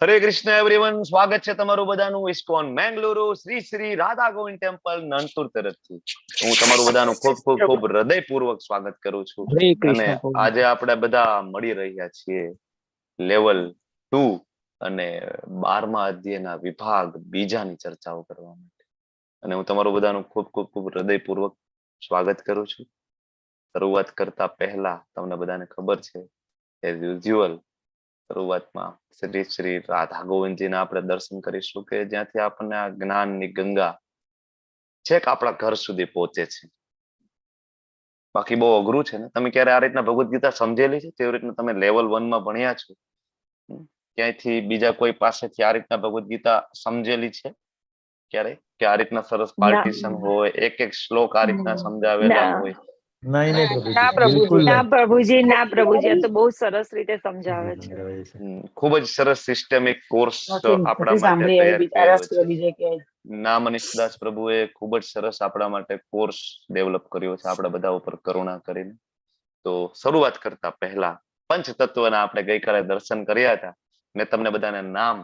હરે Krishna everyone, સ્વાગત છે તમારું બધાનું ઇસ્કોન મેંગલુરુ શ્રી શ્રી રાધા ગોવિંદ ટેમ્પલ નંતુર તરફથી. હું તમારું બધાનું ખૂબ ખૂબ ખૂબ હૃદયપૂર્વક સ્વાગત કરું છું. અને આજે આપણે બધા મળી રહ્યા છીએ લેવલ 2 અને 12મા અધ્યાયના વિભાગ બીજાની ચર્ચાઓ કરવા માટે. અને હું તમારું બધાનું ખૂબ ખૂબ ખૂબ હૃદયપૂર્વક સ્વાગત કરું છું. શરૂઆત કરતા પહેલા તમને બધાને ખબર છે એઝ યુઝ્યુઅલ શરૂઆતમાં શ્રી શ્રી રાધા ગોવિંદજીના આપણે દર્શન કરીશું કે જ્યાંથી આપણને આ જ્ઞાનની ગંગા છેક આપણા ઘર સુધી પહોંચે છે. બાકી બહુ અઘરું છે ને. તમે ક્યારે આ રીતના ભગવદ ગીતા સમજેલી છે જેવી રીતના તમે લેવલ 1 માં ભણ્યા છો? ક્યાંયથી બીજા કોઈ પાસેથી આ રીતના ભગવદ ગીતા સમજેલી છે ક્યારે? કે આ રીતના સરસ પાર્ટીશન હોય, એક એક શ્લોક આ રીતના સમજાવેલા હોય? ના પ્રભુજી, આ તો બહુ સરસ રીતે સમજાવે છે. ખૂબ જ સરસ સિસ્ટમિક કોર્સ આપણા માટે તૈયાર કર્યો છે. ના મનીષદાસ પ્રભુએ ખૂબ જ સરસ આપણા માટે કોર્સ ડેવલપ કર્યો છે આપણા બધા ઉપર કરુણા કરીને. તો શરૂઆત કરતા પહેલા પંચતત્વના આપણે ગઈકાલે દર્શન કર્યા હતા. મેં તમને બધાને નામ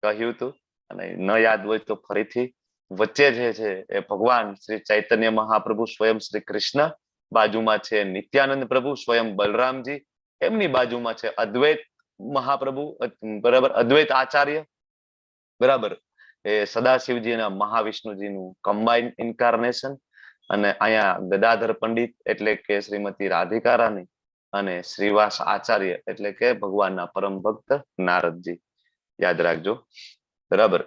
કહ્યું હતું અને ન યાદ હોય તો ફરીથી. વચ્ચે જે છે એ ભગવાન શ્રી ચૈતન્ય મહાપ્રભુ સ્વયં શ્રી કૃષ્ણ, બાજુમાં છે નિત્યાનંદ પ્રભુ સ્વયં બલરામજી, એમની બાજુમાં છે અદ્વૈત મહાપ્રભુ, બરાબર, અદ્વૈત આચાર્ય, બરાબર, એ સદાશિવજીના મહાવિષ્ણુજીનું કમ્બાઇન ઇન્કાર્નેશન. અને અહીંયા ગદાધર પંડિત એટલે કે શ્રીમતી રાધિકા રાની અને શ્રીવાસ આચાર્ય એટલે કે ભગવાનના પરમ ભક્ત નારદજી. યાદ રાખજો, બરાબર.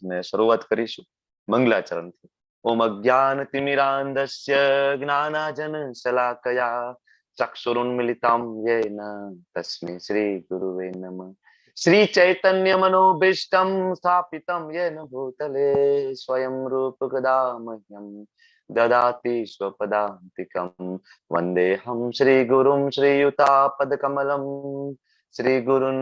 ને શરૂઆત કરીશું મંગલાચરણથી. ઓમ અજ્ઞાન તિમિરાંધસ્ય જ્ઞાનાજન શલાકયા ચક્ષુરુન્મિલિતમ યેન તસ્મૈ શ્રી ગુરુવે નમઃ. શ્રી ચૈતન્ય મનોભીષ્ટમ સ્થાપિતમ યેન ભૂતલે સ્વયં રૂપ ગદા મહ્યમ દદાતિ સ્વપદાન્તિકમ વંદેહમ શ્રી ગુરુમ શ્રીયુતાપદ કમલમ શ્રી ગુરુન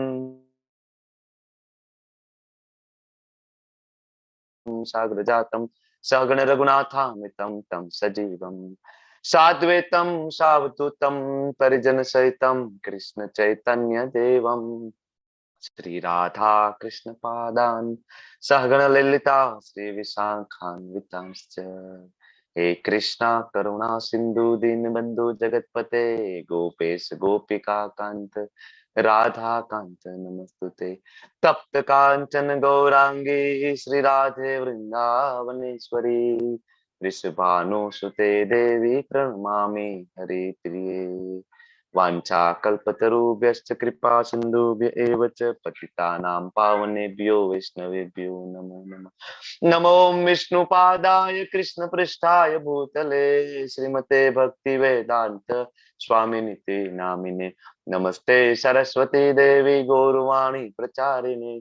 સાગ્રજાતમ સહગણ રઘુનાથામિતમ તમ સજીવમ સાદ્વૈતમ સાવધૂતમ પરિજન સહિતમ કૃષ્ણ ચૈતન્ય દેવમ શ્રી રાધા કૃષ્ણ પાદાન સહગણ લલિતા શ્રી વિશાખાન્વિતાંશ્ચ. હે કૃષ્ણ કરુણા સિંધુ દીનબંધુ જગતપતે ગોપેશ ગોપિકા કાંત રાધા કાંત નમસ્તુતે. તપ્ત કાંચન ગૌરાંગી શ્રી રાધે વૃંદાવનેશ્વરી વૃષભાનુસુતે દેવી પ્रणमामि હરિપ્રિયે. વાંછા કલ્પતરુભ્યશ્ચ કૃપા સિંધુભ્ય એવ ચ પતિતાનાં પાવનેભ્યો વૈષ્ણવેભ્યો નમો નમઃ. નમો વિષ્ણુપાદાય કૃષ્ણ પૃષ્ઠાય ભૂતલે શ્રીમતે ભક્તિ વેદાંત સ્વામિનિતિ નામિને. નમસ્તે સરસ્વતી દેવી ગૌરવાણી પ્રચારિણે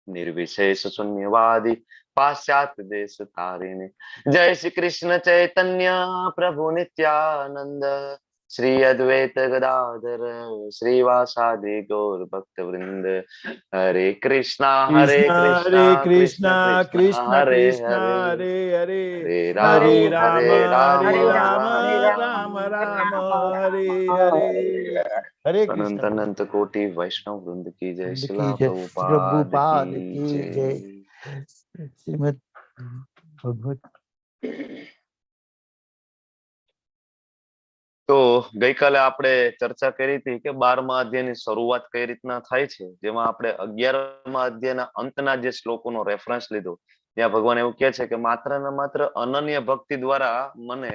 નિર્વિશેષ શૂન્યવાદી પાશ્ચાત્ય દેશ તારિણે. જય શ્રી કૃષ્ણ ચૈતન્ય પ્રભુ નિત્યાનંદ શ્રી અદ્વૈત ગદાધર શ્રીવાસાદિ ગૌર ભક્ત વૃંદ. હરે કૃષ્ણ હરે કૃષ્ણ કૃષ્ણ હરે હરે હરે રામ હરે રામ રામ રામ હરે હરે. અનંત અનંત કોટી વૈષ્ણવ વૃંદ કી જય. શિલા પ્રભુપાદ કી જય. શ્રીમદ ભગવત. તો ગઈકાલે આપણે ચર્ચા કરી હતી કે 12મા અધ્યાયની શરૂઆત કઈ રીતના થાય છે, જેમાં આપણે 11મા અધ્યાયના અંતના જે શ્લોકોનો રેફરન્સ લીધો. ત્યાં ભગવાન એવું કહે છે કે માત્ર ને માત્ર અનન્ય ભક્તિ દ્વારા મને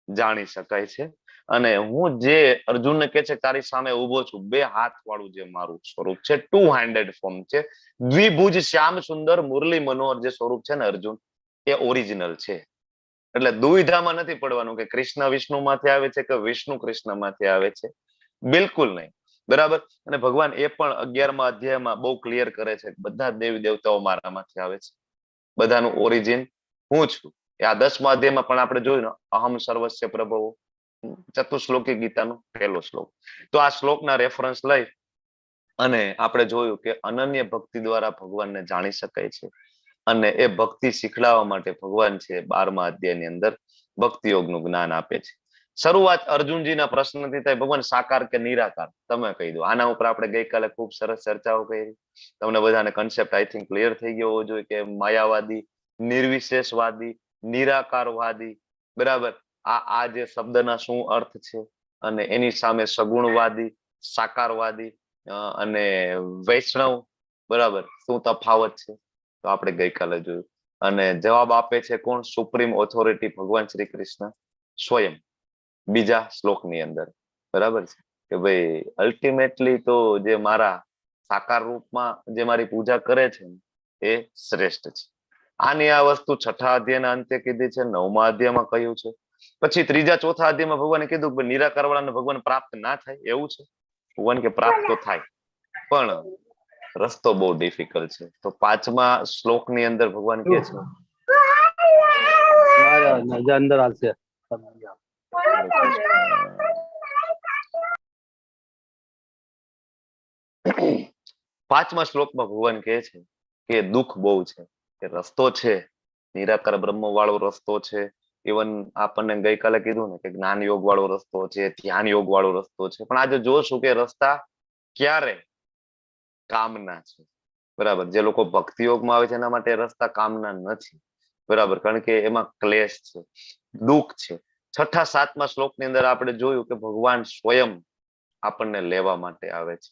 જાણી શકાય છે. અને હું જે અર્જુનને કહે છે તારી સામે ઉભો છું, 2 હાથ વાળું જે મારું સ્વરૂપ છે, 2 હેન્ડેડ ફોર્મ છે, દ્વિભુજ શ્યામ સુંદર મુરલી મનોહર જે સ્વરૂપ છે ને અર્જુન, એ ઓરિજિનલ છે. એટલે દુવિધામાં નથી પડવાનું કે કૃષ્ણ વિષ્ણુ માંથી આવે છે કે વિષ્ણુ કૃષ્ણ માંથી આવે છે. બિલકુલ નહીં, બરાબર. અને ભગવાન એ પણ 11મા અધ્યાયમાં બહુ ક્લિયર કરે છે બધા દેવી દેવતાઓ મારામાંથી આવે છે, બધાનું ઓરિજિન હું છું. આ 10મા અધ્યાયમાં પણ આપણે જોયું ને, અહમ સર્વસ્ય પ્રભવો, ચતુશ્લોકી ગીતાનો 1લો શ્લોક. તો આ શ્લોકના રેફરન્સ લઈ અને આપણે જોયું કે અનન્ય ભક્તિ દ્વારા ભગવાનને જાણી શકાય છે. અને એ ભક્તિ શીખડાવવા માટે ભગવાન છે 12મા અધ્યાયની અંદર ભક્તિ યોગનું જ્ઞાન આપે છે. શરૂઆત અર્જુનજીના પ્રશ્નથી થાય, ભગવાન સાકાર કે નિરાકાર તમે કહી દો. આના ઉપર આપણે ગઈકાલે ખૂબ સરસ ચર્ચાઓ કરી. તમને બધાને કન્સેપ્ટ આઈ થિંક ક્લિયર થઈ ગયો હોવો જોઈએ કે માયાવાદી, નિર્વિશેષવાદી, નિરાકારવાદી, બરાબર, આ જે શબ્દના શું અર્થ છે, અને એની સામે સગુણવાદી, સાકારવાદી અને વૈષ્ણવ, બરાબર, શું તફાવત છે, તો આપણે ગઈકાલે જોયું. અને જવાબ આપે છે કોણ? સુપ્રીમ ઓથોરિટી ભગવાન શ્રી કૃષ્ણ સ્વયં, બીજા શ્લોકની અંદર, બરાબર છે, કે ભાઈ અલ્ટિમેટલી તો જે મારા સાકાર રૂપમાં જે મારી પૂજા કરે છે એ શ્રેષ્ઠ છે. આની આ વસ્તુ છઠ્ઠા અધ્યાયના અંતે કીધી છે, 9મા અધ્યાયમાં કહ્યું છે. પછી ત્રીજા ચોથા અધ્યાયમાં ભગવાને કીધું કે નિરાકાર વાળાને ભગવાન પ્રાપ્ત ના થાય, એવું છે? ભગવાન કે પ્રાપ્ત તો થાય, પણ રસ્તો બહુ ડિફિકલ્ટ છે. તો 5મા શ્લોકની અંદર ભગવાન કહે છે અંદર આવશે. 5મા શ્લોકમાં ભગવાન કહે છે કે દુઃખ બહુ છે, કે રસ્તો છે, નિરાકાર બ્રહ્મ વાળો રસ્તો છે. ઇવન આપણને ગઈકાલે કીધું ને કે જ્ઞાન યોગ વાળો રસ્તો છે, ધ્યાન યોગ વાળો રસ્તો છે. પણ આજે જોશું કે રસ્તા ક્યારે કામના છે, બરાબર. જે લોકો ભક્તિ યોગમાં આવે છે એના માટે રસ્તા કામના નથી, બરાબર, કારણ કે એમાં ક્લેશ છે, દુઃખ છે. છઠ્ઠા 7મા શ્લોકની અંદર આપણે જોયું કે ભગવાન સ્વયં આપણને લેવા માટે આવે છે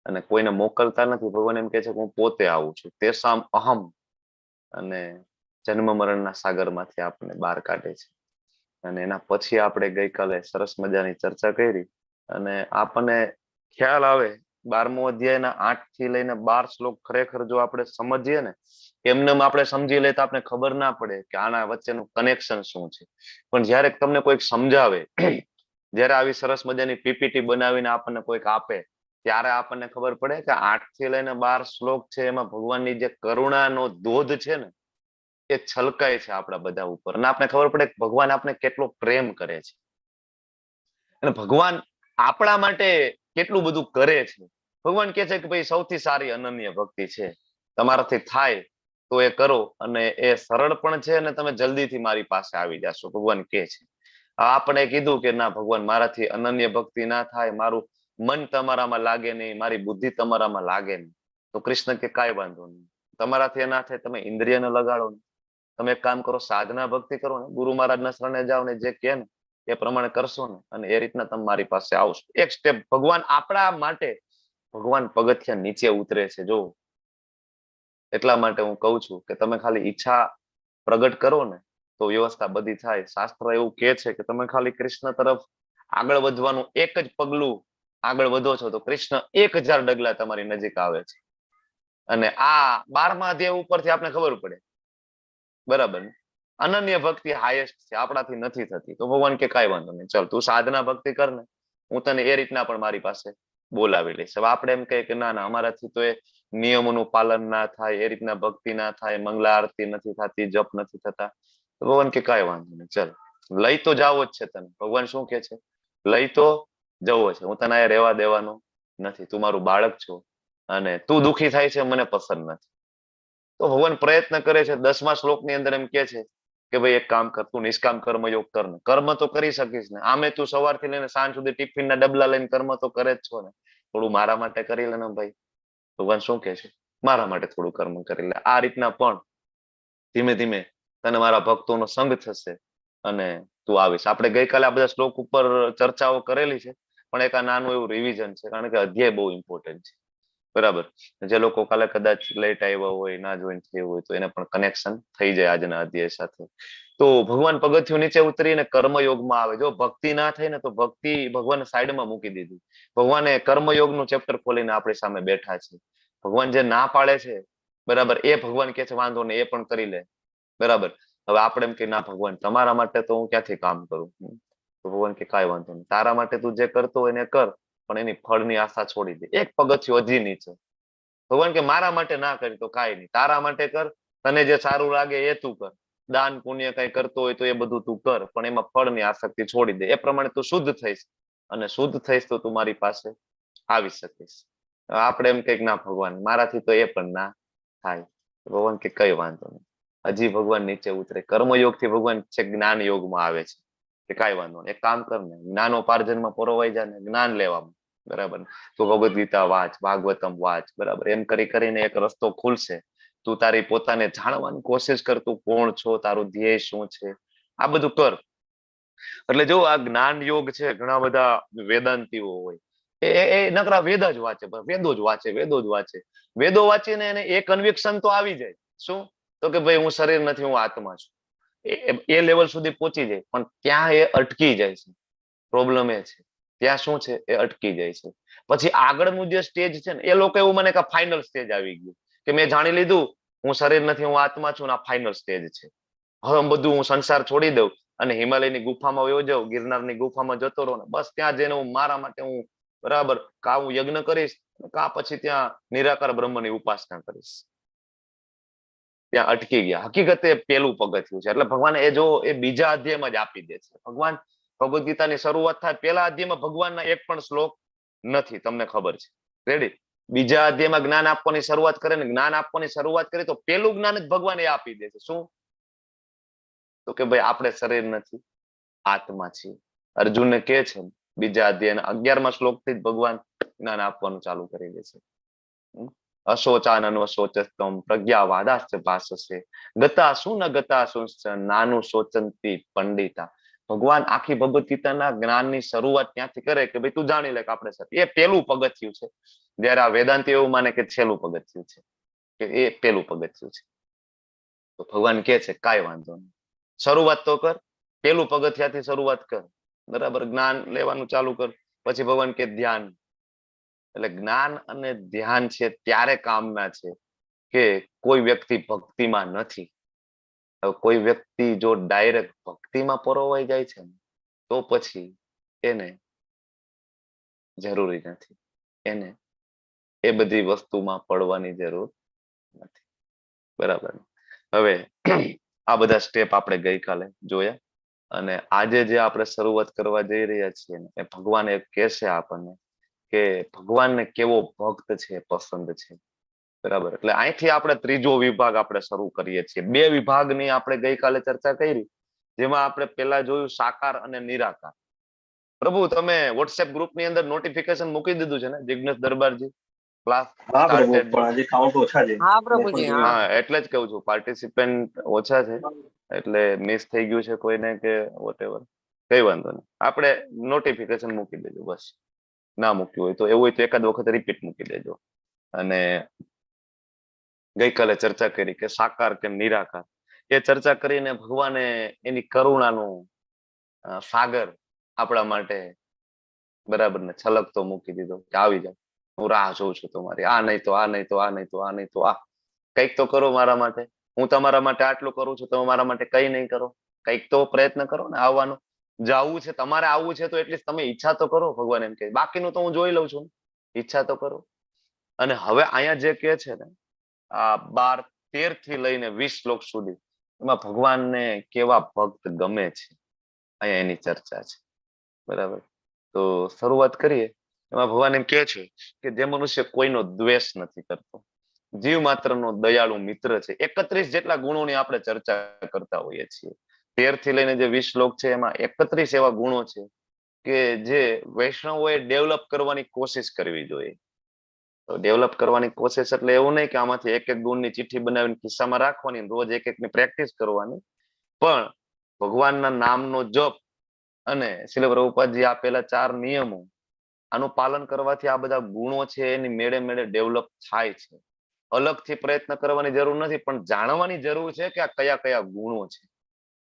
અને કોઈને મોકલતા નથી. ભગવાન એમ કે છે કે હું પોતે આવું છું. તેસામ અહમ, અને જન્મ મરણના સાગરમાંથી આપણને બહાર કાઢે છે. અને એના પછી આપણે ગઈકાલે સરસ મજાની ચર્ચા કરી અને આપણને ખ્યાલ આવે 12મો અધ્યાયના 8 થી લઈને 12 શ્લોક ખરેખર જો આપણે સમજીએ ને, એમને આપણે સમજી લે તો આપણે ખબર ના પડે કે આના વચ્ચેનું કનેક્શન શું છે. પણ જયારે તમને કોઈક સમજાવે, જયારે આવી સરસ મજાની પીપીટી બનાવીને આપણને કોઈક આપે, ત્યારે આપણને ખબર પડે કે 8 થી લઈને 12 શ્લોક છે એમાં ભગવાનની જે કરુણાનો ધોધ છે ને એ છલકાય છે આપણા બધા ઉપર. અને આપણે ખબર પડે કે ભગવાન આપણે કેટલો પ્રેમ કરે છે અને ભગવાન આપણા માટે કેટલું બધું કરે છે. ભગવાન કહે છે કે ભાઈ સૌથી સારી અનન્ય ભક્તિ છે, તમારાથી થાય તો એ કરો, અને એ સરળ પણ છે અને તમે જલ્દીથી મારી પાસે આવી જશો, ભગવાન કહે છે. આપણે કીધું કે ના ભગવાન મારાથી અનન્ય ભક્તિ ના થાય, મારું મન તમારામાં લાગે નહીં, મારી બુદ્ધિ તમારામાં લાગે નહીં. તો કૃષ્ણ કે કાંઈ વાંધો નહીં, તમારાથી ના થાય તમે ઇન્દ્રિયને લગાડો ને, તમે એક કામ કરો, સાધના ભક્તિ કરો ને, ગુરુ મહારાજના શરણે જાઓ ને, જે કહે ને એ પ્રમાણે કરશો ને, અને એ રીતના તમે મારી પાસે આવશો. એક સ્ટેપ ભગવાન આપણા માટે, ભગવાન પગથિયા નીચે ઉતરે છે જો. એટલા માટે હું કહું છું કે તમે ખાલી ઈચ્છા પ્રગટ કરો ને તો વ્યવસ્થા બધી થાય. શાસ્ત્ર એવું કહે છે કે તમે ખાલી કૃષ્ણ તરફ આગળ વધવાનું એક જ પગલું આગળ વધો છો તો કૃષ્ણ 1000 ડગલા તમારી નજીક આવે છે. અને આ 12મા અધ્યાય ઉપરથી આપણે ખબર પડે, બરાબર, અનન્ય ભક્તિ હાઈએસ્ટ છે, આપણાથી નથી થતી. તો ભગવાન કે કાંઈ વાંધો નહીં, ચાલ તું સાધના ભક્તિ કર ને, હું તને એ રીતના પણ મારી પાસે બોલાવી લઈશ. હવે આપણે એમ કહીએ કે ના ના અમારાથી તો એ નિયમોનું પાલન ના થાય, એ રીતના ભક્તિ ના થાય, મંગલા આરતી નથી થતી, જપ નથી થતા. તો ભગવાન કે કાંઈ વાંધો નહીં, ચાલ લઈ તો જાવો જ છે તને. ભગવાન શું કે છે? લઈ તો જવો છે, હું તને રહેવા દેવાનો નથી, તું મારું બાળક છો અને તું દુઃખી થાય છે મને પસંદ નથી. તો ભગવાન પ્રયત્ન કરે છે. 10મા શ્લોકની અંદર એમ કે છે કે ભાઈ એક કામ કર, તું નિષ્કામ કર્મ યોગ કર ને, કર્મ તો કરી શકીશ ને, આમે તું સવારથી લઈને સાંજ સુધી ટિફિનના ડબલા લઈને કર્મ તો કરે જ છો ને, થોડું મારા માટે કરી લે ને ભાઈ. ભગવાન શું કે છે? મારા માટે થોડું કર્મ કરી લે. આ રીતના પણ ધીમે ધીમે તને મારા ભક્તોનો સંગ થશે અને તું આવીશ. આપણે ગઈકાલે આ બધા શ્લોક ઉપર ચર્ચાઓ કરેલી છે, પણ એક આ નાનું એવું રિવિઝન છે, કારણ કે અધ્યાય બહુ ઇમ્પોર્ટન્ટ છે, બરાબર. જે લોકો કાલે કદાચ લેટ આવ્યા હોય, ના જોઈન થયું હોય, તો એને પણ કનેક્શન થઈ જાય આજના અધ્યાય સાથે. તો ભગવાન પગથિયું નીચે ઉતરીને કર્મયોગમાં આવે. જો ભક્તિ ના થઈ ને તો ભક્તિ ભગવાન સાઈડમાં મૂકી દીધી. ભગવાને કર્મયોગનું ચેપ્ટર ખોલીને આપણી સામે બેઠા છે. ભગવાન જે ના પાડે છે, બરાબર, એ ભગવાન કે છે વાંધો નહીં, એ પણ કરી લે, બરાબર. હવે આપણે એમ કે ના ભગવાન તમારા માટે તો હું ક્યાંથી કામ કરું? તો ભગવાન કે કાંઈ વાંધો નહીં, તારા માટે તું જે કરતો હોય એને કર, પણ એની ફળની આશા છોડી દે. એક પગથિયું હજી નીચે. ભગવાન કે મારા માટે ના કરી તો કાંઈ નહીં, તારા માટે કર, તને જે સારું લાગે એ તું કર, દાન પુણ્ય કઈ કરતો હોય તો એ બધું તું કર, પણ એમાં ફળની આસક્તિ છોડી દે. એ પ્રમાણે તું શુદ્ધ થઈશ, અને શુદ્ધ થઈશ તો તું મારી પાસે આવી શકીશ. આપણે એમ કઈક ના ભગવાન મારાથી તો એ પણ ના થાય. ભગવાન કે કઈ વાંધો નહીં, હજી ભગવાન નીચે ઉતરે. કર્મયોગ થી ભગવાન છે જ્ઞાન યોગમાં આવે છે. કે કાંઈ વાંધો નહીં, એક કામ કર ને, જ્ઞાનોપાર્જનમાં પરોવાઈ જા ને જ્ઞાન લેવામાં, બરાબર, તું ભગવદ ગીતા વાંચ, ભાગવતમ વાંચ, બરાબર, એમ કરી કરીને એક રસ્તો ખુલશે. તું તારી પોતાને જાણવાની કોશિશ કર, તું કોણ છો, તારું ધ્યેય શું છે, આ બધું કર. એટલે જો આ જ્ઞાન યોગ છે, ઘણા બધા વેદાંતિઓ હોય એ નકરા વેદ જ વાંચે, વેદો જ વાંચે, વેદો જ વાંચે. વેદો વાંચીને એને એ કન્વિક્શન તો આવી જાય, શું? તો કે ભાઈ હું શરીર નથી, હું આત્મા છું. એ લેવલ સુધી પહોંચી જાય, પણ ત્યાં એ અટકી જાય છે. પ્રોબ્લેમ એ છે, ત્યાં શું છે, એ અટકી જાય છે. પછી આગળનું જે સ્ટેજ છે ને, એ લોકો એવું મને કે ફાઇનલ સ્ટેજ આવી ગયું, કે મેં જાણી લીધું હું શરીર નથી, હું આત્મા છું, આ ફાઇનલ સ્ટેજ છે. હવે બધું હું સંસાર છોડી દઉં અને હિમાલયની ગુફામાં વયો જાઉં, ગિરનારની ગુફામાં જતો રહું ને બસ ત્યાં જઈને હું મારા માટે હું, બરાબર, કા હું યજ્ઞ કરીશ, કા પછી ત્યાં નિરાકાર બ્રહ્મની ઉપાસના કરીશ. ત્યાં અટકી ગયા. હકીકતે પેલું પગથિયું છે. એટલે ભગવાન એ જો એ બીજા અધ્યાયમાં જ આપી દે છે. ભગવાન ભગવદ ગીતાની શરૂઆત થાય પેલા અધ્યાયમાં ભગવાનના એક પણ શ્લોક નથી, તમને ખબર છે. રેડી? બીજા અધ્યાયમાં જ્ઞાન આપવાની શરૂઆત કરે ને જ્ઞાન આપવાની શરૂઆત કરી તો પેલું જ્ઞાન જ ભગવાન એ આપી દે છે. શું? તો કે ભાઈ આપણે શરીર નથી, આત્મા છીએ. અર્જુનને કે છે બીજા અધ્યાયના 11મા શ્લોકથી જ ભગવાન જ્ઞાન આપવાનું ચાલુ કરી દે છે. અશોચાનન શોચસ્તમ પ્રજ્ઞાવાદાશ્ચ ભાષસે ગતાસુ ન ગતાસુ નાનું શોચંતી પંડિતા. ભગવાન આખી ભગવદ ગીતાના જ્ઞાનની શરૂઆત ત્યાંથી કરે કે ભાઈ તું જાણી લે કે આપણે એ પેલું પગથિયું છે. જયારે આ વેદાંતિ એવું માને કે છેલ્લું પગથિયું છે, કે એ પેલું પગથિયું છે. તો ભગવાન કે છે કાંઈ વાંધો નહીં, શરૂઆત તો કર, પેલું પગથિયાથી શરૂઆત કર, બરાબર, જ્ઞાન લેવાનું ચાલુ કર. પછી ભગવાન કે ધ્યાન. એટલે જ્ઞાન અને ધ્યાન છે ત્યારે કામના છે કે કોઈ વ્યક્તિ ભક્તિમાં નથી. કોઈ વ્યક્તિ જો ડાયરેક્ટ ભક્તિમાં પરોવાઈ જાય છે તો પછી એને જરૂરી નથી, એને એ બધી વસ્તુમાં પડવાની જરૂર નથી. બરાબર. હવે આ બધા સ્ટેપ આપણે ગઈકાલે જોયા અને આજે જે આપણે શરૂઆત કરવા જઈ રહ્યા છીએ એ ભગવાન એક કહે છે આપણને કે ભગવાનને કેવો ભક્ત છે પસંદ છે. બરાબર. એટલે અહીંથી આપણે ત્રીજો વિભાગ આપણે શરૂ કરીએ છીએ. બે વિભાગની આપણે ગઈકાલે ચર્ચા કરી, જેમાં આપણે પેલા જોયું સાકાર અને નિરાકાર. પ્રભુ તમે વોટ્સએપ ગ્રુપની અંદર નોટિફિકેશન મૂકી દીધું છે ને જિગ્નેશ દરબારજી? ક્લાસ એટલે જ કહું છું પાર્ટિસિપન્ટ ઓછા છે એટલે મિસ થઈ ગયું છે કોઈને કે વોટેવર, કઈ વાંધો નહીં, આપણે નોટિફિકેશન મૂકી દેજો બસ. ના મૂક્યું હોય તો એવું હોય તો એકાદ વખત રિપીટ મૂકી દેજો. અને ગઈકાલે ચર્ચા કરી કે સાકાર કે નિરાકાર, એ ચર્ચા કરીને ભગવાને એની કરુણાનું સાગર આપણા માટે, બરાબર ને, છલકતો મૂકી દીધો કે આવી જાવ, હું રાહ જોઉં છું તમારી, આ નહીં તો આ નહીં તો આ નહીં તો આ નહીં તો આ, કંઈક તો કરો મારા માટે, હું તમારા માટે આટલું કરું છું, તમે મારા માટે કઈ નહીં કરો, કંઈક તો પ્રયત્ન કરો ને આવવાનું. જવું છે તમારે, આવવું છે તો એટલીસ્ટ તમે ઈચ્છા તો કરો. ભગવાન એમ કે બાકીનું તો હું જોઈ લઉં છું, ઈચ્છા તો કરો. અને હવે અહીંયા જે કે છે ને આ 12-13 થી લઈને 20 શ્લોક સુધી એમાં ભગવાનને કેવા ભક્ત ગમે છે અહીંયા એની ચર્ચા છે. બરાબર. તો શરૂઆત કરીએ. એમાં ભગવાન એમ કે છે કે જે મનુષ્ય કોઈનો દ્વેષ નથી કરતો, જીવ માત્રનો દયાળુ મિત્ર છે. 31 જેટલા ગુણોની આપણે ચર્ચા કરતા હોઈએ છીએ. 13 થી લઈને જે 20 શ્લોક છે એમાં 31 એવા ગુણો છે કે જે વૈષ્ણવોએ ડેવલપ કરવાની કોશિશ કરવી જોઈએ. ડેવલપ કરવાની કોશિશ એટલે એવું નહીં કે આમાંથી એક એક ગુણની ચિઠ્ઠી બનાવીને ખિસ્સામાં રાખવાની, રોજ એક એકની પ્રેક્ટિસ કરવાની, પણ ભગવાનના નામનો જપ અને શ્રીલ પ્રભુપાદજી આપેલા 4 નિયમો, આનું પાલન કરવાથી આ બધા ગુણો છે એની મેળે મેળે ડેવલપ થાય છે. અલગથી પ્રયત્ન કરવાની જરૂર નથી, પણ જાણવાની જરૂર છે કે આ કયા કયા ગુણો છે,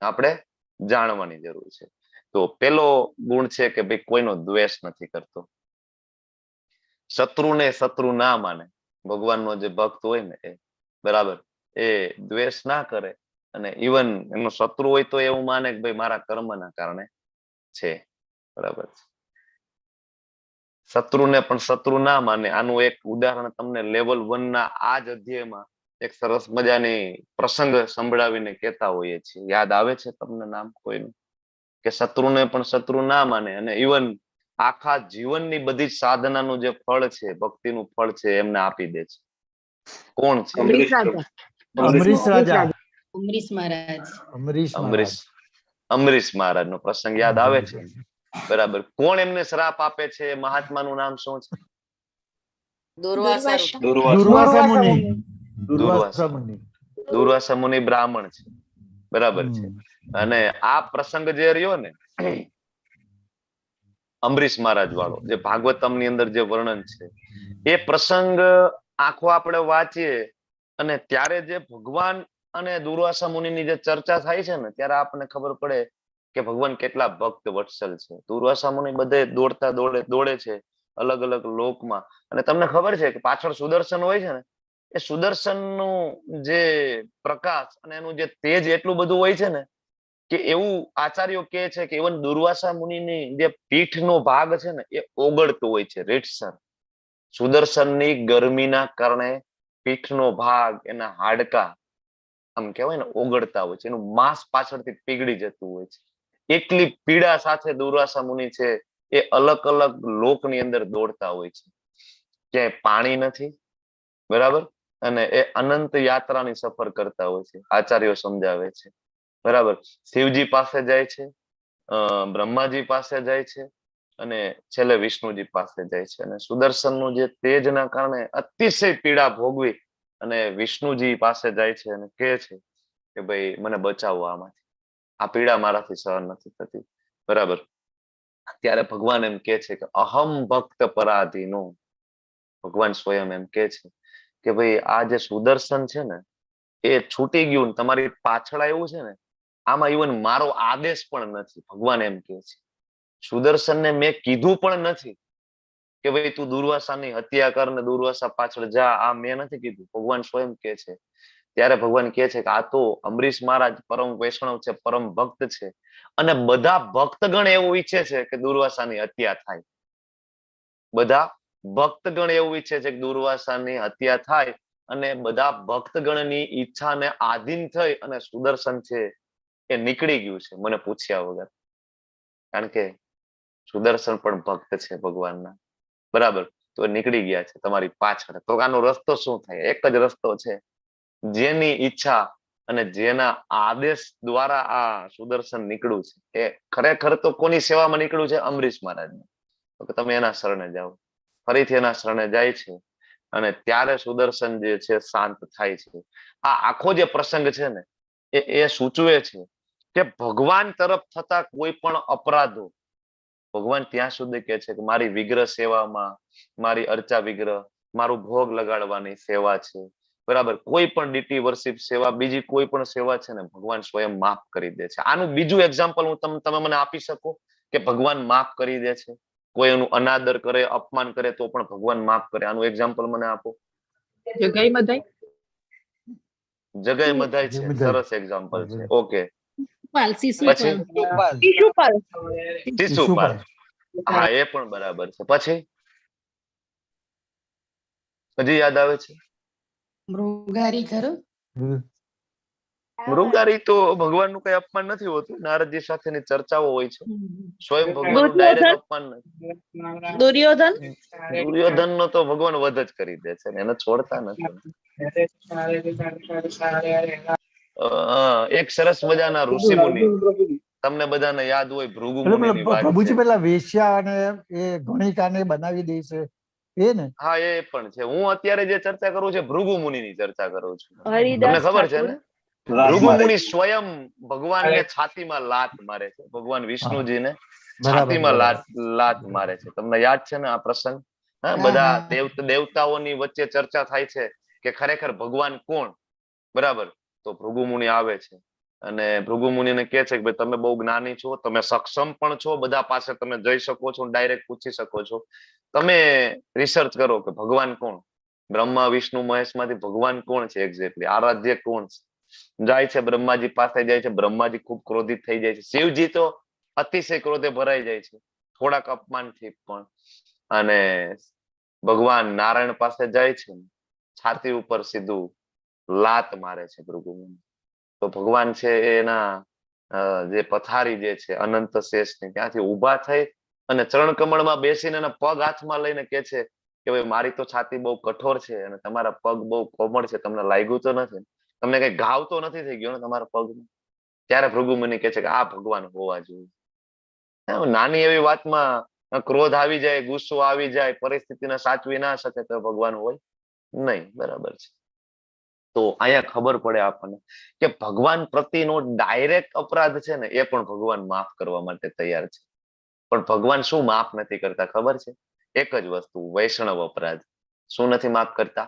આપણે જાણવાની જરૂર છે. તો પેલો ગુણ છે કે ભાઈ કોઈનો દ્વેષ નથી કરતો. શત્રુને શત્રુ ના માને. ભગવાનનો જે ભક્ત હોય ને એ, બરાબર, એ દ્વેષ ના કરે અને ઇવન એનો શત્રુ હોય તો એવું માને કે ભાઈ મારા કર્મના કારણે છે. બરાબર છે. શત્રુને પણ શત્રુ ના માને. આનું એક ઉદાહરણ તમને લેવલ 1 ના આ જ અધ્યાયમાં એક સરસ મજાની પ્રસંગ સંભળાવીને કહેતા હોઈએ છીએ. યાદ આવે છે તમને નામ કોઈનું? કે શત્રુને પણ શત્રુ ના માને અને ઇવન આખા જીવનની બધી સાધનાનું જે ફળ છે, ભક્તિનું ફળ છે, એમને આપી દે છે. કોણ છે? અમરીશ રાજા. અમરીશ. અમરીશ મહારાજ નો પ્રસંગ યાદ આવે છે, બરાબર. કોણ એમને શ્રાપ આપે છે? મહાત્માનું નામ શું છે? દુર્વાસા મુનિ. દુર્વાસા મુનિ. દુર્વાસા મુનિ બ્રાહ્મણ છે, બરાબર છે. અને આ પ્રસંગ જે રહ્યો ને અમરીશ મહારાજ વાળો, જે ભાગવતમ ની અંદર જે વર્ણન છે, એ પ્રસંગ આખો આપણે વાંચીએ અને ત્યારે જે ભગવાન અને દુર્વાસા મુનિની જે ચર્ચા થાય છે ને, ત્યારે આપણને ખબર પડે કે ભગવાન કેટલા ભક્ત વત્સલ છે. દુર્વાસા મુનિ બધે દોડતા દોડે છે અલગ અલગ લોકમાં. અને તમને ખબર છે કે પાછળ સુદર્શન હોય છે ને, એ સુદર્શન નું જે પ્રકાશ અને એનું જે તેજ એટલું બધું હોય છે ને, કે એવું આચાર્યો કહે છે કે ઇવન દુર્વાસા મુનિની જે પીઠનો ભાગ છે ને, એ ઓગળતો હોય છે રીતસર. સુદર્શનની ગરમીના કારણે પીઠનો ભાગ, એના હાડકા આમ કહેવાય ને ઓગળતા હોય છે, એનું માંસ પાછળથી પીગળી જતું હોય છે. એટલી પીડા સાથે દુર્વાસા મુનિ છે એ અલગ અલગ લોકની અંદર દોડતા હોય છે. ક્યાંય પાણી નથી, બરાબર, અને એ અનંત યાત્રાની સફર કરતા હોય છે, આચાર્યો સમજાવે છે, બરાબર. શિવજી પાસે જાય છે, બ્રહ્માજી પાસે જાય છે, અને છેલ્લે વિષ્ણુજી પાસે જાય છે. અને સુદર્શનનું જે તેજના કારણે અતિશય પીડા ભોગવી અને વિષ્ણુજી પાસે જાય છે અને કહે છે કે ભાઈ મને બચાવો આમાંથી, આ પીડા મારાથી સહન નથી થતી, બરાબર. ત્યારે ભગવાન એમ કે છે કે અહમ ભક્ત પરાધીનો. ભગવાન સ્વયં એમ કે છે કે ભાઈ આ જે સુદર્શન છે ને, એ છૂટી ગયું, તમારી પાછળ આવ્યું છે ને, આમાં ઇવન મારો આદેશ પણ નથી. ભગવાન એમ કે છે સુદર્શનને મેં કીધું પણ નથી કે ભાઈ તું દુર્વાસાની હત્યા કર ને દુર્વાસા પાછળ જા, આ મેં નથી કીધું. ભગવાન સ્વયં કે છે. ત્યારે ભગવાન કે છે કે આ તો અમરીશ મહારાજ પરમ વૈષ્ણવ છે, પરમ ભક્ત છે, અને બધા ભક્તગણ એવું ઈચ્છે છે કે દુર્વાસાની હત્યા થાય. બધા ભક્તગણ એવું ઈચ્છે છે કે દુર્વાસાની હત્યા થાય, અને બધા ભક્તગણની ઈચ્છાને આધીન થઈ અને સુદર્શન છે એ નીકળી ગયું છે મને પૂછ્યા વગર. કારણ કે સુદર્શન પણ ભક્ત છે ભગવાનના, બરાબર. તો નીકળી ગયા છે તમારી પાછળ. તો આનો રસ્તો શું થાય? એક જ રસ્તો છે. જેની ઈચ્છા અને જેના આદેશ દ્વારા આ સુદર્શન નીકળ્યું છે, એ ખરેખર તો કોની સેવામાં નીકળ્યું છે? અમરીશ મહારાજને. તો કે તમે એના શરણે જાઓ. ફરીથી એના શરણે જાય છે અને ત્યારે સુદર્શન જે છે શાંત થાય છે. આ આખો જે પ્રસંગ છે ને, એ સૂચવે છે કે ભગવાન તરફ થતા કોઈ પણ અપરાધો ભગવાન ત્યાં સુધી કે છે કે મારી વિગ્રહ સેવામાં, મારી અર્ચા વિગ્રહ, મારું ભોગ લગાડવાની સેવા છે, બરાબર. કોઈ પણ ડીટી વર્શિપ સેવા, બીજી કોઈ પણ સેવા છે ને, ભગવાન સ્વયં માફ કરી દે છે. આનું બીજું એક્ઝામ્પલ હું તમે મને આપી શકો કે ભગવાન માફ કરી દે છે? કોઈ એનું અનાદર કરે, અપમાન કરે તો પણ ભગવાન માફ કરે. આનું એક્ઝામ્પલ મને આપો. જગય મધાય છે, સરસ એક્ઝામ્પલ છે. ઓકે, પછી શિશુપાલ, હા એ પણ બરાબર છે. પછી હજી યાદ આવે છે? મૃગારી તો ભગવાનનું કઈ અપમાન નથી હોતું. નારદજી સાથેની ચર્ચાઓ હોય છે. સ્વયં ભગવાનનું ડાયરેક્ટ અપમાન નથી. દુર્યોધન નો તો ભગવાન વધ જ કરી દે છે, એને છોડતા નથી. એક સરસ મજાના ઋષિ મુનિ, તમને બધાને યાદ હોય, ભૃગુ મુનિની વાત છે. પ્રભુજી પેલા વેશ્યા અને એ ગણિકાને બનાવી દે છે એ ને? હા, એ પણ છે. હું અત્યારે જે ચર્ચા કરું છું ભૃગુ મુનિની ચર્ચા કરું છું. તમને હરિદાસ ખબર છે ઠાકુર. ને? ભૃગુ મુનિ સ્વયં ભગવાનને છાતીમાં લાત મારે છે. ભગવાન વિષ્ણુજીને છાતીમાં લાત મારે છે. તમને યાદ છે ને આ પ્રસંગ? હા, બધા દેવતાઓની વચ્ચે ચર્ચા થાય છે કે ખરેખર ભગવાન કોણ, બરાબર. તો ભૃગુ મુનિ આવે છે અને ભૃગુ મુનિને કહે છે કે ભાઈ તમે બહુ જ્ઞાની છો, તમે સક્ષમ પણ છો, બધા પાસે તમે જઈ શકો છો, ડાયરેક્ટ પૂછી શકો છો. તમે રિસર્ચ કરો કે ભગવાન કોણ, બ્રહ્મા વિષ્ણુ મહેશ માંથી ભગવાન કોણ છે એક્ઝેક્ટલી, આરાધ્ય કોણ છે. જાય છે બ્રહ્માજી પાસે, જાય છે. બ્રહ્માજી ખૂબ ક્રોધિત થઈ જાય છે. શિવજી તો અતિશય ક્રોધે ભરાઈ જાય છે, થોડાક અપમાનથી પણ. અને ભગવાન નારાયણ પાસે જાય છે, છાતી ઉપર સીધું લાત મારે છે ભૃગુ મુનિ. તો ભગવાન છે એના જે પથારી જે છે અનંત શેષ ની, ત્યાંથી ઉભા થઈ અને ચરણ કમળમાં બેસીને એના પગ હાથમાં લઈને કે છે કે ભાઈ મારી તો છાતી બહુ કઠોર છે અને તમારા પગ બહુ કોમળ છે, તમને લાગ્યું તો નથી, તમને કઈ ઘાવ તો નથી થઈ ગયો ને તમારા પગમાં? ત્યારે ભૃગુ મુનિ કહે છે કે આ ભગવાન હોવા જોઈએ. નાની એવી વાતમાં ક્રોધ આવી જાય, ગુસ્સો આવી જાય, પરિસ્થિતિને સાચવી ના શકે તો ભગવાન હોય નહીં. બરાબર છે. તો અહીંયા ખબર પડે આપણને કે ભગવાન પ્રત્યેનો ડાયરેક્ટ અપરાધ છે ને એ પણ ભગવાન માફ કરવા માટે તૈયાર છે. પણ ભગવાન શું માફ નથી કરતા ખબર છે? એક જ વસ્તુ, વૈષ્ણવ અપરાધ. શું નથી માફ કરતા?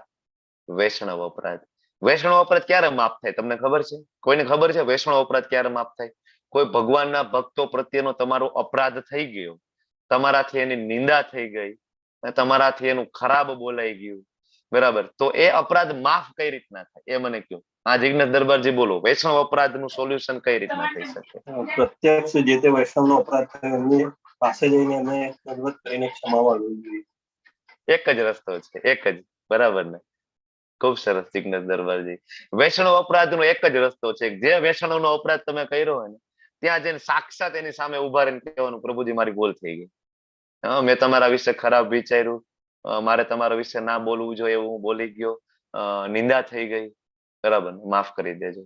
વૈષ્ણવ અપરાધ. વૈષ્ણવ અપરાધ ક્યારે માફ થાય તમને ખબર છે? કોઈને ખબર છે વૈષ્ણવ અપરાધ ક્યારે માફ થાય? કોઈ ભગવાનના ભક્તો પ્રત્યેનો તમારો અપરાધ થઈ ગયો, તમારાથી એની નિંદા થઈ ગઈ, તમારાથી એનું ખરાબ બોલાઈ ગયું, બરાબર, તો એ અપરાધ માફ કઈ રીતના થાય એ મને કહો. આ જિજ્ઞેશ દરબારજી બોલો, વૈષ્ણવ અપરાધનું સોલ્યુશન કઈ રીતના થઈ શકે? પ્રત્યક્ષ જે તે વૈષ્ણવનો અપરાધ થયો એમની પાસે જઈને એમને દંડવત કરીને ક્ષમા માંગવી જોઈએ. એક જ રસ્તો છે, એક જ. બરાબર ને? ખૂબ સરસ જિજ્ઞેશ દરબારજી. વૈષ્ણવ અપરાધનો એક જ રસ્તો છે. જે વૈષ્ણવનો અપરાધ તમે કર્યો હોય ને ત્યાં જઈને સાક્ષાત એની સામે ઉભા રહીને કહેવાનું, પ્રભુજી મારી ભૂલ થઈ ગઈ, મેં તમારા વિશે ખરાબ વિચાર્યું, મારે તમારા વિશે ના બોલવું જોઈએ એવું હું બોલી ગયો, નિંદા થઈ ગઈ, બરાબર, માફ કરી દેજો.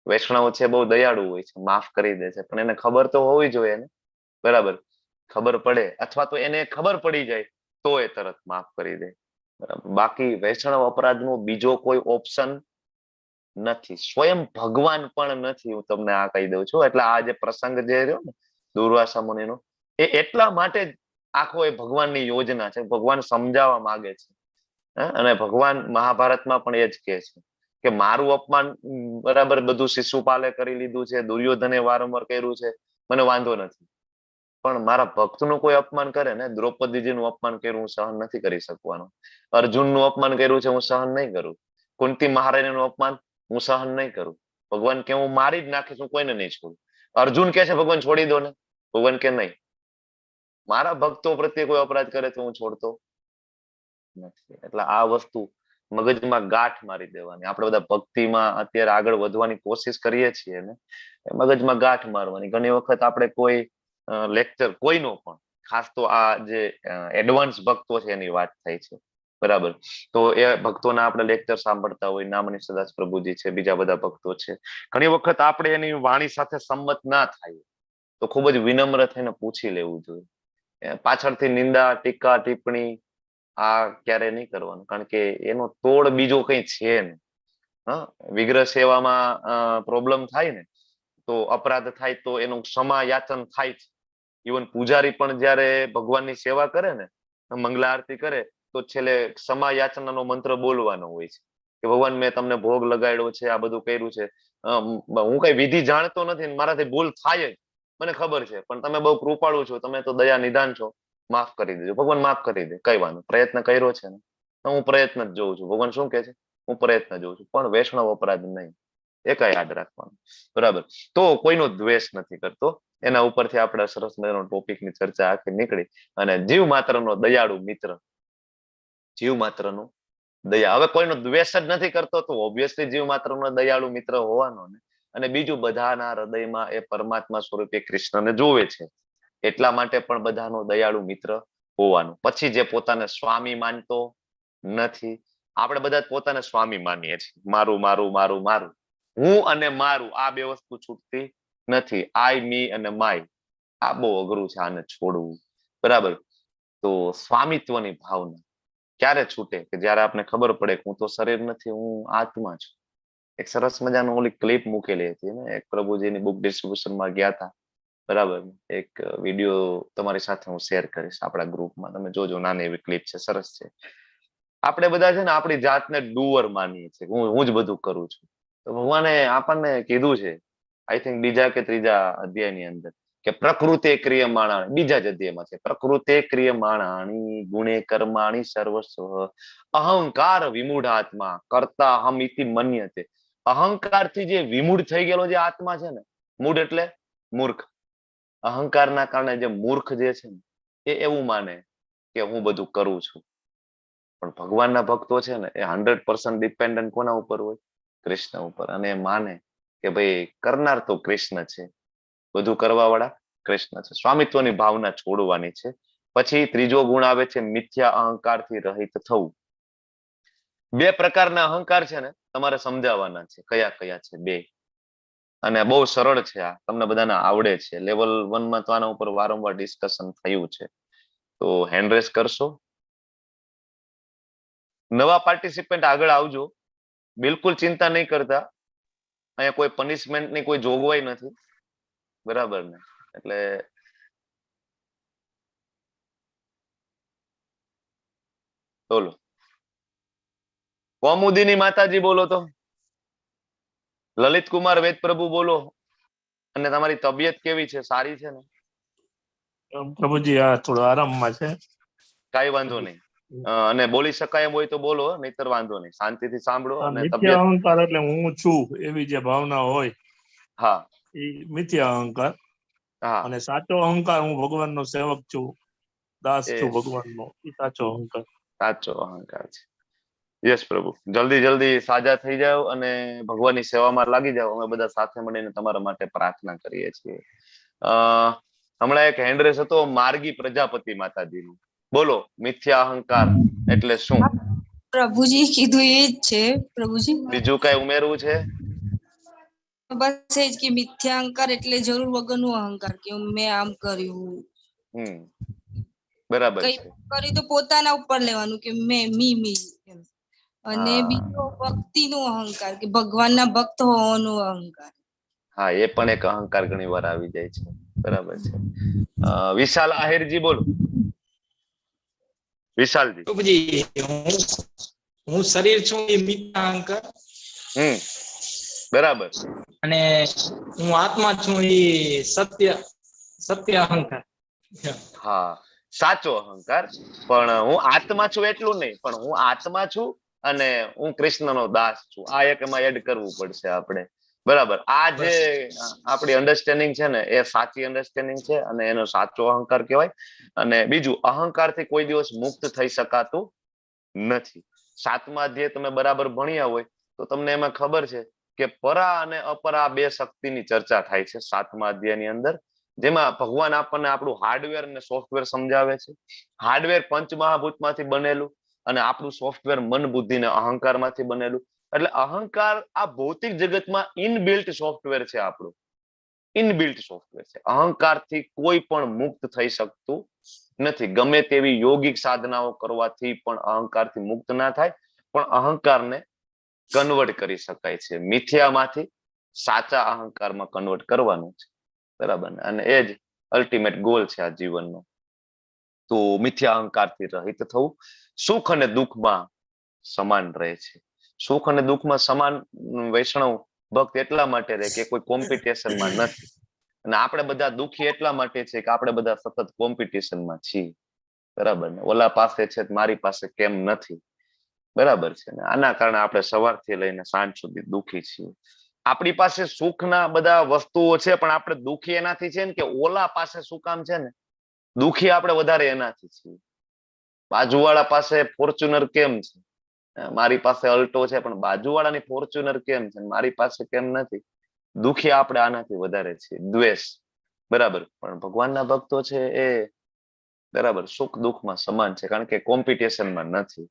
વૈષ્ણવ છે બહુ દયાળુ હોય છે, માફ કરી દે છે, પણ એને ખબર તો હોવી જોઈએ ને, બરાબર, ખબર પડે અથવા તો એને ખબર પડી જાય તો એ તરત માફ કરી દે. બરાબર. બાકી વૈષ્ણવ અપરાધનો બીજો કોઈ ઓપ્શન નથી. સ્વયં ભગવાન પણ નથી. હું તમને આ કહી દઉં છું. એટલે આ જે પ્રસંગ જે રહ્યો ને દુર્વાસા મુનિનો, એ એટલા માટે જ આખો એ ભગવાનની યોજના છે. ભગવાન સમજાવવા માંગે છે. અને ભગવાન મહાભારતમાં પણ એ જ કહે છે કે મારું અપમાન, બરાબર, બધું શિશુપાલે કરી લીધું છે, દુર્યોધને વારંવાર કર્યું છે, મને વાંધો નથી, પણ મારા ભક્તનું કોઈ અપમાન કરે ને, દ્રૌપદીજીનું અપમાન કર્યું હું સહન નથી કરી શકવાનો, અર્જુનનું અપમાન કર્યું છે હું સહન નહીં કરું, કુંતી મહારાણીનું અપમાન હું સહન નહીં કરું. ભગવાન કે હું મારી જ નાખીશ, હું કોઈને નહીં છોડું. અર્જુન કે છે ભગવાન છોડી દો ને, ભગવાન કે નહીં, મારા ભક્તો પ્રત્યે કોઈ અપરાધ કરે તો હું છોડતો નથી. એટલે આ વસ્તુ મગજમાં ગાંઠ મારી દેવાની. આપણે બધા ભક્તિમાં અત્યારે આગળ વધવાની કોશિશ કરીએ છીએ ને, મગજમાં ગાંઠ મારવાની. ઘણી વખત આપણે કોઈ લેક્ચર કોઈનો પણ, ખાસ તો આ જે એડવાન્સ ભક્તો છે એની વાત થાય છે, બરાબર, તો એ ભક્તોના આપણે લેક્ચર સાંભળતા હોય, નામની સદાસ પ્રભુજી છે, બીજા બધા ભક્તો છે, ઘણી વખત આપણે એની વાણી સાથે સંમત ના થાય તો ખૂબ જ વિનમ્ર થઈને પૂછી લેવું જોઈએ. પાછળથી નિંદા, ટીકા, ટિપ્પણી આ ક્યારે નહીં કરવાનું, કારણ કે એનો તોડ બીજો કઈ છે ને. વિગ્રહ સેવામાં પ્રોબ્લેમ થાય ને તો અપરાધ થાય તો એનું ક્ષમા યાચન થાય છે. ઇવન પૂજારી પણ જયારે ભગવાનની સેવા કરે ને, મંગલા આરતી કરે તો છેલ્લે ક્ષમા યાચનાનો મંત્ર બોલવાનો હોય છે કે ભગવાન મેં તમને ભોગ લગાડ્યો છે, આ બધું કર્યું છે, હું કઈ વિધિ જાણતો નથી, મારાથી ભૂલ થાય જ, મને ખબર છે, પણ તમે બહુ કૃપાળુ છો, તમે તો દયા નિદાન છો, માફ કરી દેજો. ભગવાન માફ કરી દે, કઈ વાંધો, પ્રયત્ન કર્યો છે ને, હું પ્રયત્ન જ જોઉં છું. ભગવાન શું કે છે? હું પ્રયત્ન જોઉં છું, પણ વૈષ્ણવ અપરાધ નહીં. એ કઈ યાદ રાખવાનું, બરાબર. તો કોઈનો દ્વેષ નથી કરતો. એના ઉપરથી આપણે સરસ મજાનો ટોપિકની ચર્ચા આખી નીકળી. અને જીવ માત્રનો દયાળુ મિત્ર, જીવ માત્રનો દયા. હવે કોઈનો દ્વેષ જ નથી કરતો તો ઓબ્વિયસલી જીવ માત્રનો દયાળુ મિત્ર હોવાનો ને. અને બીજું, બધાના હૃદયમાં એ પરમાત્મા સ્વરૂપે કૃષ્ણને જોવે છે, એટલા માટે પણ બધાનો દયાળુ મિત્ર હોવાનું. પછી જે પોતાને સ્વામી માનતો નથી, આપણે બધા પોતાને સ્વામી માનીએ છીએ, મારું મારું મારું મારું, હું અને મારું, આ બે વસ્તુ છૂટતી નથી. આઈ, મી અને માય, આ બહુ અઘરું છે આને છોડવું, બરાબર. તો સ્વામિત્વની ભાવના ક્યારે છૂટે? કે જયારે આપણે ખબર પડે કે હું તો શરીર નથી, હું આત્મા છું. એક સરસ મજાનું ઓલી ક્લિપ મૂકેલી હતી ને, એક પ્રભુજીની બુક ડિસ્ટ્રીબ્યુશનમાં ગયા હતા, બરાબર, એક વિડીયો તમારી સાથે હું શેર કરીશ આપણા ગ્રુપમાં, તમે જોજો, નાની એવી ક્લિપ છે, સરસ છે. આપણે બધા છે ને આપણી જાતને ડુઅર માનીએ છીએ, હું જ બધું કરું છું. તો ભગવાને આપણને કીધું છે, આઈ થિંક બીજા કે ત્રીજા અધ્યાયની અંદર, કે પ્રકૃતે ક્રિયમાણાની, બીજા જ અધ્યાયમાં છે, પ્રકૃતે ક્રિયમાણાની ગુણે કર્માણી સર્વસ્વ અહંકાર વિમૂઢાત્મા કર્તા અહમ ઇતિ મન્યતે. અહંકારથી જે વિમૂઢ થઈ ગયેલો જે આત્મા છે ને, મૂઢ એટલે મૂર્ખ, અહંકારના કારણે જે મૂર્ખ જે છે ને એ એવું માને કે હું બધું કરું છું. પણ ભગવાનના ભક્તો છે ને એ 100% ડિપેન્ડન્ટ કોના ઉપર હોય? કૃષ્ણ ઉપર. અને એ માને કે ભાઈ કરનાર તો કૃષ્ણ છે, બધું કરવા વાળા કૃષ્ણ છે. સ્વામિત્વની ભાવના છોડવાની છે. પછી ત્રીજો ગુણ આવે છે મિથ્યા અહંકારથી રહિત થવું. બે પ્રકારના અહંકાર છે ને તમારે સમજાવવાના છે. કયા કયા છે? બે. અને બહુ સરળ છે આ, તમને બધાને આવડે છે. લેવલ 1 માં તો આના ઉપર વારંવાર ડિસ્કશન થયું છે. તો હેન્ડ રેસ કરશો. નવા પાર્ટિસિપન્ટ આગળ આવજો, બિલકુલ ચિંતા નહીં કરતા. અહીંયા કોઈ પનિશમેન્ટની કોઈ જોગવાઈ નથી, બરાબર ને? એટલે બોલો. કૌમુદીની માતાજી બોલો તો. લલિત કુમાર વેદ પ્રભુ બોલો. અને તમારી તબિયત કેવી છે? સારી છે ને? પ્રભુજી આ થોડો આરામમાં છે. કઈ વાંધો નહીં. અને બોલી શકાય એમ હોય તો બોલો, નહીતર વાંધો નહીં. શાંતિથી સાંભળો. અને મિથ્યા અહંકાર એટલે હું છું એવી જે ભાવના હોય, હા, એ મિથ્યા અહંકાર. હા, અને સાચો અહંકાર હું ભગવાનનો સેવક છું, દાસ એ છું ભગવાનનો, એ સાચો અહંકાર. સાચો અહંકાર છે. યસ પ્રભુ, જલ્દી જલ્દી સાજા થઈ જાઓ અને ભગવાનની સેવામાં લાગી જાઓ. અમે બધા સાથે મળીને તમારા માટે પ્રાર્થના કરીએ છીએ. હમણાં એક હેન્ડરેસ હતો માર્ગી પ્રજાપતિ માતાજીનું. બોલો, મિથ્યા અહંકાર એટલે શું? પ્રભુજી કીધું એ જ છે પ્રભુજી. બીજું કઈ ઉમેરવું છે? બસ એ જ કે મિથ્યા અહંકાર એટલે જરૂર વગરનું અહંકાર, કે મેં આમ કર્યું. બરાબર કઈ છે. કર્યું તો પોતાના ઉપર લેવાનું કે મેં મી એમ. અને બીજો ભક્તિનો અહંકાર, કે ભગવાનના ભક્ત હોવાનો અહંકાર. હા, એ પણ એક અહંકાર ઘણી વાર આવી જાય છે. બરાબર છે. વિશાલ આહિરજી બોલો. વિશાલજી. પ્રભુજી, હું શરીર છું એ મિથ્યા અહંકાર. બરાબર. અને હું આત્મા છું એ સત્ય અહંકાર. હા, સાચો અહંકાર. પણ હું આત્મા છું એટલું નહીં, પણ હું આત્મા છું અને હું કૃષ્ણનો દાસ છું. આ એક એમાં એડ કરવું પડશે આપણે. બરાબર. આ જે આપણી અન્ડરસ્ટેન્ડિંગ છે ને, એ સાચી અન્ડરસ્ટેન્ડિંગ છે અને એનો સાચો અહંકાર કહેવાય. અને બીજું, અહંકારથી કોઈ દિવસ મુક્ત થઈ શકાતું નથી. 7મા અધ્યાય તમે બરાબર ભણ્યા હોય તો તમને એમાં ખબર છે કે પરા અને અપરા બે શક્તિની ચર્ચા થાય છે 7મા અધ્યાયની અંદર, જેમાં ભગવાન આપણને આપણું હાર્ડવેર અને સોફ્ટવેર સમજાવે છે. હાર્ડવેર પંચમહાભૂતમાંથી બનેલું અને આપણું સોફ્ટવેર મન, બુદ્ધિ ને અહંકારમાંથી બનેલું. એટલે અહંકાર આ ભૌતિક જગતમાં ઇનબિલ્ટ સોફ્ટવેર છે. આપણું ઇનબિલ્ટ સોફ્ટવેર છે. અહંકારથી કોઈ પણ મુક્ત થઈ શકતું નથી. ગમે તેવી યોગિક સાધનાઓ કરવાથી પણ અહંકારથી મુક્ત ના થાય. પણ અહંકારને કન્વર્ટ કરી શકાય છે. મિથ્યામાંથી સાચા અહંકારમાં કન્વર્ટ કરવાનું છે. બરાબર ને? અને એ જ અલ્ટિમેટ ગોલ છે આ જીવનનો. તો મિથ્યા અહંકારથી રહિત થવું. સુખ અને દુઃખમાં સમાન રહે છે. સુખ અને દુઃખમાં સમાન વૈષ્ણવ ભક્ત એટલા માટે રહે કે કોઈ કોમ્પિટિશનમાં નથી. અને આપણે બધા દુઃખી એટલા માટે છે કે આપણે બધા સતત કોમ્પિટિશનમાં છીએ. બરાબર ને? ઓલા પાસે છે, મારી પાસે કેમ નથી? બરાબર છે ને? આના કારણે આપણે સવારથી લઈને સાંજ સુધી દુઃખી છીએ. આપણી પાસે સુખના બધા વસ્તુઓ છે, પણ આપણે દુઃખી એનાથી છે ને કે ઓલા પાસે શું કામ છે ને, દુઃખી આપણે વધારે એનાથી છીએ. બાજુવાળા પાસે ફોર્ચ્યુનર કેમ છે, મારી પાસે અલ્ટો છે, પણ બાજુવાળાની ફોર્ચ્યુનર કેમ છે, મારી પાસે કેમ નથી? દુઃખી આપણે આનાથી વધારે છીએ. દ્વેષ. બરાબર. પણ ભગવાનના ભક્તો છે એ બરાબર સુખ દુઃખમાં સમાન છે, કારણ કે કોમ્પિટિશનમાં નથી.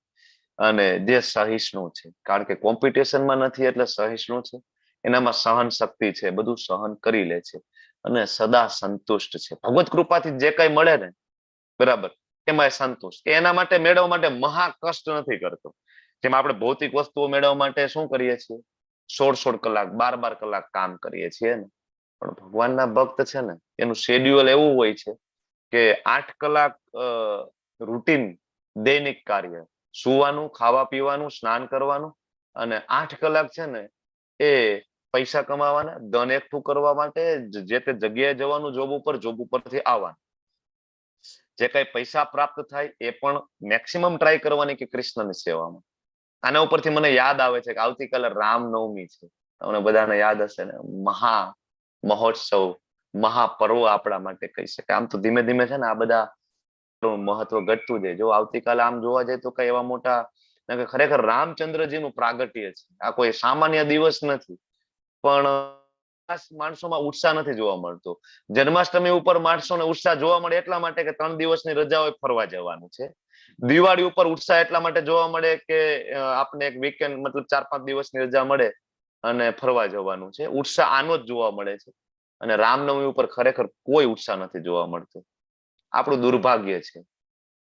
અને જે સહિષ્ણુ છે, કારણ કે કોમ્પિટિશનમાં નથી એટલે સહિષ્ણુ છે. એનામાં સહન શક્તિ છે, બધું સહન કરી લે છે અને સદા સંતુષ્ટ છે. ભગવત કૃપાથી જે કઈ મળે ને, બરાબર, એમાં સંતુષ્ટ. એના માટે મેળવવા માટે મહા કષ્ટ નથી કરતો. જેમ આપણે ભૌતિક વસ્તુઓ મેળવવા માટે શું કરીએ છીએ? 16 કલાક 12 કલાક કામ કરીએ છીએ ને. પણ ભગવાનના ભક્ત છે ને, એનું શેડ્યુલ એવું હોય છે કે 8 કલાક રૂટીન દૈનિક કાર્ય, સુવાનું, ખાવા પીવાનું, સ્નાન કરવાનું, અને 8 કલાક છે ને એ પૈસા કમાવાના, ધન એકઠું કરવા માટે, જે તે જગ્યાએ જવાનું, જોબ ઉપરથી આવવાનું. જે કઈ પૈસા પ્રાપ્ત થાય એ પણ મેક્સિમમ ટ્રાય કરવાની કે કૃષ્ણની સેવામાં. આના ઉપરથી મને યાદ આવે છે કે આવતીકાલે રામનવમી છે. તમને બધાને યાદ હશે ને? મહા મહોત્સવ, મહાપર્વ આપણા માટે કહી શકાય. આમ તો ધીમે ધીમે છે ને આ બધા મહત્વ ઘટતું જાય. જો આવતીકાલે આમ જોવા જાય તો કઈ એવા મોટા, ખરેખર રામચંદ્રજીનું પ્રાગટ્ય છે. આ કોઈ સામાન્ય દિવસ નથી. પણ માણસોમાં ઉત્સાહ નથી જોવા મળતો. જન્માષ્ટમી ઉપર માણસોને ઉત્સાહ જોવા મળે એટલા માટે કે 3 દિવસની રજા હોય, ફરવા જવાનું છે. દિવાળી ઉપર ઉત્સાહ એટલા માટે જોવા મળે કે આપણે એક વીકેન્ડ, મતલબ 4-5 દિવસની રજા મળે અને ફરવા જવાનું છે. ઉત્સાહ આનો જ જોવા મળે છે. અને રામનવમી ઉપર ખરેખર કોઈ ઉત્સાહ નથી જોવા મળતો. આપણું દુર્ભાગ્ય છે.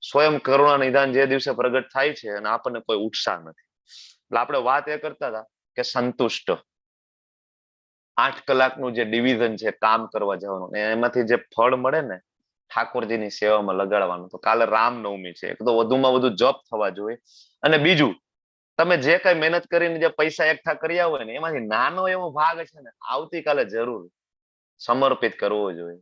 સ્વયં કરુણા નિદાન જે દિવસે પ્રગટ થાય છે અને આપણને કોઈ ઉત્સાહ નથી. એટલે આપણે વાત એ કરતા હતા કે સંતુષ્ટ 8 કલાકનું જે ડિવિઝન છે કામ કરવા જવાનું, એમાંથી જે ફળ મળે ને ઠાકોરજીની સેવામાં લગાડવાનું. તો કાલે રામનવમી છે, એક તો વધુમાં વધુ જપ થવા જોઈએ. અને બીજું, તમે જે કઈ મહેનત કરીને જે પૈસા એકઠા કર્યા હોય ને એમાંથી નાનો એવો ભાગ છે ને આવતીકાલે જરૂર સમર્પિત કરવો જોઈએ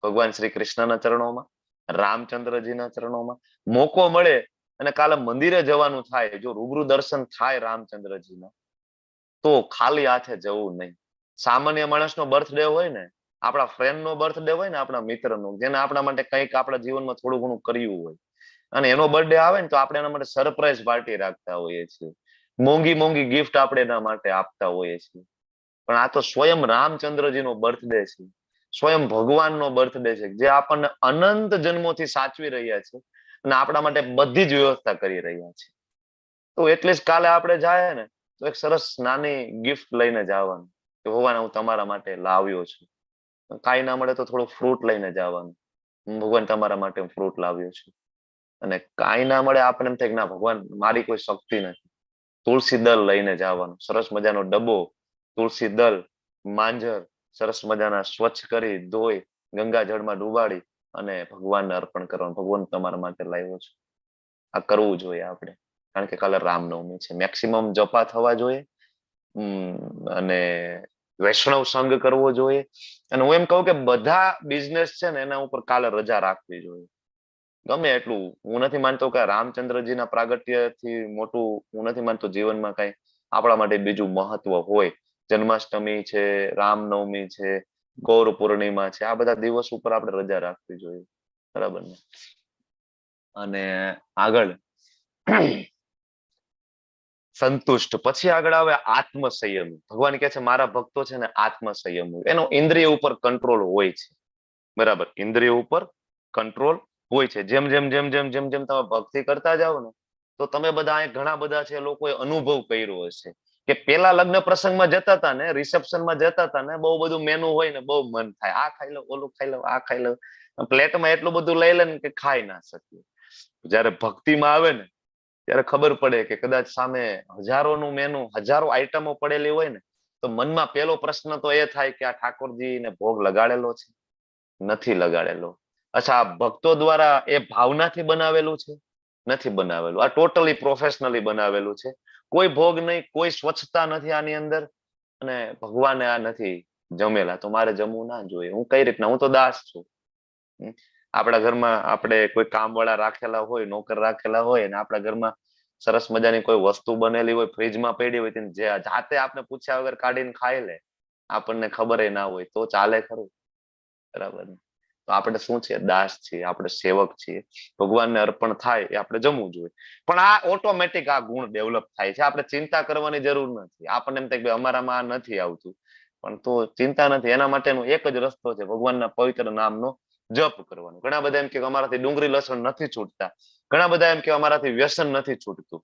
ભગવાન શ્રી કૃષ્ણના ચરણોમાં, રામચંદ્રજીના ચરણોમાં. મોકો મળે અને કાલે મંદિરે જવાનું થાય, જો રૂબરૂ દર્શન થાય રામચંદ્રજીના, તો ખાલી હાથે જવું નહીં. સામાન્ય માણસનો બર્થડે હોય ને, આપણા ફ્રેન્ડનો બર્થડે હોય ને, આપણા મિત્રનો, જેને આપણા માટે કંઈક આપણા જીવનમાં થોડું ઘણું કર્યું હોય, અને એનો બર્થડે આવે ને તો આપણે એના માટે સરપ્રાઈઝ પાર્ટી રાખતા હોઈએ છીએ, મોંઘી મોંઘી ગિફ્ટ આપણે એના માટે આપતા હોઈએ છીએ. પણ આ તો સ્વયં રામચંદ્રજીનો બર્થડે છે, સ્વયં ભગવાનનો બર્થડે છે, જે આપણને અનંત જન્મોથી સાચવી રહ્યા છે અને આપણા માટે બધી જ વ્યવસ્થા કરી રહ્યા છે. તો એટલે જ કાલે આપણે જાય ને તો એક સરસ નાની ગિફ્ટ લઈને જવાનું કે ભગવાન હું તમારા માટે લાવ્યો છું. કાંઈ ના મળે તો થોડું ફ્રૂટ લઈને જવાનું, ભગવાન તમારા માટે હું ફ્રૂટ લાવ્યો છું. અને કાંઈ ના મળે આપણે એમ થાય કે ના ભગવાન મારી કોઈ શક્તિ નથી, તુલસી દળ લઈને જવાનું, સરસ મજાનો ડબ્બો, તુલસી દળ, માંજર સરસ મજાના સ્વચ્છ કરી ધોઈ ગંગા જળમાં ડુબાડી અને ભગવાનને અર્પણ કરવાનું, ભગવાન તમારા માટે લાવ્યો છું. આ કરવું જોઈએ આપણે, કારણ કે કાલે રામનવમી છે. મેક્સિમમ જપા થવા જોઈએ અને વૈષ્ણવ સંઘ કરવો જોઈએ. અને હું એમ કહું કે બધા બિઝનેસ છે ને એના ઉપર કાલે રજા રાખવી જોઈએ, ગમે એટલું. હું નથી માનતો કે રામચંદ્રજીના પ્રાગટ્યથી મોટું હું નથી માનતો જીવનમાં કઈ આપણા માટે બીજું મહત્વ હોય. જન્માષ્ટમી છે, રામનવમી છે, ગૌર પૂર્ણિમા છે, આ બધા દિવસ ઉપર આપણે રજા રાખવી જોઈએ, બરાબર ને? અને આગળ સંતુષ્ટ, પછી આગળ આવે આત્મસંયમ. ભગવાન કહે છે મારા ભક્તો છે ને આત્મસંયમ, એનો ઇન્દ્રિય ઉપર કંટ્રોલ હોય છે, બરાબર? ઇન્દ્રિય ઉપર કંટ્રોલ હોય છે. જેમ જેમ જેમ જેમ જેમ જેમ તમે ભક્તિ કરતા જાઓ ને, તો તમે બધા ઘણા બધા છે લોકોએ અનુભવ કર્યો હશે કે પેલા લગ્ન પ્રસંગમાં જતા હતા ને, રિસેપ્શનમાં જતા હતા ને, બહુ બધું મેનુ હોય ને, બહુ મન થાય આ ખાઈ લો, ઓલું ખાઈ લો, આ ખાઈ લો, પ્લેટમાં એટલું બધું લઈ લે ને કે ખાઈ ના શકીએ. જયારે ભક્તિમાં આવે ને ત્યારે ખબર પડે કે કદાચ સામે હજારોનું મેનુ, હજારો આઈટમો પડેલી હોય ને, તો મનમાં પેલો પ્રશ્ન તો એ થાય કે આ ઠાકોરજીને ભોગ લગાડેલો છે, નથી લગાડેલો. અચ્છા, આ ભક્તો દ્વારા એ ભાવનાથી બનાવેલું છે, નથી બનાવેલું. આ ટોટલી પ્રોફેશનલી બનાવેલું છે, કોઈ ભોગ નહીં, કોઈ સ્વચ્છતા નથી આની અંદર, અને ભગવાને આ નથી જમેલા, તો મારે જમવું ના જોઈએ. હું કઈ રીતના, હું તો દાસ છું. આપણા ઘરમાં આપણે કોઈ કામવાળા રાખેલા હોય, નોકર રાખેલા હોય, અને આપણા ઘરમાં સરસ મજાની કોઈ વસ્તુ બનેલી હોય, ફ્રીજમાં પડી હોય, જે જાતે આપણે પૂછ્યા વગર કાઢીને ખાઈ લે, આપણને ખબર ના હોય, તો ચાલે ખરું? બરાબર ને? તો આપણે શું છે? દાસ છીએ, આપણે સેવક છીએ. ભગવાનને અર્પણ થાય એ આપણે જમવું જોઈએ. પણ આ ઓટોમેટિક આ ગુણ ડેવલપ થાય છે, આપણે ચિંતા કરવાની જરૂર નથી. આપણને એમ થાય કે અમારામાં આ નથી આવતું, પણ તો ચિંતા નથી. એના માટેનો એક જ રસ્તો છે, ભગવાનના પવિત્ર નામનો જપ કરવાનો. ઘણા બધા એમ કે અમારાથી ડુંગળી લસણ નથી છૂટતા, ઘણા બધા એમ કે અમારાથી વ્યસન નથી છૂટતું,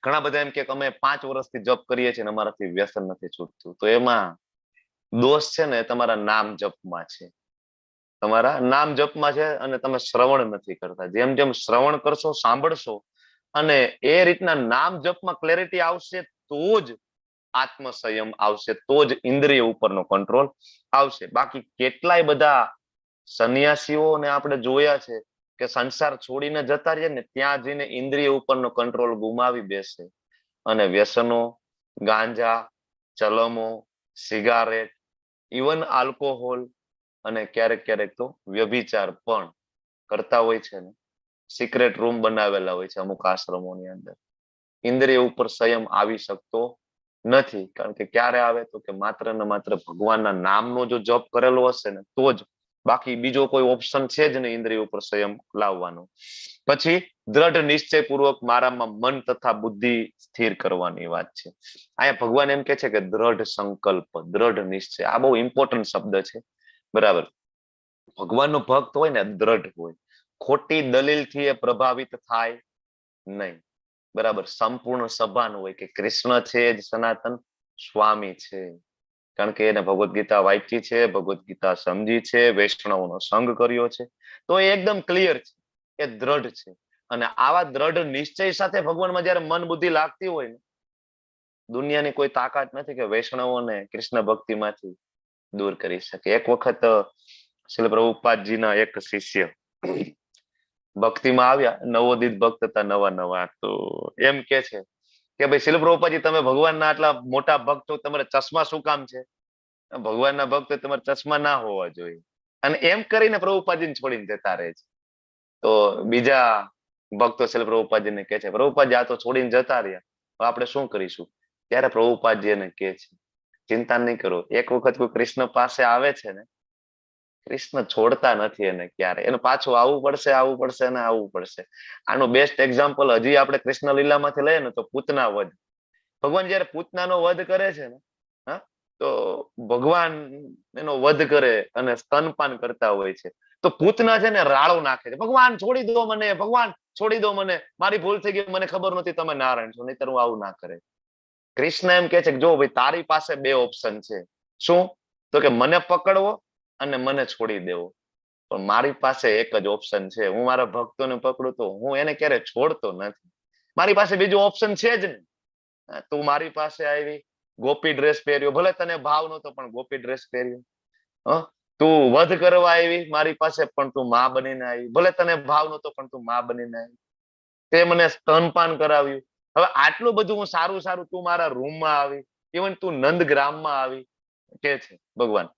ઘણા બધા એમ કે અમે 5 વર્ષથી જપ કરીએ છીએ અમારાથી વ્યસન નથી છૂટતું. તો એમાં દોષ છે ને તમારા નામ જપમાં છે, તમારા નામ જપમાં છે, અને તમે શ્રવણ નથી કરતા. જેમ જેમ શ્રવણ કરશો, સાંભળશો, અને એ રીતના નામ જપમાં ક્લેરિટી આવશે, તો જ આત્મસંયમ આવશે, તો જ ઇન્દ્રિય ઉપરનો કંટ્રોલ આવશે. બાકી કેટલાય બધા સંન્યાસીઓને આપણે જોયા છે કે સંસાર છોડીને જતા રહીએ ને, ત્યાં જઈને ઇન્દ્રિય ઉપરનો કંટ્રોલ ગુમાવી બેસે, અને વ્યસનો, ગાંજા, ચલમો, સિગારેટ, ઇવન આલ્કોહોલ, અને ક્યારેક ક્યારેક તો વ્યભિચાર પણ કરતા હોય છે ને. સિક્રેટ રૂમ બનાવેલા હોય છે અમુક આશ્રમોની અંદર. ઇન્દ્રિય ઉપર સંયમ આવી શકતો નથી, કારણ કે ક્યારે આવે તો કે માત્ર ને માત્ર ભગવાનના નામનો જો જપ કરેલો હશે ને તો જ, બાકી બીજો કોઈ ઓપ્શન છે જ નહીં ઇન્દ્રિય ઉપર સંયમ લાવવાનો. પછી દ્રઢ નિશ્ચય પૂર્વક મારામાં મન તથા બુદ્ધિ સ્થિર કરવાની વાત છે. અહીંયા ભગવાન એમ કે છે કે દ્રઢ સંકલ્પ, દ્રઢ નિશ્ચય, આ બહુ ઇમ્પોર્ટન્ટ શબ્દ છે, બરાબર? ભગવાનનો ભક્ત હોય ને દ્રઢ હોય, ખોટી દલીલથી એ પ્રભાવિત થાય નહીં, બરાબર? સંપૂર્ણ સભાન હોય કે કૃષ્ણ છે જ સનાતન, સ્વામી છે, કારણ કે એને ભગવદ્ ગીતા વાંચી છે, ભગવદ્ ગીતા સમજી છે, વૈષ્ણવનો સંગ કર્યો છે, તો એ એકદમ ક્લિયર છે, એ દ્રઢ છે. અને આવા દ્રઢ નિશ્ચય સાથે ભગવાનમાં જયારે મન બુદ્ધિ લાગતી હોય ને, દુનિયાની કોઈ તાકાત નથી કે વૈષ્ણવોને કૃષ્ણ ભક્તિમાંથી દૂર કરી શકે. એક વખત શ્રીલ પ્રભુપાદજીના એક શિષ્ય ભક્તિમાં આવ્યા, નવોદિત ભક્ત હતા, નવા તો એમ કે છે કે ભાઈ શ્રીલ પ્રભુપાદજી, તમે ભગવાનના આટલા મોટા ભક્ત છો, તમારે ચશ્મા શું કામ છે? ભગવાનના ભક્ત તમારે ચશ્મા ના હોવા જોઈએ. અને એમ કરીને પ્રભુપાદજીને છોડીને જતા રહે છે. તો બીજા ભક્તો શ્રીલ પ્રભુપાદજીને કહે છે, પ્રભુપાદજી આ તો છોડીને જતા રહ્યા, આપણે શું કરીશું? ત્યારે પ્રભુપાદજી એને કહે છે, ચિંતા નહીં કરો, એક વખત કોઈ કૃષ્ણ પાસે આવે છે ને, કૃષ્ણ છોડતા નથી એને ક્યારે, એને પાછું આવવું પડશે અને આવવું પડશે. આનું બેસ્ટ એક્ઝામ્પલ હજી આપણે કૃષ્ણ લીલામાંથી લઈએ ને તો પૂતના વધ. ભગવાન જયારે પૂતનાનો વધ કરે છે ને, તો ભગવાન એનો વધ કરે અને સ્તનપાન કરતા હોય છે, તો પૂતના છે ને રાળો નાખે છે, ભગવાન છોડી દો મને, ભગવાન છોડી દો મને, મારી ભૂલ થઈ ગઈ, મને ખબર નહોતી તમે નારાયણ છો, નહીતર હું આવું ના કરે. કૃષ્ણ એમ કે છે કે જો ભાઈ, તારી પાસે બે ઓપ્શન છે. શું? તો કે મને પકડવો અને મને છોડી દેવો. પણ મારી પાસે એક જ ઓપ્શન છે, હું મારા ભક્તોને પકડું તો હું એને ક્યારે છોડતો નથી. મારી પાસે બીજો ઓપ્શન છે જ નહીં. તું મારી પાસે આવી, ગોપી ડ્રેસ પહેર્યો, ભલે તને ભાવ નહોતો પણ ગોપી ડ્રેસ પહેર્યો. તું વધ કરવા આવી મારી પાસે, પણ તું માં બનીને આવી, ભલે તને ભાવ નહોતો પણ તું માં બનીને આવી. તે મને સ્તનપાન કરાવ્યું. હવે આટલું બધું હું સારું તું મારા રૂમમાં આવી, ઇવન તું નંદગ્રામમાં આવી, કે છે ભગવાન.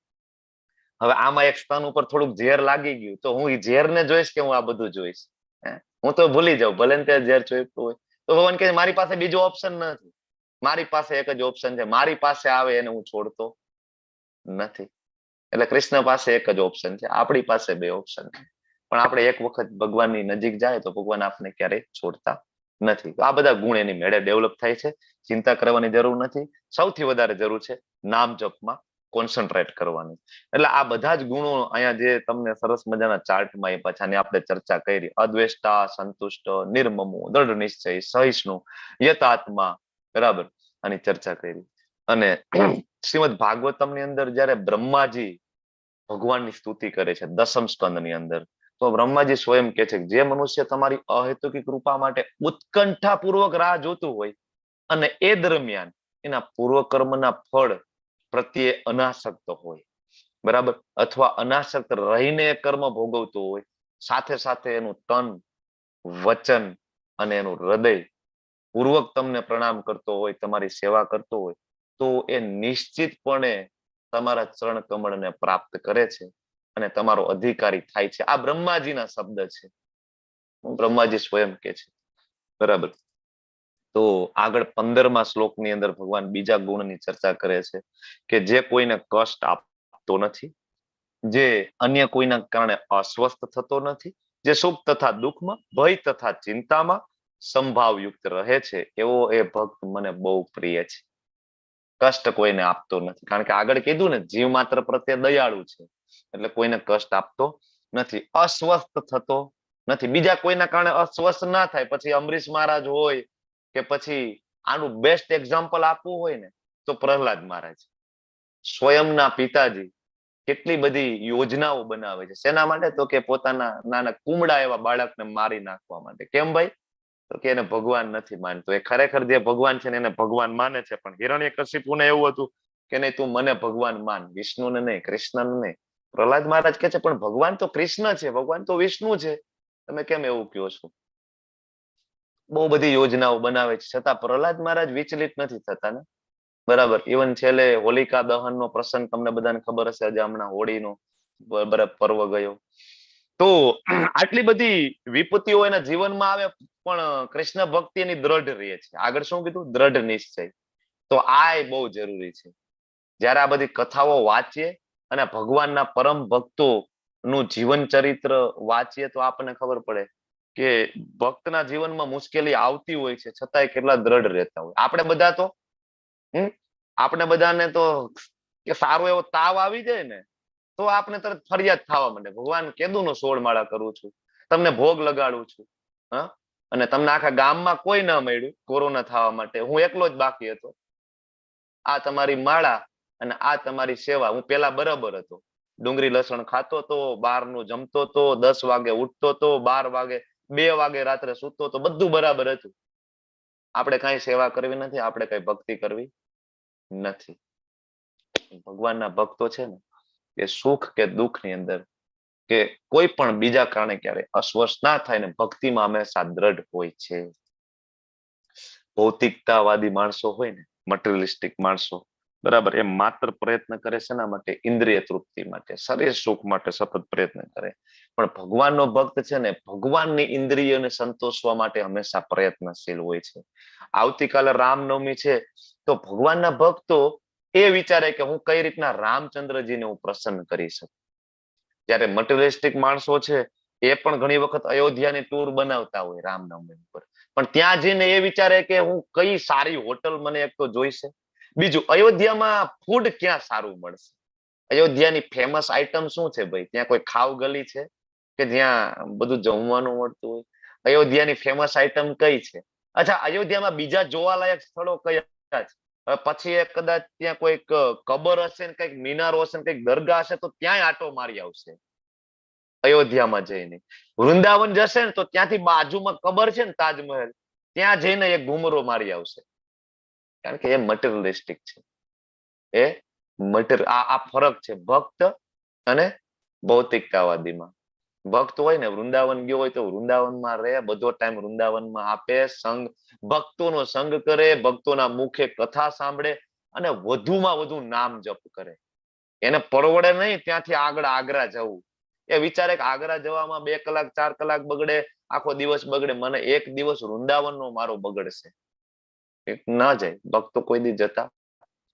હવે આમાં એક સ્તન ઉપર થોડુંક ઝેર લાગી ગયું, તો હું એ ઝેરને જોઈશ કે હું આ બધું જોઈશ? હું તો ભૂલી જાઉં, ભલે ને ત્યાં ઝેર ચોઈતું હોય. તો ભગવાન કહે મારી પાસે બીજો ઓપ્શન નથી, મારી પાસે એક જ ઓપ્શન છે, મારી પાસે આવે એને હું છોડતો નથી. એટલે કૃષ્ણ પાસે એક જ ઓપ્શન છે, આપણી પાસે બે ઓપ્શન છે. પણ આપણે એક વખત ભગવાનની નજીક જાય તો ભગવાન આપણે ક્યારેય છોડતા નથી. આ બધા ગુણ એની મેળે ડેવલપ થાય છે, ચિંતા કરવાની જરૂર નથી. સૌથી વધારે જરૂર છે નામ જપમાં કોન્સન્ટ્રેટ કરવાની. એટલે આ બધા જ ગુણો અહીંયા જે તમને સરસ મજાના ચાર્ટમાં એ પછાની આપણે ચર્ચા કરી, અદ્વેષ્ટા, સંતુષ્ટ, નિર્મમો, દ્રઢ નિશ્ચય, સહિષ્ણુ, યતાત્મા, બરાબર, આની ચર્ચા કરી. અને શ્રીમદ ભાગવતમની અંદર જયારે બ્રહ્માજી ભગવાનની સ્તુતિ કરે છે દસમ સ્કંદની અંદર, તો બ્રહ્માજી સ્વયં કે છે જે મનુષ્ય તમારી અહેતુકી કૃપા માટે ઉત્કંઠાપૂર્વક રાહ જોતું હોય અને એ દરમિયાન એના પૂર્વકર્મના ફળ પ્રત્યે અનાસક્ત હોય, બરાબર, અથવા અનાસક્ત રહીને કર્મ ભોગવતો હોય, સાથે સાથે એનું તન, વચન અને એનું હૃદય પૂર્વક તમને પ્રણામ કરતો હોય, તમારી સેવા કરતો હોય, તો એ નિશ્ચિતપણે તમારા ચરણ કમળને પ્રાપ્ત કરે છે અને તમારો અધિકારી થાય છે. આ બ્રહ્માજીના શબ્દ છે, બ્રહ્માજી સ્વયં કે છે, બરાબર. તો આગળ 15મા શ્લોકની અંદર ભગવાન બીજા ગુણની ચર્ચા કરે છે કે જે કોઈને કષ્ટ આપતો નથી, જે અન્ય કોઈના કારણે અસ્વસ્થ થતો નથી, જે સુખ તથા દુઃખમાં, ભય તથા ચિંતામાં સંભાવયુક્ત રહે છે, એવો એ ભક્ત મને બહુ પ્રિય છે. કષ્ટ કોઈને આપતો નથી, કારણ કે આગળ કીધું ને જીવ માત્ર પ્રત્યે દયાળુ છે, એટલે કોઈને કષ્ટ આપતો નથી, અસ્વસ્થ થતો નથી. બીજા કોઈના કારણે અસ્વસ્થ ના થાય. પછી અમરીશ મહારાજ હોય કે પછી આનું બેસ્ટ એક્ઝામ્પલ આપવું હોય ને તો પ્રહલાદ મહારાજ, સ્વયંના પિતાજી કેટલી બધી યોજનાઓ બનાવે છે. શેના માટે? તો કે પોતાના નાના કુમડા એવા બાળકને મારી નાખવા માટે. કેમ ભાઈ? તો કે એને ભગવાન નથી માનતો. એ ખરેખર જે ભગવાન છે ને એને ભગવાન માને છે, પણ હિરણ્યકશિપુને એવું હતું કે નહીં, તું મને ભગવાન માન, વિષ્ણુને નહીં, કૃષ્ણને નહીં. પ્રહલાદ મહારાજ કહે છે પણ ભગવાન તો કૃષ્ણ છે, ભગવાન તો વિષ્ણુ છે, તમે કેમ એવું કહો છો? બહુ બધી યોજનાઓ બનાવે છે, છતાં પ્રહલાદ મહારાજ વિચલિત નથી થતા ને, બરાબર. ઇવન છેલ્લે હોલિકા દહનનો પ્રસંગ તમને બધાને ખબર હશે, આજે હમણાં હોળીનો પર્વ ગયો. તો આટલી બધી વિપત્તિઓ એના જીવનમાં આવે પણ કૃષ્ણ ભક્તિ એની દ્રઢ રહે છે. આગળ શું કીધું? દ્રઢ નિશ્ચય. તો આ બહુ જરૂરી છે. જયારે આ બધી કથાઓ વાંચીએ અને ભગવાનના પરમ ભક્તો નું જીવન ચરિત્ર વાંચીએ તો આપણને ખબર પડે કે ભક્તના જીવનમાં મુશ્કેલી આવતી હોય છે, છતાંય કેટલા દ્રઢ રહેતા હોય. આપણે બધાને તો કે સારો એવો તાવ આવી જાય ને તો આપણે તરત ફરિયાદ થવા માંડે, ભગવાન કેદુનો 16 માળા કરું છું, તમને ભોગ લગાડું છું, અને તમને આખા ગામમાં કોઈ ના મળ્યું કોરોના થવા માટે, હું એકલો જ બાકી હતો. આ તમારી માળા અને આ તમારી સેવા. હું પેલા બરાબર હતો, ડુંગળી લસણ ખાતો હતો, બારનું જમતો હતો, 10 વાગે ઉઠતો હતો, 12 વાગે 2 વાગે રાત્રે સૂતો હતો, બધું બરાબર હતું. આપણે કઈ સેવા કરવી નથી, આપણે કઈ ભક્તિ કરવી નથી. ભગવાનના ભક્તો છે ને એ સુખ કે દુઃખ ની અંદર કે કોઈ પણ બીજા કારણે ક્યારે અસ્વસ્થ ના થાય ને ભક્તિમાં હંમેશા દ્રઢ હોય છે. ભૌતિકતાવાદી માણસો હોય ને, મટીરિયલિસ્ટિક માણસો, બરાબર, એ માત્ર પ્રયત્ન કરે છે એના માટે, ઇન્દ્રિય તૃપ્તિ માટે, શરીર સુખ માટે સતત પ્રયત્ન કરે. પણ ભગવાનનો ભક્ત છે ને ભગવાનની ઇન્દ્રિયોને સંતોષવા માટે હંમેશા પ્રયત્નશીલ હોય છે. આવતીકાલે રામનવમી છે તો ભગવાનના ભક્તો એ વિચારે કે હું કઈ રીતના રામચંદ્રજીને હું પ્રસન્ન કરી શકું. જયારે મટીરિયલિસ્ટિક માણસો છે એ પણ ઘણી વખત અયોધ્યાની ટૂર બનાવતા હોય રામનવમી ઉપર, પણ ત્યાં જઈને એ વિચારે કે હું કઈ સારી હોટલ મને એક તો જોઈશે, બીજું અયોધ્યામાં ફૂડ ક્યાં સારું મળશે, અયોધ્યાની ફેમસ આઈટમ શું છે ભાઈ, ત્યાં કોઈ ખાવ ગલી છે કે જ્યાં બધું જમવાનું મળતું હોય, અયોધ્યાની ફેમસ આઈટમ કઈ છે. અચ્છા, અયોધ્યામાં બીજા જોવાલાયક સ્થળો કયા છે, પછી એક કદાચ ત્યાં કોઈક કબર હશે ને કઈક મિનારો હશે ને કઈક દરગાહ હશે તો ત્યાંય આટો મારી આવશે. અયોધ્યામાં જઈને વૃંદાવન જશે ને તો ત્યાંથી બાજુમાં કબર છે ને તાજમહેલ, ત્યાં જઈને એક ઘુમરો મારી આવશે, કારણ કે એ મટીરિયલિસ્ટિક છે. એ આ ફરક છે ભક્ત અને ભૌતિકતાવાદીમાં. ભક્ત હોય ને વૃંદાવન ગયો હોય તો વૃંદાવનમાં રહે, બધો ટાઈમ વૃંદાવનમાં આપે, સંગ ભક્તોનો સંગ કરે, ભક્તોના મુખે કથા સાંભળે અને વધુમાં વધુ નામ જપ કરે. એને પરવડે નહીં ત્યાંથી આગળ આગ્રા જવું, એ વિચારે કે આગ્રા જવામાં 2 કલાક 4 કલાક બગડે, આખો દિવસ બગડે, મને એક દિવસ વૃંદાવનનો મારો બગડશે. ના જાય ભક્તો, કોઈ દી જતા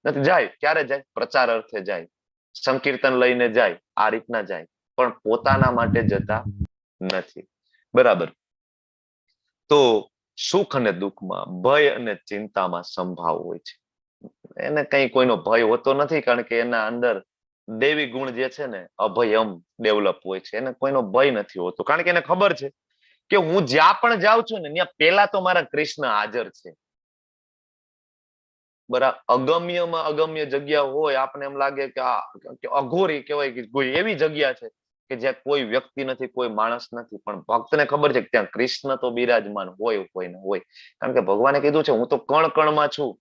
નથી. જાય ક્યારે જાય? પ્રચાર અર્થે જાય, સંકીર્તન લઈને જાય, આ રીતના જાય, પણ પોતાના માટે જતા નથી. બરાબર. તો સુખ અને દુઃખમાં, ભય અને ચિંતામાં સંભાવ હોય છે. એને કઈ કોઈનો ભય હોતો નથી, કારણ કે એના અંદર દેવી ગુણ જે છે ને અભયમ ડેવલપ હોય છે. એને કોઈનો ભય નથી હોતો, કારણ કે એને ખબર છે કે હું જ્યાં પણ જાઉં છું ને ત્યાં પેલા તો મારા કૃષ્ણ હાજર છે. બરાબર. અગમ્યમાં અગમ્ય જગ્યા હોય, આપણે એમ લાગે કે આ અઘોરી કહેવાય કે કોઈ એવી જગ્યા છે કે જ્યાં કોઈ વ્યક્તિ નથી, કોઈ માણસ નથી, પણ ભક્તને ખબર છે કે ત્યાં કૃષ્ણ તો બિરાજમાન હોય ને હોય, કારણ કે ભગવાને કીધું છે હું તો કણ કણમાં છું.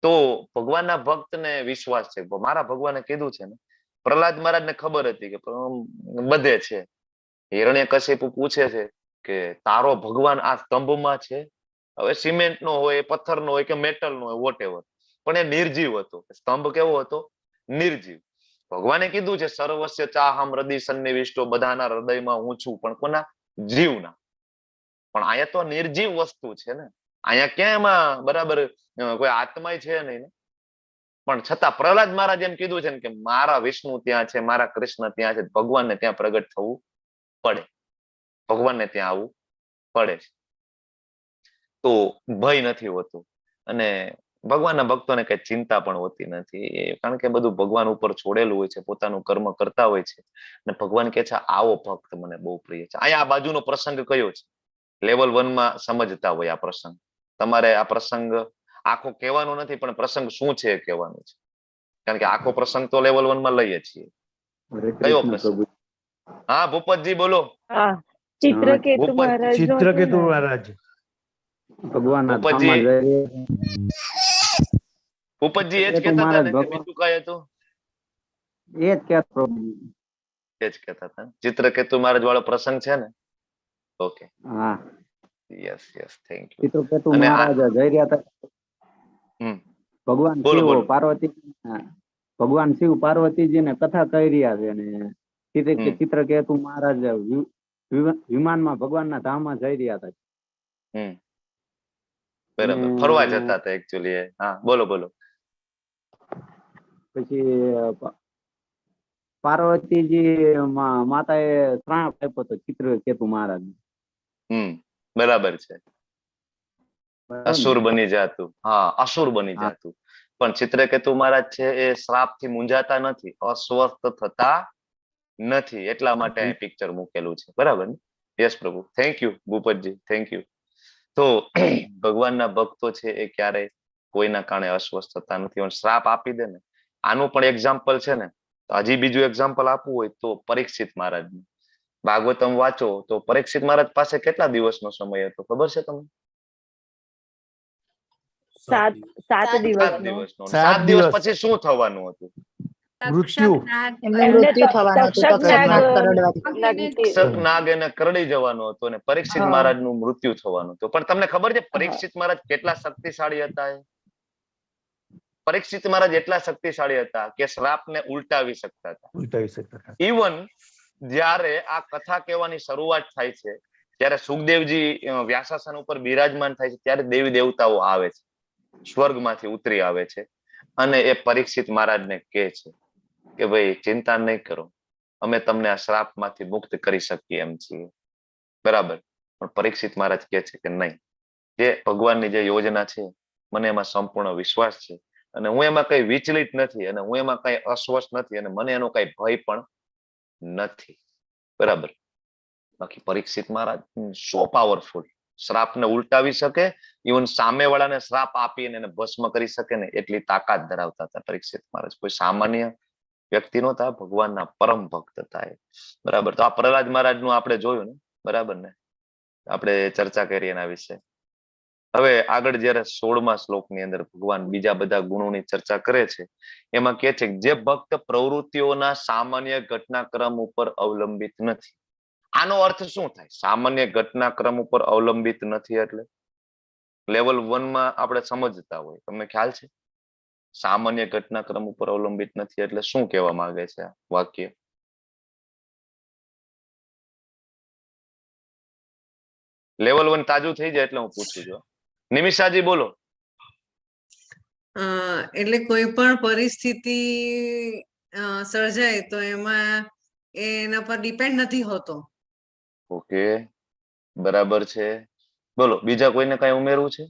તો ભગવાનના ભક્તને વિશ્વાસ છે, મારા ભગવાને કીધું છે ને. પ્રહલાદ મહારાજને ખબર હતી કે બધે છે. હિરણ્યકશિપુ પૂછે છે કે તારો ભગવાન આ સ્તંભમાં છે? હવે સિમેન્ટનો હોય, પથ્થરનો હોય કે મેટલનો હોય, વોટ એવર, પણ એ નિર્જીવ હતો. સ્તંભ કેવો હતો? નિર્જીવ. ભગવાને કીધું છે સર્વસ્ય ચાહમ હૃદય સન્નિવિષ્ટો, બધાના હૃદયમાં હું છું, પણ કોના? જીવના. પણ અહીંયા તો નિર્જીવ વસ્તુ છે ને, અહીંયા ક્યાં એમાં બરાબર કોઈ આત્મા છે નહીં ને. પણ છતાં પ્રહલાદ મહારાજ એમ કીધું છે ને કે મારા વિષ્ણુ ત્યાં છે, મારા કૃષ્ણ ત્યાં છે, ભગવાનને ત્યાં પ્રગટ થવું પડે, ભગવાનને ત્યાં આવવું પડે છે. તો ભય નથી હોતું અને ભગવાનના ભક્તોને કઈ ચિંતા પણ હોતી નથી, કારણ કે બધું ભગવાન ઉપર છોડેલું હોય છે, પોતાનું કર્મ કરતા હોય છે. અને ભગવાન કે છે આવો ભક્ત મને બહુ પ્રિય છે. અહીંયા આ બાજુનો પ્રસંગ કયો છે? લેવલ 1 માં સમજતા હોય આ પ્રસંગ. તમારે આ પ્રસંગ આખો કહેવાનો નથી, પણ પ્રસંગ શું છે એ કહેવાનું છે, કારણ કે આખો પ્રસંગ તો લેવલ 1 માં લઈએ છીએ. કયો પ્રસંગ? હા ભૂપતજી બોલો. ચિત્રકેતુ મહારાજ. ચિત્રકેતુ મહારાજ ભૂપતજી ભૂપતજી એ જ કહેતા હતા ને કે બીજું કઈ હતું? એ જ કહેતો. એ જ કહેતા હતા. ચિત્રકેતુ મહારાજ વાળો પ્રસંગ છે ને? ઓકે. હા. Yes yes, thank you. Chitraketu Maharaj જઈ રહ્યા હતા. ભગવાન બોલો, શિવ બોલો. પાર્વતી, ભગવાન શિવ પાર્વતીજીને કથા કહી રહ્યા છે અને ચિત્રકેતુ મહારાજ વિમાનમાં ભગવાનના ધામમાં જઈ રહ્યા હતા. બરાબર, ફરવા જતા હતા એકચ્યુઅલી. હા બોલો બોલો. પછી પાર્વતીજી માતાએ શ્રાપ આપ્યો હતો ચિત્રકેતુ મહારાજ. બરાબર છે. અસુર બની જાતું. હા, અસુર બની જાતું. પણ ચિત્રકેતુ મહારાજ છે એ શ્રાપથી મૂંઝાતા નથી, અસ્વસ્થ થતા નથી, એટલા માટે આ પિક્ચર મૂકેલું છે. બરાબર ને? યસ પ્રભુ, thank you Bhupatji, thank you. તો ભગવાનના ભક્તો છે એ ક્યારેય કોઈના કારણે અસ્વસ્થ થતા નથી. શ્રાપ આપી દે ને, આનું પણ એક્ઝામ્પલ છે ને. હજી બીજું એક્ઝામ્પલ આપવું હોય તો પરીક્ષિત મહારાજનું ભાગવતમ વાંચો તો પરીક્ષિત મહારાજ પાસે કેટલા દિવસનો સમય હતો ખબર છે તમને? 7 દિવસનો. 7 દિવસ પછી શું થવાનું હતું? મૃત્યુ. તક્ષક નાગ એને કરડી જવાનો હતો અને પરીક્ષિત મહારાજનું મૃત્યુ થવાનું હતું. પણ તમને ખબર છે પરીક્ષિત મહારાજ કેટલા શક્તિશાળી હતા? પરીક્ષિત મહારાજ એટલા શક્તિશાળી હતા કે શ્રાપને ઉલટાવી શકતા હતા. ઇવન જ્યારે આ કથા કહેવાની શરૂઆત થાય છે, ત્યારે સુખદેવજી વ્યાસાસન ઉપર બિરાજમાન થાય છે, ત્યારે દેવી દેવતાઓ આવે છે, સ્વર્ગમાંથી ઉતરી આવે છે અને એ પરીક્ષિત મહારાજને કહે છે કે ભાઈ ચિંતા નહીં કરો, અમે તમને આ શ્રાપમાંથી મુક્ત કરી શકીએ એમ છીએ. બરાબર. પણ પરીક્ષિત મહારાજ કહે છે કે નહીં, જે ભગવાનની જે યોજના છે મને એમાં સંપૂર્ણ વિશ્વાસ છે અને હું એમાં કઈ વિચલિત નથી અને હું એમાં કઈ અસ્વસ્થ નથી અને મને એનો કઈ ભય પણ નથી. બરાબર. બાકી પરીક્ષિત મહારાજ સો પાવરફુલ, શ્રાપને ઉલટાવી શકે, ઇવન સામેવાળાને શ્રાપ આપીને એને ભસ્મ કરી શકે ને એટલી તાકાત ધરાવતા હતા પરીક્ષિત મહારાજ. કોઈ સામાન્ય વ્યક્તિ નહોતા, ભગવાનના પરમ ભક્ત હતા એ. બરાબર. તો આ પ્રહલાદ મહારાજનું આપણે જોયું ને, બરાબર ને, આપણે ચર્ચા કરી એના વિશે. હવે આગળ જયારે 16મા શ્લોકની અંદર ભગવાન બીજા બધા ગુણોની ચર્ચા કરે છે, એમાં કહે છે જે ભક્ત પ્રવૃત્તિઓના સામાન્ય ઘટનાક્રમ ઉપર અવલંબિત નથી. આનો અર્થ શું થાય? સામાન્ય ઘટનાક્રમ ઉપર અવલંબિત નથી એટલે લેવલ 1 માં આપણે સમજતા હોય, તમને ખ્યાલ છે? સામાન્ય ઘટનાક્રમ ઉપર અવલંબિત નથી એટલે શું કહેવા માંગે છે આ વાક્ય? લેવલ 1 તાજું થઈ જાય એટલે હું પૂછું છું. નિમિષાજી બોલો. એટલે કોઈ પણ પરિસ્થિતિ સર્જાય તો એમાં એના પર ડિપેન્ડ નથી હોતો. ઓકે, બરાબર છે. બોલો, બીજા કોઈને કઈ ઉમેરવું છે?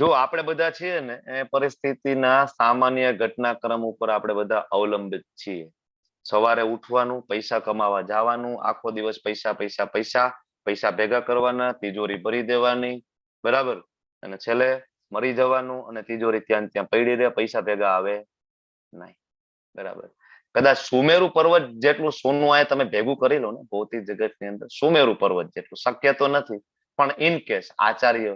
જો આપણે બધા છીએ ને એ પરિસ્થિતિના સામાન્ય ઘટનાક્રમ ઉપર આપણે બધા અવલંબિત છીએ. સવારે ઉઠવાનું, પૈસા કમાવા જવાનું, આખો દિવસ પૈસા પૈસા પૈસા પૈસા ભેગા કરવાના, તિજોરી ભરી દેવાની, બરાબર, અને છેલ્લે મરી જવાનું અને તિજોરી ત્યાં ત્યાં પડી રહે, પૈસા ભેગા આવે નહીં. બરાબર. કદાચ સુમેરુ પર્વત જેટલું સોનું આ તમે ભેગું કરી લો ને ભૌતિક જગતની અંદર, સુમેરુ પર્વત જેટલું શક્ય તો નથી, પણ ઇન કેસ આચાર્ય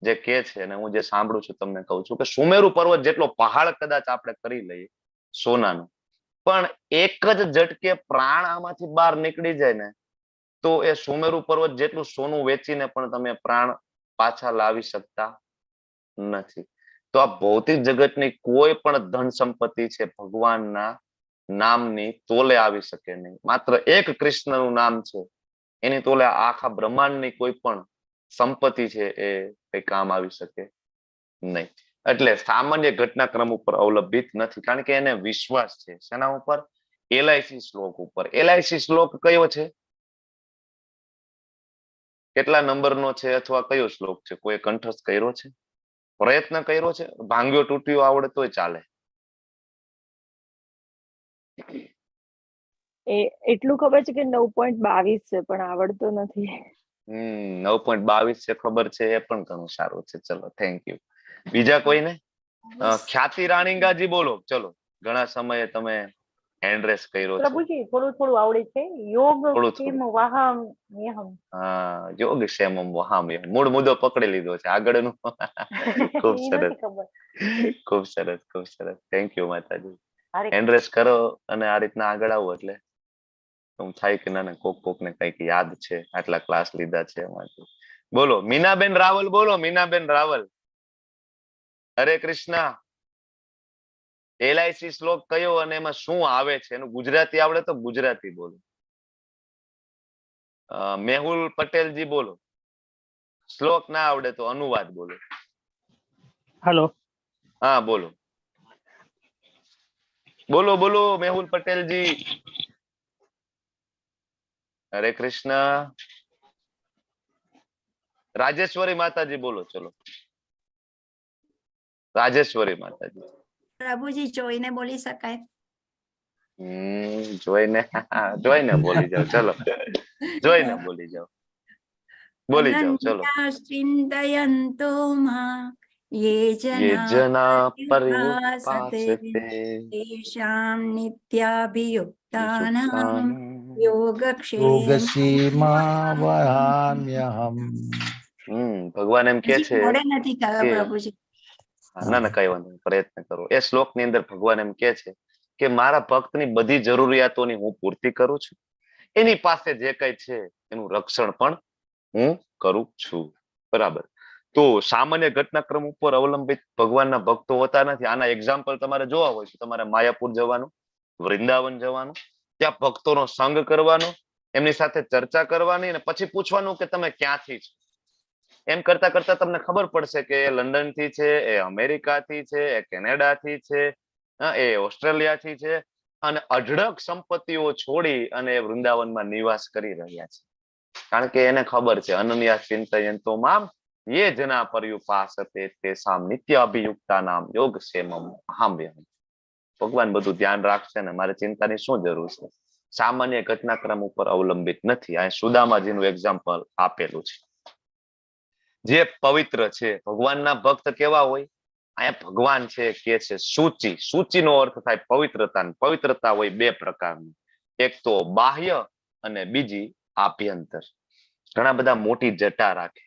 જે કે છે અને હું જે સાંભળું છું તમને કહું છું કે સુમેરુ પર્વત જેટલો પહાડ કદાચ આપણે કરી લઈએ સોનાનો, પણ એક જ ઝટકે પ્રાણ આમાંથી બહાર નીકળી જાય ને તો એ સુમેરુ પર્વત જેટલું સોનું વેચીને પણ તમે પ્રાણ પાછા લાવી શકતા નથી. તો આ ભૌતિક જગતની કોઈ પણ ધન સંપત્તિ છે ભગવાનના નામની તોલે આવી શકે નહીં. માત્ર એક કૃષ્ણનું નામ છે, એની તોલે આખા બ્રહ્માંડની કોઈ પણ સંપત્તિ છે એ કઈ કામ આવી શકે નહીં. એટલે સામાન્ય ઘટનાક્રમ ઉપર અવલંબિત નથી, કારણ કે એને વિશ્વાસ છે. શેના ઉપર? LIC શ્લોક ઉપર. LIC શ્લોક કયો છે? કેટલા નંબરનો છે અથવા કયો શ્લોક છે? કોઈ કંઠસ્થ કર્યો છે? પ્રયત્ન કર્યો છે? ભાંગ્યો તૂટ્યો આવડે તોય ચાલે. એટલું ખબર છે કે 9.22 છે, પણ આવડતો નથી. 9.22 છે ખબર છે, એ પણ ઘણું સારું છે. ચલો, થેન્ક યુ. બીજા કોઈને? ખ્યાતિ રાણીંગાજી બોલો. ચલો, ઘણા સમયે તમે હેન્ડ રેસ કર્યો છે. પ્રભુજી થોડું આવડે છે. યોગ ક્ષેમ વહામ યહમ. હા, યોગ ક્ષેમ વહામ યહમ. મૂળ મુદ્દો પકડી લીધો છે. આગળનું ખૂબ સરસ, ખૂબ સરસ, ખૂબ સરસ. થેન્ક યુ માતાજી. હેન્ડ રેસ કરો અને આ રીતના આગળ આવો એટલે હું થાય કે ના કોક ને કઈક યાદ છે, આટલા ક્લાસ લીધા છે એમાંથી. બોલો મીનાબેન રાવલ, બોલો મીનાબેન રાવલ. હરે કૃષ્ણ. LIC શ્લોક કયો અને એમાં શું આવે છે? એનું ગુજરાતી આવડે તો ગુજરાતી બોલો. મેહુલ પટેલજી બોલો. શ્લોક ના આવડે તો અનુવાદ બોલો. હેલો. હા બોલો. બોલો બોલો મેહુલ પટેલજી. હરે કૃષ્ણ. રાજેશ્વરી માતાજી બોલો. ચલો, રાજેશ્વરી માતાજી. પ્રભુજી જોઈને બોલી શકાય? જોઈને બોલી જાઓ. ચલો, જોઈને બોલી જાઓ. બોલી જાઓ, ચલો. ચિંતયંતો માં યે યે જના જના પર્યુપાસતે પર્યુપાસતે તેષાં નિત્યાભિયુક્તાનાં યોગક્ષેમ યોગસીમા વહામ્યહમ. ભગવાન એમ કે હજી છે મોડે નથી કહ્યું કે પ્રભુજી. ના ના કઈ વાંધો નહીં, પ્રયત્ન કરો. એ શ્લોક ની અંદર ભગવાન એમ કે છે કે મારા ભક્તની બધી જરૂરિયાતોની હું પૂર્તિ કરું છું, એની પાસે જે કઈ છે એનું રક્ષણ પણ હું કરું છું. બરાબર. તો સામાન્ય ઘટનાક્રમ ઉપર અવલંબિત ભગવાનના ભક્તો હોતા નથી. આના એક્ઝામ્પલ તમારે જોવા હોય તો તમારે માયાપુર જવાનું, વૃંદાવન જવાનું, ત્યાં ભક્તોનો સંગ કરવાનો, એમની સાથે ચર્ચા કરવાની અને પછી પૂછવાનું કે તમે ક્યાંથી છો. એમ કરતા કરતા તમને ખબર પડશે કે એ લંડન થી છે, એ અમેરિકા થી છે, એ કેનેડા થી છે, એ ઓસ્ટ્રેલિયા થી છે, અને અઢળક સંપત્તિઓ છોડી અને વૃંદાવનમાં નિવાસ કરી રહ્યા છે. કારણ કે એને ખબર છે અનન્યા ચિંતયંતો મામ યે જના પર્યુપાસતે તેષાં નિત્ય અભિયુક્તા નામ યોગ ક્ષેમમ અહમ્યહમ. ભગવાન બધું ધ્યાન રાખશે ને મારે ચિંતાની શું જરૂર છે. સામાન્ય ઘટનાક્રમ ઉપર અવલંબિત નથી. આ સુદામાજીનું એક્ઝામ્પલ આપેલું છે. જે પવિત્ર છે, ભગવાનના ભક્ત કેવા હોય? અહીંયા ભગવાન છે કે છે સૂચિ. સૂચિનો અર્થ થાય પવિત્રતા. પવિત્રતા હોય બે પ્રકારની, એક તો બાહ્ય અને બીજી આભ્યંતર. ઘણા બધા મોટી જટા રાખે,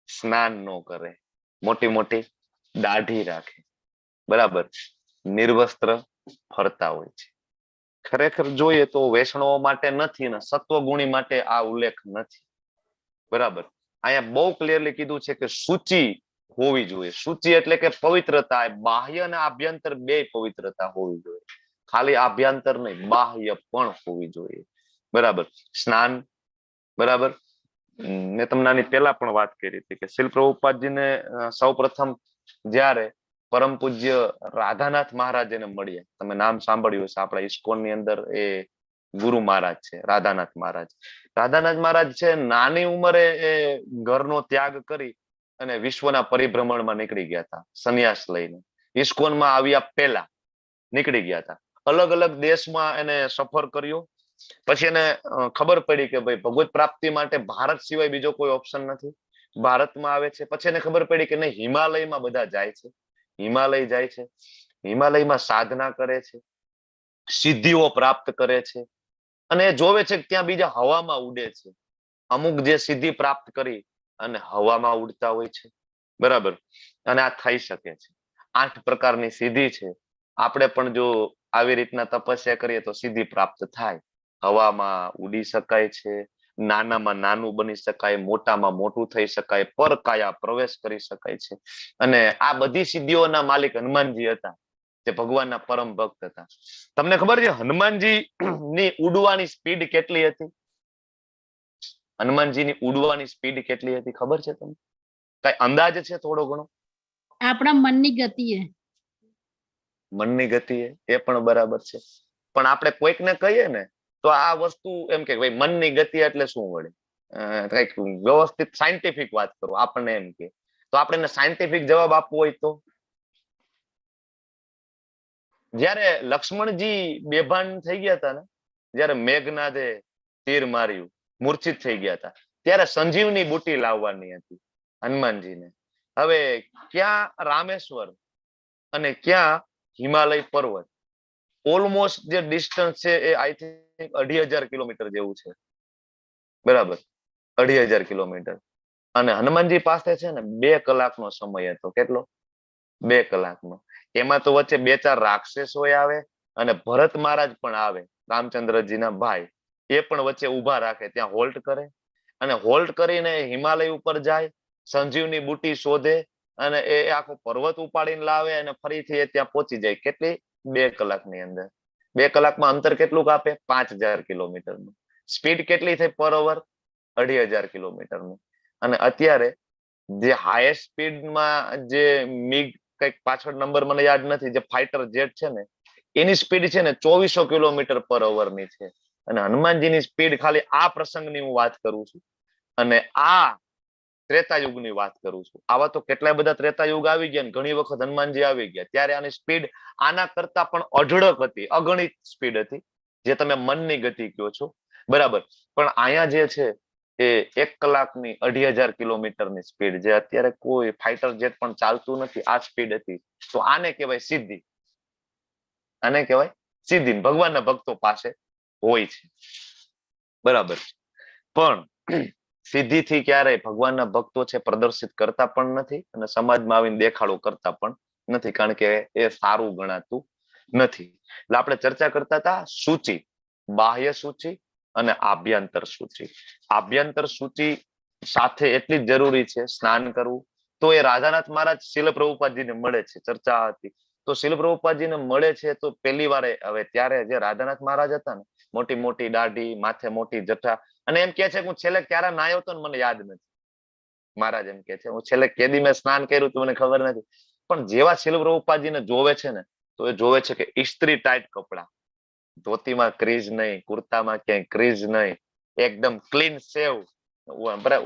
સ્નાન ન કરે, મોટી મોટી દાઢી રાખે, બરાબર, નિર્વસ્ત્ર ફરતા હોય છે. ખરેખર જોઈએ તો વૈષ્ણવો માટે નથી ને સત્વગુણી માટે આ ઉલ્લેખ નથી. બરાબર. અહીંયા બહુ ક્લિયરલી કીધું છે કે સૂચિ હોવી જોઈએ. સૂચિ એટલે કે પવિત્રતા, બાહ્ય અને આભ્યંતર બે પવિત્રતા હોવી જોઈએ. ખાલી આભ્યંતર નહીં, બાહ્ય પણ હોવી જોઈએ. બરાબર. સ્નાન, બરાબર. મેં તમને આની પહેલા પણ વાત કરી હતી કે શીલ પ્રભુપાદજીને સૌ પ્રથમ જયારે પરમ પૂજ્ય રાધાનાથ મહારાજને મળ્યા, તમે નામ સાંભળ્યું હશે, આપણા ઇસ્કોન ની અંદર એ ગુરુ મહારાજ છે રાધાનાથ મહારાજ. રાધાનાથ મહારાજ છે નાની ઉંમરે એ ઘરનો ત્યાગ કરી અને વિશ્વના પરિભ્રમણમાં નીકળી ગયા હતા, સંન્યાસ લઈને. ઇસ્કોનમાં આવ્યા પહેલા નીકળી ગયા હતા. અલગ અલગ દેશમાં એને સફર કર્યો. પછી એને ખબર પડી કે ભાઈ ભગવત પ્રાપ્તિ માટે ભારત સિવાય બીજો કોઈ ઓપ્શન નથી. ભારતમાં આવે છે. પછી એને ખબર પડી કે નહીં, હિમાલયમાં બધા જાય છે, હિમાલય જાય છે, હિમાલયમાં સાધના કરે છે, સિદ્ધિઓ પ્રાપ્ત કરે છે, અને એ જોવે છે કે ત્યાં બીજા હવામાં ઉડે છે. અમુક જે સિદ્ધિ પ્રાપ્ત કરી અને હવામાં ઉડતા હોય છે. બરાબર. અને આ થઈ શકે છે. 8 પ્રકારની સિદ્ધિ છે. આપણે પણ જો આવી રીતના તપસ્યા કરીએ તો સિદ્ધિ પ્રાપ્ત થાય. હવામાં ઉડી શકાય છે, નાનામાં નાનું બની શકાય, મોટામાં મોટું થઈ શકાય, પર કાયા પ્રવેશ કરી શકાય છે. અને આ બધી સિદ્ધિઓના માલિક હનુમાનજી હતા, જે ભગવાનના પરમ ભક્ત હતા. તમને ખબર છે હનુમાનજી ની ઉડવાની સ્પીડ કેટલી હતી? હનુમાનજીની ઉડવાની સ્પીડ કેટલી હતી ખબર છે તમને? કઈ અંદાજ છે થોડો ઘણો? આપણા મનની ગતિએ. મનની ગતિએ, એ પણ બરાબર છે. પણ આપણે કોઈકને કહીએ ને તો આ વસ્તુ એમ કે ભાઈ મનની ગતિ એટલે શું વળે, કઈક વ્યવસ્થિત સાયન્ટિફિક વાત કરો, આપણને એમ કે તો આપણે સાયન્ટિફિક જવાબ આપવો હોય તો જયારે લક્ષ્મણજી બેભાન થઈ ગયા હતા ને, જયારે મેઘનાદે તીર માર્યું, મૂર્છિત થઈ ગયા હતા, ત્યારે સંજીવની બુટી લાવવાની હતી હનુમાનજીને. હવે ક્યાં રામેશ્વર અને ક્યાં હિમાલય પર્વત, ઓલમોસ્ટ જે ડિસ્ટન્સ છે એ આઈ થિંક 2500 કિલોમીટર જેવું છે. બરાબર, 2500 કિલોમીટર. અને હનુમાનજી પાસે છે ને 2 કલાકનો સમય હતો. કેટલો? 2 કલાકનો. એમાં તો વચ્ચે 2-4 રાક્ષસો આવે અને ભરત મહારાજ પણ આવે, રામચંદ્રજીના ભાઈ. એ પણ વચ્ચે ઉભા રાખે, ત્યાં હોલ્ટ કરે અને હોલ્ટ કરીને હિમાલય ઉપર જાય, સંજીવની બુટી શોધે અને એ આખો પર્વત ઉપાડીને લાવે અને ફરીથી એ ત્યાં પહોંચી જાય. કેટલી? 2 કલાકની અંદર. 2 કલાકમાં અંતર કેટલું કાપે? 5000 કિલોમીટરનું. સ્પીડ કેટલી થઈ પર અવર? 2500 કિલોમીટરનું. અને અત્યારે જે હાઈએસ્ટ સ્પીડમાં જે મિગ કઈક પાછળ નંબર મને યાદ નથી, જે ફાઈટર જેટ છે ને, એની સ્પીડ છે ને 2400 કિલોમીટર પર અવરની છે. અને હનુમાનજીની સ્પીડ, ખાલી આ પ્રસંગની હું વાત કરું છું અને આ ત્રેતાયુગની વાત કરું છું. આવા તો કેટલાય બધા ત્રેતાયુગ આવી ગયા, ઘણી વખત હનુમાનજી આવી ગયા, ત્યારે આની સ્પીડ આના કરતા પણ અઢળક હતી, અગણિત સ્પીડ હતી, જે તમે મનની ગતિ કહો છો. બરાબર. પણ અહીંયા જે છે એ 1 કલાકની 2500 કિલોમીટરની સ્પીડ, જે અત્યારે કોઈ ફાઈટર જેટ પણ ચાલતું નથી, આ સ્પીડ હતી. તો આને કહેવાય સિદ્ધિ. આને કહેવાય સિદ્ધિ. ભગવાનના ભક્તો પાસે હોય છે, બરાબર. પણ સિદ્ધિથી ક્યારેય ભગવાનના ભક્તો છે પ્રદર્શિત કરતા પણ નથી અને સમાજમાં આવીને દેખાડો કરતા પણ નથી, કારણ કે એ સારું ગણાતું નથી. એટલે આપણે ચર્ચા કરતા હતા સૂચિ, બાહ્ય સૂચિ અને આભ્યંતર સૂચિ. આભ્યંતર સૂચિ સાથે એટલી જ જરૂરી છે સ્નાન કરવું. તો એ રાધાનાથ મહારાજ શીલ પ્રભુપાદજીને મળે છે, ચર્ચા હતી. તો શીલ પ્રભુપાદજીને મળે છે તો પહેલી વાર હવે ત્યારે જે રાધાનાથ મહારાજ હતા ને, મોટી મોટી દાઢી, માથે મોટી જટા, અને એમ કે છે કે હું છેલ્લે ક્યારે નાયો હતો ને મને યાદ નથી. મહારાજ એમ કે છે હું છેલ્લે કેદી મેં સ્નાન કર્યું તું મને ખબર નથી. પણ જેવા શીલ પ્રભુપાદજીને જોવે છે ને, તો એ જોવે છે કે ઇસ્ત્રી ટાઈટ કપડા, ધોતીમાં ક્રીઝ નહીં, કુર્તામાં ક્યાંય ક્રીઝ નહીં, એકદમ ક્લીન સેવ,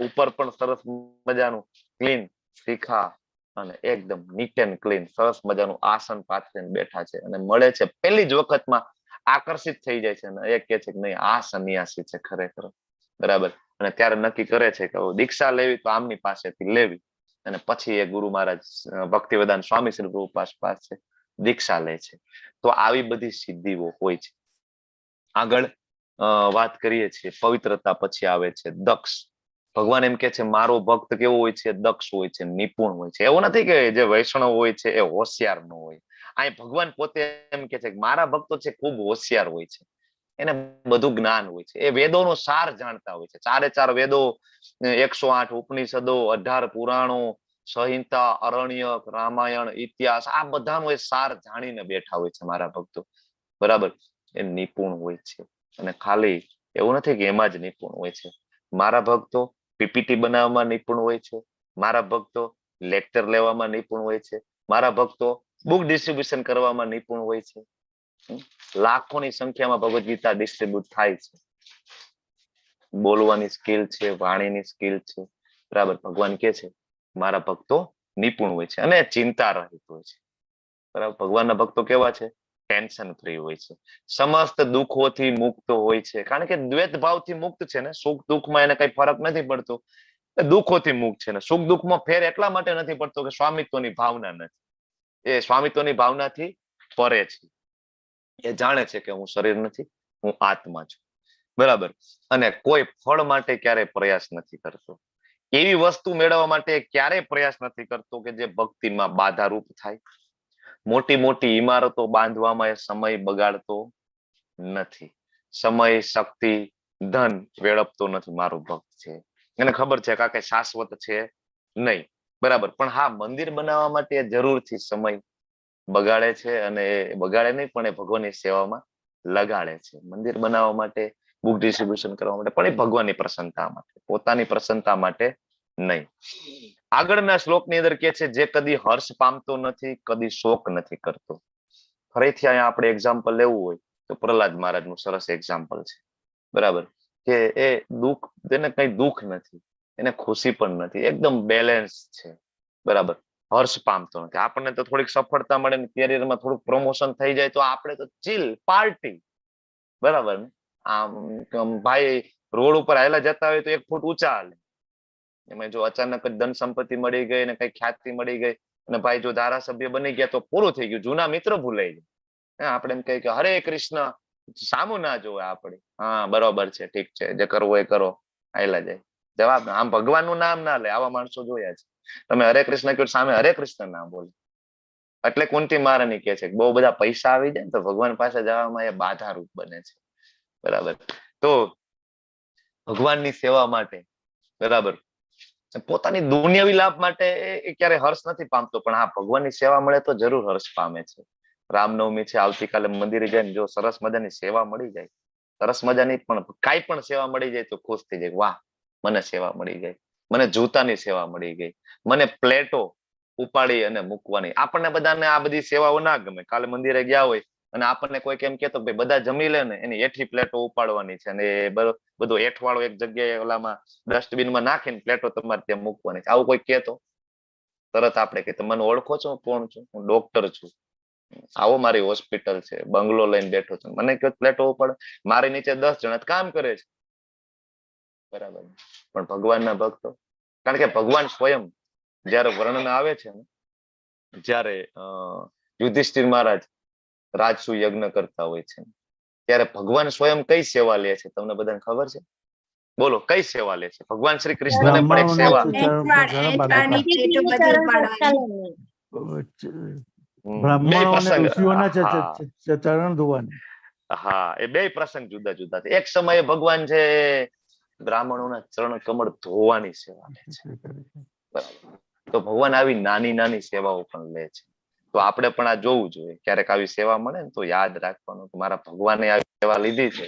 ઉપર પણ સરસ મજાનું ક્લીન શિખા, અને એકદમ નીટ એન્ડ ક્લીન સરસ મજાનું આસન પાથરીને બેઠા છે અને મળે છે. પહેલી જ વખતમાં આકર્ષિત થઈ જાય છે અને એ કે છે કે નહીં, આ સંન્યાસી છે ખરેખર, બરાબર. અને ત્યારે નક્કી કરે છે કે દીક્ષા લેવી તો આમની પાસેથી લેવી. અને પછી એ ગુરુ મહારાજ ભક્તિવેદાંત સ્વામી શ્રી પ્રભુપાદ પાસે દીક્ષા લે છે. તો આવી બધી સિદ્ધિઓ હોય છે. આગળ વાત કરીએ છીએ પવિત્રતા, પછી આવે છે દક્ષ. ભગવાન એમ કે છે મારો ભક્ત કેવો હોય છે? દક્ષ હોય છે, નિપુણ હોય છે. એવું નથી કે જે વૈષ્ણવ હોય છે એ હોશિયાર ન હોય. અહીં ભગવાન પોતે એમ કે છે કે મારા ભક્તો છે ખૂબ હોશિયાર હોય છે, એને બધું જ્ઞાન હોય છે, એ વેદોનો સાર જાણતા હોય છે. 4 વેદો, 108 ઉપનિષદો, 18 પુરાણો, સંહિતા, અરણ્યક, રામાયણ, ઇતિહાસ, આ બધાનો એ સાર જાણીને બેઠા હોય છે મારા ભક્તો, બરાબર. એ નિપુણ હોય છે. અને ખાલી એવું નથી કે એમાં જ નિપુણ હોય છે. મારા ભક્તો પીપીટી બનાવવામાં નિપુણ હોય છે, મારા ભક્તો લેક્ચર લેવામાં નિપુણ હોય છે, મારા ભક્તો બુક ડિસ્ટ્રીબ્યુશન કરવામાં નિપુણ હોય છે. લાખોની સંખ્યામાં ભગવદ ગીતા ડિસ્ટ્રીબ્યુટ થાય છે. બોલવાની સ્કિલ છે, વાણીની સ્કિલ છે, બરાબર. ભગવાન કે છે મારા ભક્તો નિપુણ હોય છે અને ચિંતા રહિત હોય છે, બરાબર. ભગવાનના ભક્તો કેવા છે? ટેન્શન ફ્રી હોય છે, સમસ્ત દુઃખોથી મુક્ત હોય છે, કારણ કે દ્વૈત ભાવથી મુક્ત છે ને. સુખ દુઃખમાં એને કઈ ફરક નથી પડતો, દુઃખોથી મુક્ત છે ને. સુખ દુઃખમાં ફેર એટલા માટે નથી પડતો કે સ્વામિત્વની ભાવના નથી. એ સ્વામિત્વની ભાવનાથી પરે છે. એ જાણે છે કે હું શરીર નથી, હું આત્મા છું, બરાબર. અને કોઈ ફળ માટે ક્યારેય પ્રયાસ નથી કરતો. એવી વસ્તુ મેળવવા માટે ક્યારેય પ્રયાસ નથી કરતો કે જે ભક્તિમાં બાધારૂપ થાય. મોટી મોટી ઇમારતો બાંધવામાં એ સમય બગાડતો નથી. સમય, શક્તિ, ધન વેડપતો નથી. મારો ભક્ત છે, એને ખબર છે કે આ કઈ શાશ્વત છે નહીં, બરાબર. પણ હા, મંદિર બનાવવા માટે જરૂરથી સમય બગાડે છે, અને એ બગાડે નહીં પણ એ ભગવાનની સેવામાં લગાડે છે. મંદિર બનાવવા માટે, બુક ડિસ્ટ્રીબ્યુશન કરવા માટે, પણ એ ભગવાનની પ્રસન્નતા માટે, પોતાની પ્રસન્નતા માટે નહીં. આગળના શ્લોકની અંદર કે છે જે કદી હર્ષ પામતો નથી, કદી શોક નથી કરતો. ફરીથી અહીંયા આપણે એક્ઝામ્પલ લેવું હોય તો પ્રહલાદ મહારાજનું સરસ એક્ઝામ્પલ છે, બરાબર. કે એ દુઃખ, તેને કઈ દુઃખ નથી, એને ખુશી પણ નથી, એકદમ બેલેન્સ છે, બરાબર. હર્ષ પામતો નથી. આપણને તો થોડીક સફળતા મળે ને કેરિયરમાં થોડુંક પ્રમોશન થઈ જાય તો આપણે તો ચીલ પાર્ટી, બરાબર. આમ ભાઈ રોડ ઉપર આવેલા જતા હોય તો 1 ફૂટ ઊંચા હાલે. એમાં જો અચાનક જ ધન સંપત્તિ મળી ગઈ અને કઈ ખ્યાતિ મળી ગઈ અને ભાઈ જો ધારાસભ્ય બની ગયા તો પૂરું થઈ ગયું, જૂના મિત્ર ભૂલાઈ જાય. આપણે એમ કહીએ કે હરે કૃષ્ણ, સામું ના જોવે આપણે. હા બરોબર છે, ઠીક છે, જે કરવો એ કરો, આયલા જાય જવાબ. આમ ભગવાનનું નામ ના લે, આવા માણસો જોયા છે. તમે હરે કૃષ્ણ કહો સામે હરે કૃષ્ણ ના બોલે. એટલે કુંતી મહારાણી કહે છે કે બહુ બધા પૈસા આવી જાય ને તો ભગવાન પાસે જવામાં એ બાધારૂપ બને છે, બરાબર. તો ભગવાનની સેવા માટે, બરાબર, પોતાની દુનિયાવી લાભ માટે એ ક્યારે હર્ષ નથી પામતો, પણ હા, ભગવાનની સેવા મળે તો જરૂર હર્ષ પામે છે. રામનવમી છે, આવતીકાલે મંદિરે જઈને જો સરસ મજાની સેવા મળી જાય, સરસ મજાની પણ કાંઈ પણ સેવા મળી જાય તો ખુશ થઈ જાય. વાહ, મને સેવા મળી ગઈ, મને જૂતાની સેવા મળી ગઈ, મને પ્લેટો ઉપાડી અને મૂકવાની. આપણને બધાને આ બધી સેવાઓ ના ગમે. કાલે મંદિરે ગયા હોય અને આપણને કોઈક એમ કેતો ભાઈ બધા જમી લે ને, એની એઠી પ્લેટો ઉપાડવાની છે અને એ બધો એઠવાળો એક જગ્યાએ ઓલામાં ડસ્ટબિનમાં નાખીને પ્લેટો તમારે ત્યાં મૂકવાની છે. આવું કોઈ કહેતો તરત આપણે કે મને ઓળખો છો, કોણ છું? હું ડોક્ટર છું, આવો મારી હોસ્પિટલ છે, બંગલો લઈને બેઠો છું, મને કયો પ્લેટો ઉપાડે. મારી નીચે 10 જણા કામ કરે છે, બરાબર. પણ ભગવાનના ભક્તો, કારણ કે ભગવાન સ્વયં જયારે વર્ણન આવે છે ને, જયારે યુધિષ્ઠિર મહારાજ રાજસુ યજ્ઞ કરતા હોય છે ત્યારે ભગવાન સ્વયં કઈ સેવા લે છે તમને બધાને ખબર છે? બોલો, કઈ સેવા લે છે? ભગવાન શ્રી કૃષ્ણને પણ એક સેવા બે પ્રસંગ. ચરણ ધોવાની. હા, એ બે પ્રસંગ જુદા જુદા છે. એક સમયે ભગવાન છે બ્રાહ્મણોના ચરણ કમળ ધોવાની સેવા લે છે. બરાબર. તો ભગવાન આવી નાની નાની સેવાઓ પણ લે છે. તો આપણે પણ આ જોવું જોઈએ. ક્યારેક આવી સેવા મળે ને તો યાદ રાખવાનું કે મારા ભગવાને આવી સેવા લીધી છે,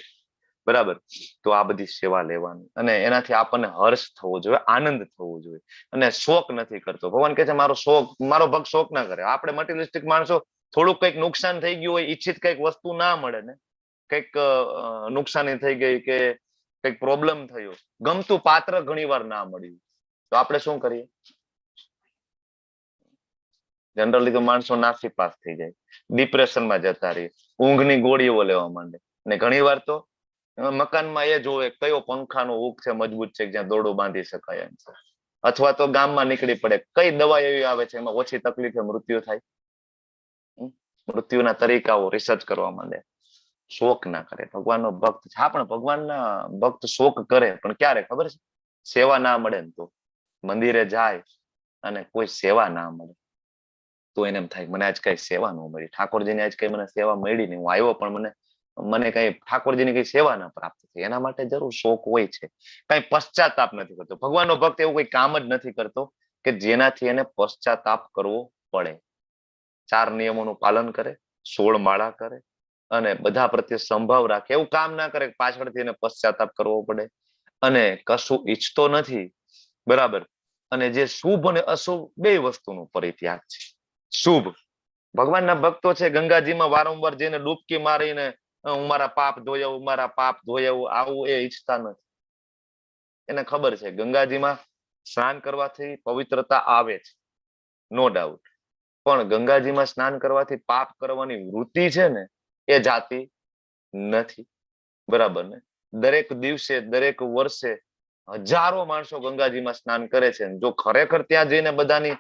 બરાબર, તો આ બધી સેવા લેવાની, અને એનાથી આપણને હર્ષ થવો જોઈએ, આનંદ થવો જોઈએ, અને શોક નથી કરતો. ભગવાન કહે છે મારો ભક્ત શોક ના કરે. આપણે મટીરિયલિસ્ટિક માણસો, થોડુંક કંઈક નુકસાન થઈ ગયું હોય, ઈચ્છિત કંઈક વસ્તુ ના મળે ને, કંઈક નુકસાની થઈ ગઈ કે કંઈક પ્રોબ્લેમ થયો, ગમતું પાત્ર ઘણી વાર ના મળ્યું, તો આપણે શું કરીએ? જનરલી તો માણસો નાસી પાસ થઈ જાય, ડિપ્રેશનમાં જતા રહીએ, ઊંઘની ગોળીઓ લેવા માંડે, અને ઘણી વાર તો મકાનમાં એ જોવે કયો પંખાનો હુક છે મજબૂત છે જ્યાં દોરડું બાંધી શકાય એમ છે, અથવા તો ગામમાં નીકળી પડે, કઈ દવા એવી આવે છે એમાં ઓછી તકલીફે મૃત્યુ થાય, મૃત્યુના તરીકાઓ રિસર્ચ કરવા માંડે. શોક ના કરે. ભગવાનનો ભક્ત છે. હા, પણ ભગવાનના ભક્ત શોક કરે પણ ક્યારે ખબર છે? સેવા ના મળે ને તો. મંદિરે જાય અને કોઈ સેવા ના મળે તો એને એમ થાય મને આજ કઈ સેવા ન મળી, ઠાકોરજીની આજ કઈ મને સેવા મળી નહીં, હું આવ્યો પણ મને કઈ ઠાકોરજીની કઈ સેવા ના પ્રાપ્ત થઈ. એના માટે જરૂર શોક હોય છે, કઈ પશ્ચાતાપ નથી કરતો. ભગવાનનો ભક્ત એવું કોઈ કામ જ નથી કરતો કે જેનાથી એને પશ્ચાતાપ કરવો પડે. 4 નિયમોનું પાલન કરે, 16 માળા કરે, અને બધા પ્રત્યે સંભાવ રાખે. એવું કામ ના કરે પાછળથી એને પશ્ચાતાપ કરવો પડે, અને કશું ઈચ્છતો નથી, બરાબર. અને જે શુભ અને અશુભ બે વસ્તુનો પરિત્યાગ છે. શુભ, ભગવાનના ભક્તો છે ગંગાજીમાં વારંવાર જઈને ડૂબકી મારીને હું મારા પાપ ધોયાવું, મારા પાપ ધોયાવું, આવું એ ઈચ્છતા નથી. એને ખબર છે ગંગાજીમાં સ્નાન કરવાથી પવિત્રતા આવે છે, નો ડાઉટ, પણ ગંગાજીમાં સ્નાન કરવાથી પાપ કરવાની વૃત્તિ છે ને એ જાતી નથી, બરાબર ને? દરેક દિવસે, દરેક વર્ષે હજારો માણસો ગંગાજીમાં સ્નાન કરે છે. જો ખરેખર ત્યાં જઈને બધાની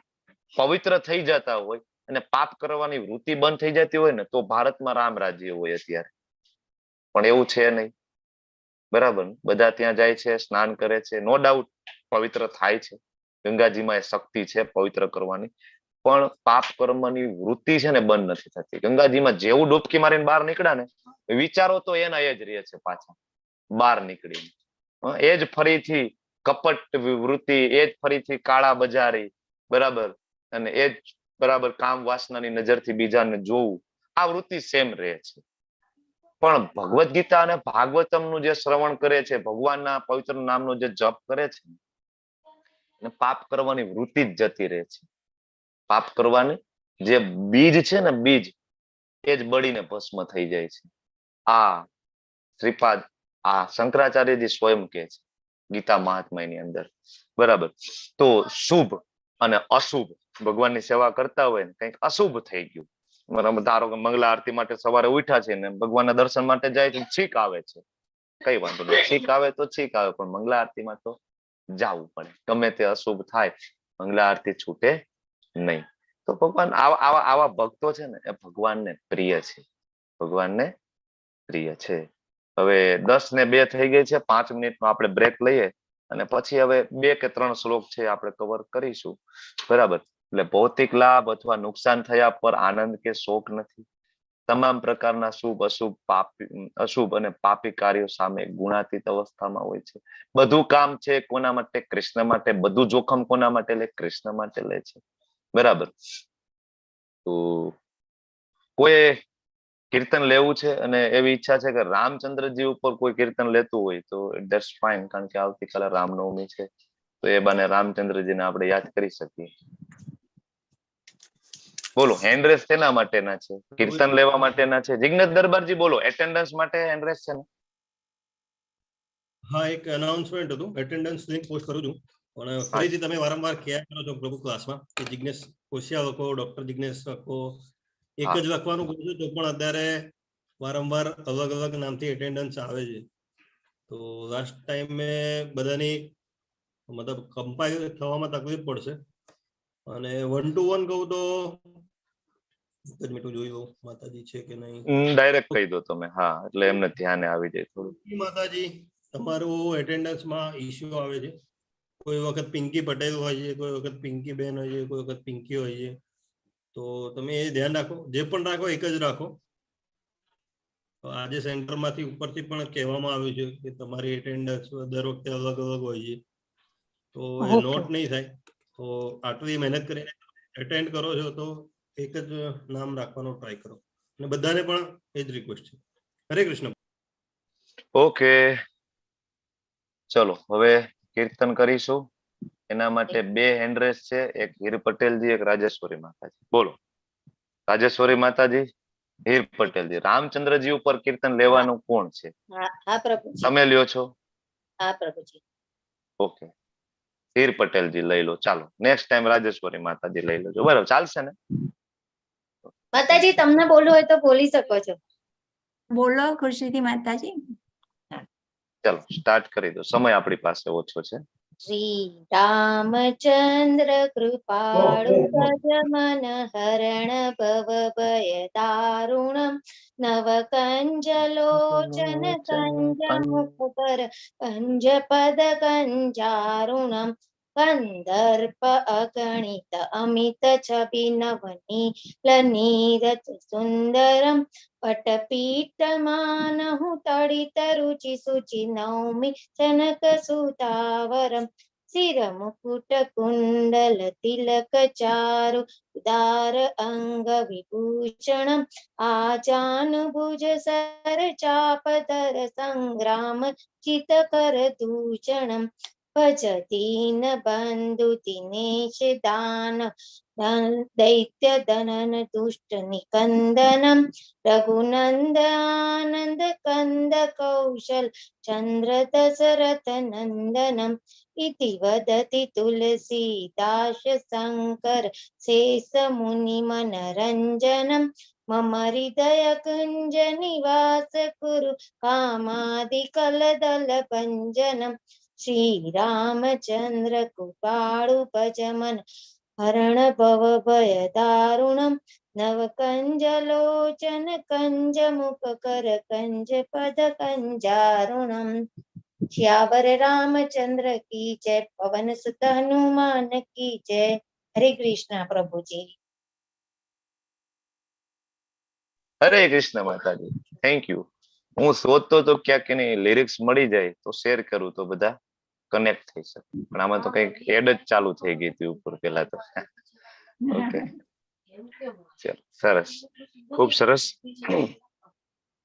પવિત્ર થઈ જતા હોય અને પાપ કરવાની વૃત્તિ બંધ થઈ જતી હોય ને તો ભારતમાં રામ રાજ્ય હોય અત્યારે. પણ એવું છે નહીં, બરાબર? બધા ત્યાં જાય છે, સ્નાન કરે છે, નો ડાઉટ પવિત્ર થાય છે. ગંગાજીમાં એ શક્તિ છે પવિત્ર કરવાની, પણ પાપ કર્મની વૃત્તિ છે ને બંધ નથી થતી. ગંગાજીમાં જેવું ડૂબકી મારીને બહાર નીકળ્યા ને, વિચારો તો એના એ જ રહે છે પાછા બહાર નીકળીને. એ જ ફરીથી કપટ વૃત્તિ, એ જ ફરીથી કાળા બજારી, બરાબર, અને એ જ બરાબર કામ વાસનાની નજરથી બીજાને જોવું, આ વૃત્તિ સેમ રહે છે. પણ ભગવદ્ ગીતા અને ભાગવતમનું જે શ્રવણ કરે છે, ભગવાનના પવિત્ર નામનો જે જપ કરે છે, અને પાપ કરવાની વૃત્તિ જ જતી રહે છે. પાપ કરવાની જે બીજ છે ને, બીજ એ જ બળીને ભસ્મ થઈ જાય છે. આ શ્રીપાદ, આ શંકરાચાર્યજી સ્વયં કહે છે ગીતા મહાત્મ્યની અંદર, બરાબર. તો શુભ અને અશુભ, ભગવાનની સેવા કરતા હોય ને કંઈક અશુભ થઈ ગયું, ધારો કે મંગલા આરતી માટે સવારે ઉઠ્યા છે ને ભગવાનના દર્શન માટે જાય છે, છીક આવે છે, કઈ વાંધો નહીં, છીક આવે તો છીક આવે, પણ મંગલા આરતીમાં તો જવું પડે. ગમે તે અશુભ થાય, મંગલા આરતી છૂટે નહીં. તો ભગવાન આવા ભક્તો છે ને એ ભગવાનને પ્રિય છે, ભગવાનને પ્રિય છે. હવે 10 ને 2 થઈ ગઈ છે, 5 મિનિટનો આપણે બ્રેક લઈએ અને પછી હવે 2 કે 3 શ્લોક છે આપણે કવર કરીશું, બરાબર? એટલે ભૌતિક લાભ અથવા નુકસાન થયા પર આનંદ કે શોક નથી. તમામ પ્રકારના શુભ અશુભ અશુભ અને પાપી કાર્યો સામે ગુણાતીત અવસ્થામાં હોય છે. બધું કામ છે કોના માટે? કૃષ્ણ માટે. બધું જોખમ કોના માટે લે? કૃષ્ણ માટે લે છે, બરાબર. તો કોઈ કીર્તન લેવું છે અને એવી ઈચ્છા છે કે રામચંદ્રજી ઉપર કોઈ કીર્તન લેતું હોય તો ધેટ્સ ફાઇન, કારણ કે આવતીકાલે રામનવમી છે, તો એ બાને રામચંદ્રજીને આપણે યાદ કરી શકીએ. બોલો, હેન્ડરેસ શેના માટેના છે? કીર્તન લેવા માટેના છે. જિગ્નેશ દરબારજી બોલો, એટેન્ડન્સ માટે હેન્ડરેસ છે ને? હા, એક અનાઉન્સમેન્ટ હતું, એટેન્ડન્સ લિંક પોસ્ટ કરું છું, પણ ફરીથી તમે વારંવાર કયા કરો છો પ્રભુ ક્લાસમાં કે જિગ્નેશ કોશિયા લખો, ડોક્ટર જિગ્નેશ લખો, એક જ લખવાનું કહું છું તો પણ અત્યારે વારંવાર અલગ અલગ નામથી એટેન્ડન્સ આવે છે. તો લાસ્ટ ટાઈમે બધાની મતલબ કમ્પાઇલ થવામાં તકલીફ પડશે અને 1 to 1 કહું તો એક જ મિનિટ જોયું માતાજી છે કે નહીં. ડાયરેક્ટ કહી દો તમે. હા, એટલે એમને ધ્યાને આવી જાય થોડું. માતાજી, તમારું એટેન્ડન્સમાં ઇશ્યુ આવે છે. કોઈ વખત પિંકી પટેલ હોય છે, કોઈ વખત પિંકી બેન હોય છે, કોઈ વખત પિંકી હોય છે. તો તમે એ ધ્યાન રાખો, જે પણ રાખો એક જ રાખો. આજે સેન્ટરમાંથી ઉપરથી પણ કહેવામાં આવ્યું છે કે તમારી એટેન્ડન્સ દર વખતે અલગ અલગ હોય છે, તો એ નોટ નહીં થાય. તો આટલી મહેનત કરીને એટેન્ડ કરો છો તો એક જ નામ રાખવાનો ટ્રાય કરો. અને બધાને પણ એ જ રિક્વેસ્ટ છે. હરે કૃષ્ણ. ઓકે, ચલો હવે કીર્તન કરીશું. એના માટે 2 હેન્ડરેસ છે, એક હીર પટેલજી, એક રાજેશ્વરી માતાજી. બોલો. રાજેશ્વરી માતાજી, હીર પટેલજી. રામચંદ્રજી ઉપર કીર્તન લેવાનું કોણ છે? હા પ્રભુજી. તમે લ્યો છો? હા પ્રભુજી. ઓકે, હીર પટેલજી લઈ લો. ચાલો નેક્સ્ટ ટાઈમ રાજેશ્વરી માતાજી લઈ લેજો. બરાબર, ચાલશે ને? માતાજી તમને બોલવું હોય તો બોલી શકો છો. બોલો ખુશીથી માતાજી. ચાલો સ્ટાર્ટ કરી દો, સમય આપણી પાસે ઓછો છે. શ્રી રામચંદ્ર કૃપાળુ ભજ મન હરણ ભવ ભય દારુણમ નવ કંજ લોચન કંજ મુખ પર કંજ પદ કંજારુણમ કંદર્પ અગણિત અમિત છબી નવની લનીરત સુંદરમ પટપીઠમાનહુ તડિત રુચિ સુચિ નૌમિ જનક સુતાવરમ શિર મુકુટ કુંડલ તિલક ચારુ ઉદાર અંગ વિભૂષણમ આજાન ભુજ સર ચાપધર સંગ્રામ ચિત કર દૂષણમ ભજ દીન બંધુ દિનેશ દાન દૈત્ય દનન દુષ્ટ નિકંદનમ રઘુનંદ આનંદ કંદ કૌશલ ચંદ્ર દશરથ નંદનમ ઇતિ વદતિ તુલસીદાસ શંકર શેષ મુનિ મનરંજનમ મમ હૃદય કુંજ નિવાસ કુરુ કામાદિ કલદલ ભંજનમ શ્રી રામચંદ્ર કૃપાળુ ભજ મન હરણ ભવ ભય દારુણમ નવ કંજ લોચન કંજ મુખ કર કંજ પદ કંજારુણમ શ્યાવર રામચંદ્ર કી જય પવન સુત હનુમાન કી જય. હરે કૃષ્ણ પ્રભુજી. હરે કૃષ્ણ માતાજી, થેન્ક યુ. હું શોધતો તો ક્યાંક એની લિરિક્સ મળી જાય તો શેર કરું તો બધા કનેક્ટ થઈ શકે, પણ આમાં તો કઈક એડ જ ચાલુ થઈ ગઈ હતી ઉપર પેલા તો. ઓકે, ચલો સરસ, ખૂબ સરસ.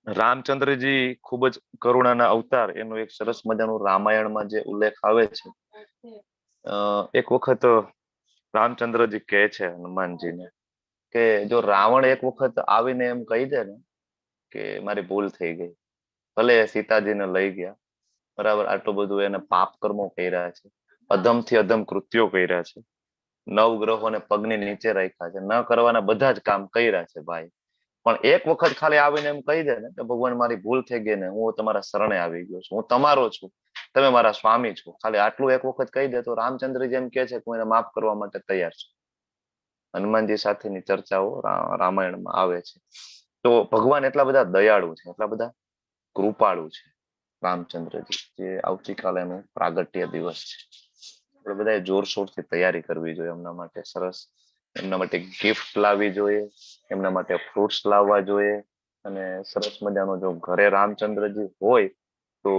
રામચંદ્રજી ખૂબ જ કરુણાના અવતાર, એનું એક સરસ મજાનું રામાયણમાં જે ઉલ્લેખ આવે છે. એક વખત રામચંદ્રજી કહે છે હનુમાનજીને કે જો રાવણ એક વખત આવીને એમ કહી દે ને કે મારી ભૂલ થઈ ગઈ, ભલે સીતાજીને લઈ ગયા, બરાબર, આટલું બધું એને પાપ કર્મો કર્યા છે, અધમ થી અધમ કૃત્યો કર્યા છે, 9 ગ્રહોને પગની નીચે રાખ્યા છે, ન કરવાના બધા જ કામ કર્યા છે ભાઈ, પણ એક વખત ખાલી આવીને એમ કહી દે ને કે ભગવાન મારી ભૂલ થઈ ગઈ ને હું તમારા શરણે આવી ગયો છું, હું તમારો છું, તમે મારા સ્વામી છો, ખાલી આટલું એક વખત કહી દે તો રામચંદ્રજી એમ કે છે કે હું એને માફ કરવા માટે તૈયાર છું. હનુમાનજી સાથેની ચર્ચાઓ રામાયણમાં આવે છે. તો ભગવાન એટલા બધા દયાળુ છે, એટલા બધા કૃપાળુ છે રામચંદ્રજી, જે આવતીકાલે એનું પ્રાગટ્ય દિવસ છે. આપણે બધાએ જોરશોરથી તૈયારી કરવી જોઈએ એમના માટે. સરસ એમના માટે ગિફ્ટ લાવવી જોઈએ, એમના માટે ફ્રૂટ્સ લાવવા જોઈએ, અને સરસ મજાનો જો ઘરે રામચંદ્રજી હોય તો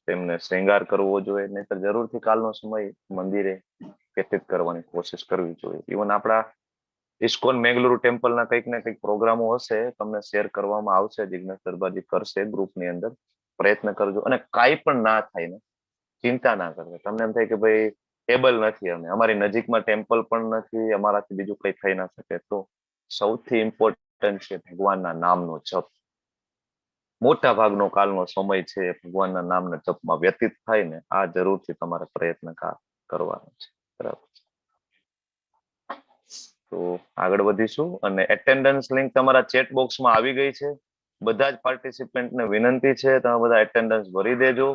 તેમને શ્રૃંગાર કરવો જોઈએ, નહીતર જરૂરથી કાલનો સમય મંદિરે વ્યતીત કરવાની કોશિશ કરવી જોઈએ. ઇવન આપણા ઇસ્કોન મેંગલુરુ ટેમ્પલના કંઈક ને કંઈક પ્રોગ્રામો હશે, તમને શેર કરવામાં આવશે, જિજ્ઞેશ દરબારજી કરશે ગ્રુપની અંદર. પ્રયત્ન કરજો, અને કાંઈ પણ ના થાય ને ચિંતા ના કરજો. તમને એમ થાય કે ભાઈ એબલ નથી, અમે અમારી નજીકમાં ટેમ્પલ પણ નથી, અમારાથી બીજું કઈ થઈ ના શકે, તો સૌથી ઇમ્પોર્ટન્ટ છે ભગવાનના નામનો જપ. મોટા ભાગનો કાલનો સમય છે ભગવાનના નામના જપમાં વ્યતીત થાય ને, આ જરૂરથી તમારે પ્રયત્ન કરવાનો છે, બરાબર. તો આગળ વધીશું, અને એટેન્ડન્સ લિંક તમારા ચેટ બોક્સમાં આવી ગઈ છે. બધા જ પાર્ટિસિપન્ટને વિનંતી છે તમે બધા એટેન્ડન્સ ભરી દેજો,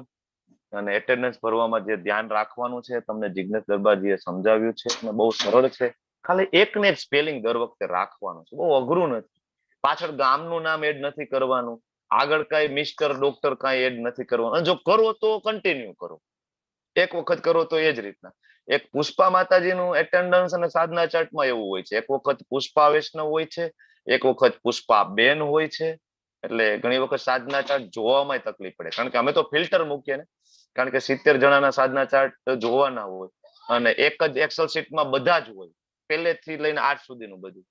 અને એટેન્ડન્સ ભરવામાં જે ધ્યાન રાખવાનું છે તમને જિજ્ઞેશ દરબારજીએ સમજાવ્યું છે અને બહુ સરળ છે. ખાલી એક ને એક સ્પેલિંગ દર વખતે રાખવાનું છે, બહુ અઘરું નથી. પાછળ ગામનું નામ એડ નથી કરવાનું, આગળ કઈ મિસ્ટર ડોક્ટર કઈ એડ નથી કરવાનું. અને જો કરો તો કન્ટિન્યુ કરો, એક વખત કરો તો એ જ રીતના. એક પુષ્પા માતાજીનું એટેન્ડન્સ અને સાધના ચાર્ટમાં એવું હોય છે, એક વખત પુષ્પા વૈષ્ણવ હોય છે, એક વખત પુષ્પા બેન હોય છે. એટલે ઘણી વખત સાધના ચાર્ટ જોવામાં તકલીફ પડે, કારણ કે અમે તો ફિલ્ટર મૂકીએ ને, કારણ કે 70 જણાના સાધના ચાર્ટ જોવાના હોય અને એક જ એક્સેલ શીટમાં બધા જ હોય, પહેલેથી લઈને 8 સુધીનું બધું.